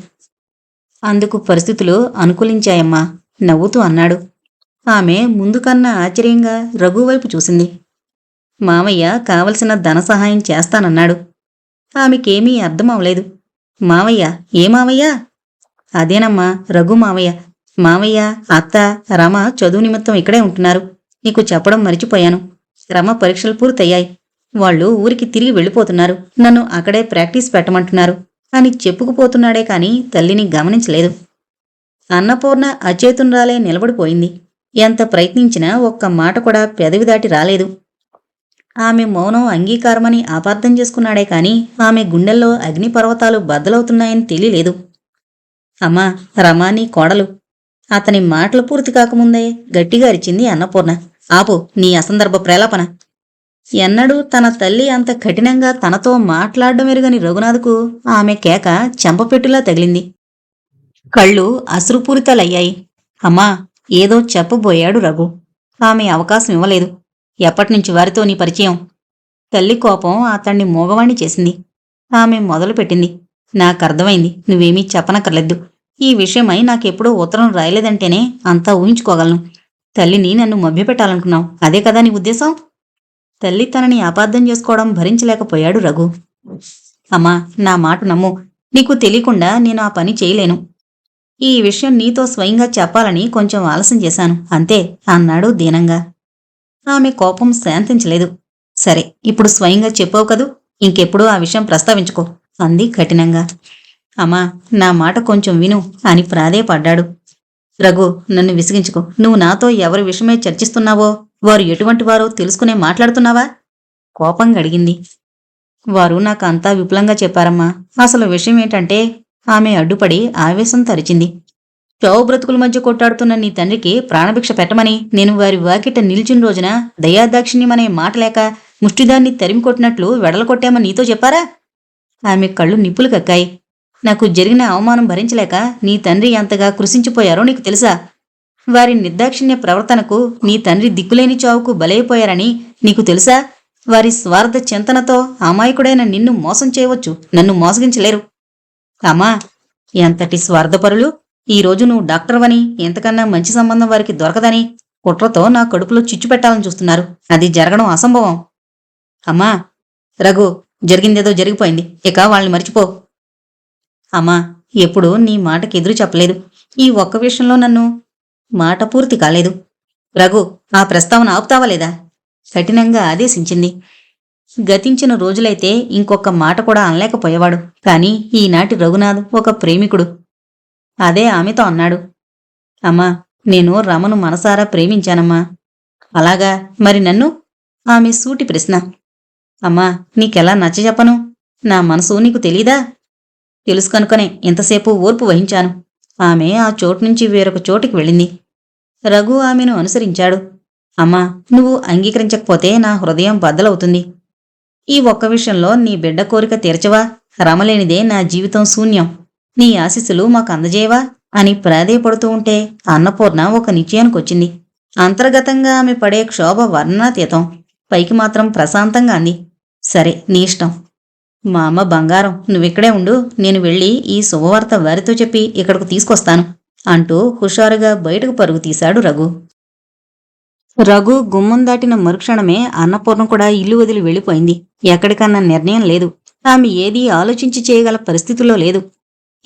అందుకు పరిస్థితులు అనుకూలించాయమ్మా నవ్వుతూ అన్నాడు. ఆమె ముందుకన్నా ఆశ్చర్యంగా రఘువైపు చూసింది. మావయ్య కావలసిన ధన సహాయం చేస్తానన్నాడు. ఆమెకేమీ అర్థమవలేదు. మావయ్య? ఏ మావయ్య? అదేనమ్మా, రఘు మావయ్య. మావయ్య, అత్త, రమ చదువు నిమిత్తం ఇక్కడే ఉంటున్నారు. నీకు చెప్పడం మరిచిపోయాను. రమ పరీక్షలు పూర్తయ్యాయి. వాళ్ళు ఊరికి తిరిగి వెళ్ళిపోతున్నారు. నన్ను అక్కడే ప్రాక్టీస్ పెట్టమంటున్నారు అని చెప్పుకుపోతున్నాడే కాని తల్లిని గమనించలేదు. అన్నపూర్ణ అచేతున్రాలే నిలబడిపోయింది. ఎంత ప్రయత్నించినా ఒక్క మాట కూడా పెదవి దాటి రాలేదు. ఆమె మౌనం అంగీకారమని అపార్థం చేసుకున్నాడే కాని ఆమె గుండెల్లో అగ్నిపర్వతాలు బద్దలవుతున్నాయని తెలియలేదు. అమ్మా, రమా నీ కోడలు. అతని మాటలు పూర్తి కాకముందే గట్టిగా అరిచింది అన్నపూర్ణ. ఆపు నీ అసందర్భ ప్రేలాపన. ఎన్నడూ తన తల్లి అంత కఠినంగా తనతో మాట్లాడడం ఎరుగని రఘునాథ్కు ఆమె కేక చెంపపెట్టులా తగిలింది. కళ్ళు అశ్రుపూరితాలయ్యాయి. అమ్మా, ఏదో చెప్పబోయాడు రఘు. ఆమె అవకాశం ఇవ్వలేదు. ఎప్పటినుంచి వారితో నీ పరిచయం? తల్లి కోపం అతన్ని మూగవాణ్ణి చేసింది. ఆమె మొదలుపెట్టింది. నాకర్థమైంది. నువ్వేమీ చెప్పనక్కర్లేదు. ఈ విషయమై నాకెప్పుడూ ఉత్తరం రాయలేదంటేనే అంతా ఊహించుకోగలను. తల్లిని నన్ను మభ్యపెట్టాలనుకున్నావు. అదే కదా నీ ఉద్దేశం? తల్లి తనని అపార్థం చేసుకోవడం భరించలేకపోయాడు రఘు. అమ్మా, నా మాట నమ్ము. నీకు తెలియకుండా నేను ఆ పని చేయలేను. ఈ విషయం నీతో స్వయంగా చెప్పాలని కొంచెం ఆలస్యం చేశాను అంతే అన్నాడు దీనంగా. ఆమె కోపం శాంతించలేదు. సరే, ఇప్పుడు స్వయంగా చెప్పావు కదూ, ఇంకెప్పుడూ ఆ విషయం ప్రస్తావించుకో అంది కఠినంగా. అమ్మా, నా మాట కొంచెం విను అని ప్రాధేయపడ్డాడు. రఘు, నన్ను విసిగించుకో. నువ్వు నాతో ఎవరి విషయమై చర్చిస్తున్నావో వారు ఎటువంటి వారో తెలుసుకునే మాట్లాడుతున్నావా? కోపంగా అడిగింది. వారు నాకు అంతా విపులంగా చెప్పారమ్మా. అసలు విషయం ఏంటంటే ఆమె అడ్డుపడి ఆవేశం తరిచింది. చావు బ్రతుకుల మధ్య కొట్టాడుతున్న నీ తండ్రికి ప్రాణభిక్ష పెట్టమని నేను వారి వాకిట నిలిచిన రోజున దయాదాక్షిణ్యమనే మాట లేక ముష్టిదాన్ని తరిమి కొట్టినట్లు వెడల కొట్టామని నీతో చెప్పారా? ఆమె కళ్ళు నిప్పులు కక్కాయి. నాకు జరిగిన అవమానం భరించలేక నీ తండ్రి ఎంతగా కృషించిపోయారో నీకు తెలుసా? వారి నిర్దాక్షిణ్య ప్రవర్తనకు నీ తండ్రి దిక్కులేని చావుకు బలైపోయారని నీకు తెలుసా? వారి స్వార్థ చింతనతో అమాయకుడైన నిన్ను మోసం చేయవచ్చు, నన్ను మోసగించలేరు. అమ్మా, ఎంతటి స్వార్థపరులు! ఈరోజు నువ్వు డాక్టర్వని, ఎంతకన్నా మంచి సంబంధం వారికి దొరకదని కుట్రతో నా కడుపులో చిచ్చు పెట్టాలని చూస్తున్నారు. అది జరగడం అసంభవం. అమ్మా, రఘు, జరిగిందేదో జరిగిపోయింది. ఇక వాళ్ళని మర్చిపో. అమ్మా, ఎప్పుడూ నీ మాటకి ఎదురు చెప్పలేదు. ఈ ఒక్క విషయంలో నన్ను మాట పూర్తి కాలేదు. రఘు, ఆ ప్రస్తావన ఆపుతావా లేదా? కఠినంగా ఆదేశించింది. గతించిన రోజులైతే ఇంకొక మాట కూడా అనలేకపోయేవాడు. కాని ఈనాటి రఘునాథ్ ఒక ప్రేమికుడు. అదే ఆమెతో అన్నాడు. అమ్మా, నేను రమను మనసారా ప్రేమించానమ్మా. అలాగా, మరి నన్ను? ఆమె సూటి ప్రశ్న. అమ్మా, నీకెలా నచ్చజెప్పను? నా మనసు నీకు తెలీదా? తెలుసు కనుకనే ఇంతసేపు ఓర్పు వహించాను. ఆమె ఆ చోటు నుంచి వేరొక చోటికి వెళ్ళింది. రఘు ఆమెను అనుసరించాడు. అమ్మా, నువ్వు అంగీకరించకపోతే నా హృదయం బద్దలవుతుంది. ఈ ఒక్క విషయంలో నీ బిడ్డ కోరిక తీర్చవా? రమలేనిదే నా జీవితం శూన్యం. నీ ఆశీస్సులు మాకు అందజేయవా అని ప్రాధేయపడుతూ ఉంటే అన్నపూర్ణ ఒక నిశ్చయానికొచ్చింది. అంతర్గతంగా ఆమె పడే క్షోభ వర్ణనాతీతం. పైకి మాత్రం ప్రశాంతంగా అంది. సరే, నీ ఇష్టం. మా అమ్మ బంగారం, నువ్విక్కడే ఉండు. నేను వెళ్ళి ఈ శుభవార్త వారితో చెప్పి ఇక్కడకు తీసుకొస్తాను అంటూ హుషారుగా బయటకు పరుగు తీశాడు రఘు. రఘు గుమ్మం దాటిన మరుక్షణమే అన్నపూర్ణ కూడా ఇల్లు వదిలి వెళ్ళిపోయింది. ఎక్కడికన్నా నిర్ణయం లేదు. ఆమె ఏదీ ఆలోచించి చేయగల పరిస్థితుల్లో లేదు.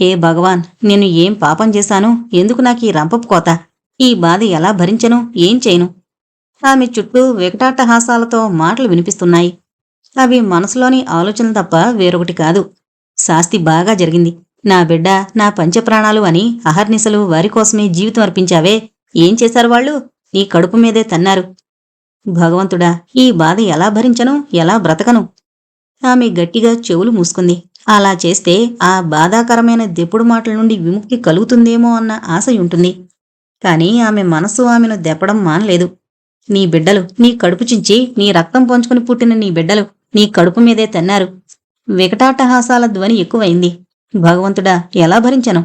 హే భగవాన్, నేను ఏం పాపం చేశాను? ఎందుకు నాకు ఈ రంపపు కోత? ఈ బాధ ఎలా భరించను? ఏం చేయను? ఆమె చుట్టూ వికటాట్టహాసాలతో మాటలు వినిపిస్తున్నాయి. అవి మనసులోని ఆలోచన తప్ప వేరొకటి కాదు. శాస్తి బాగా జరిగింది. నా బిడ్డ, నా పంచప్రాణాలు అని అహర్నిశలు వారి కోసమే జీవితం అర్పించావే. ఏం చేశారు వాళ్ళు? నీ కడుపు మీదే తన్నారు. భగవంతుడా, ఈ బాధ ఎలా భరించను? ఎలా బ్రతకను? ఆమె గట్టిగా చెవులు మూసుకుంది. అలా చేస్తే ఆ బాధాకరమైన దెప్పుడు మాటల నుండి విముక్తి కలుగుతుందేమో అన్న ఆశ ఉంటుంది. కాని ఆమె మనసు ఆమెను దెప్పడం మానలేదు. నీ బిడ్డలు, నీ కడుపు చించి నీ రక్తం పంచుకుని పుట్టిన నీ బిడ్డలు నీ కడుపు మీదే తన్నారు. వికటాట్టహాసాల ధ్వని ఎక్కువైంది. భగవంతుడా, ఎలా భరించను?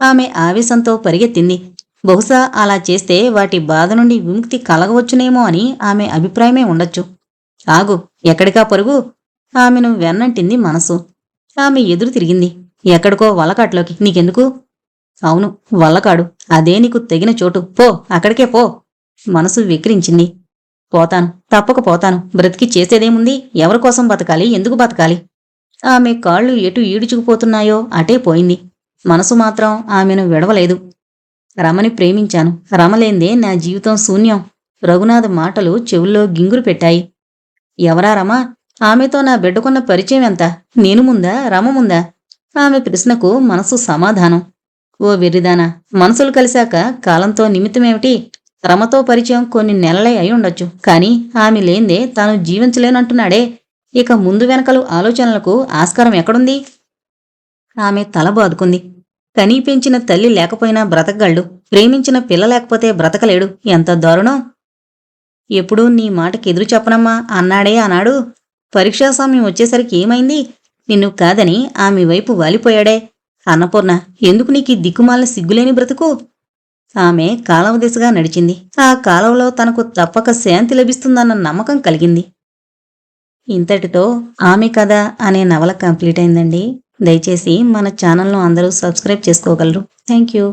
ఆమె ఆవేశంతో పరిగెత్తింది. బహుశా అలా చేస్తే వాటి బాధ నుండి విముక్తి కలగవచ్చునేమో అని ఆమె అభిప్రాయమే ఉండొచ్చు. ఆగు, ఎక్కడికా పరుగు? ఆమెను వెన్నంటింది మనసు. ఆమె ఎదురు తిరిగింది. ఎక్కడికో వల్లకాట్లోకి. నీకెందుకు? అవును, వల్లకాడు. అదే నీకు తెగిన చోటు. పో, అక్కడికే పో. మనసు విక్రించింది. పోతాను, తప్పక పోతాను. బ్రతికి చేసేదేముంది? ఎవరికోసం బతకాలి? ఎందుకు బతకాలి? ఆమె కాళ్ళు ఎటు ఈడుచుకుపోతున్నాయో అటే పోయింది. మనసు మాత్రం ఆమెను విడవలేదు. రమని ప్రేమించాను. రమలేందే నా జీవితం శూన్యం. రఘునాథ్ మాటలు చెవుల్లో గింగురు పెట్టాయి. ఎవరా రమ? ఆమెతో నా బిడ్డకున్న పరిచయం ఎంత? నేను ముందా, రమ ముందా? ఆమె ప్రశ్నకు మనసు సమాధానం. ఓ వెర్రిదానా, మనసులు కలిశాక కాలంతో నిమిత్తమేమిటి? రమతో పరిచయం కొన్ని నెలలే అయి ఉండొచ్చు, కాని ఆమె లేందే తాను జీవించలేనంటున్నాడే. ఇక ముందు వెనకలు ఆలోచనలకు ఆస్కారం ఎక్కడుంది? ఆమె తల బాదుకుంది. కనీ పెంచిన తల్లి లేకపోయినా బ్రతకగలడు, ప్రేమించిన పిల్ల లేకపోతే బ్రతకలేడు. ఎంత దారుణం! ఎప్పుడూ నీ మాటకెదురు చెప్పనమ్మా అన్నాడే ఆనాడు. పరీక్షా సమయం వచ్చేసరికి ఏమైంది? నిన్ను కాదని ఆమె వైపు వాలిపోయాడే. అన్నపూర్ణ, ఎందుకు నీకీ దిక్కుమాలిన సిగ్గులేని బ్రతుకు? ఆమె కాలవ దిశగా నడిచింది. ఆ కాలవలో తనకు తప్పక శాంతి లభిస్తుందన్న నమ్మకం కలిగింది. ఇంతటితో ఆమె కథ అనే నవల కంప్లీట్ అయిందండి. దయచేసి మన ఛానల్ను అందరూ సబ్స్క్రైబ్ చేసుకోగలరు. Thank you.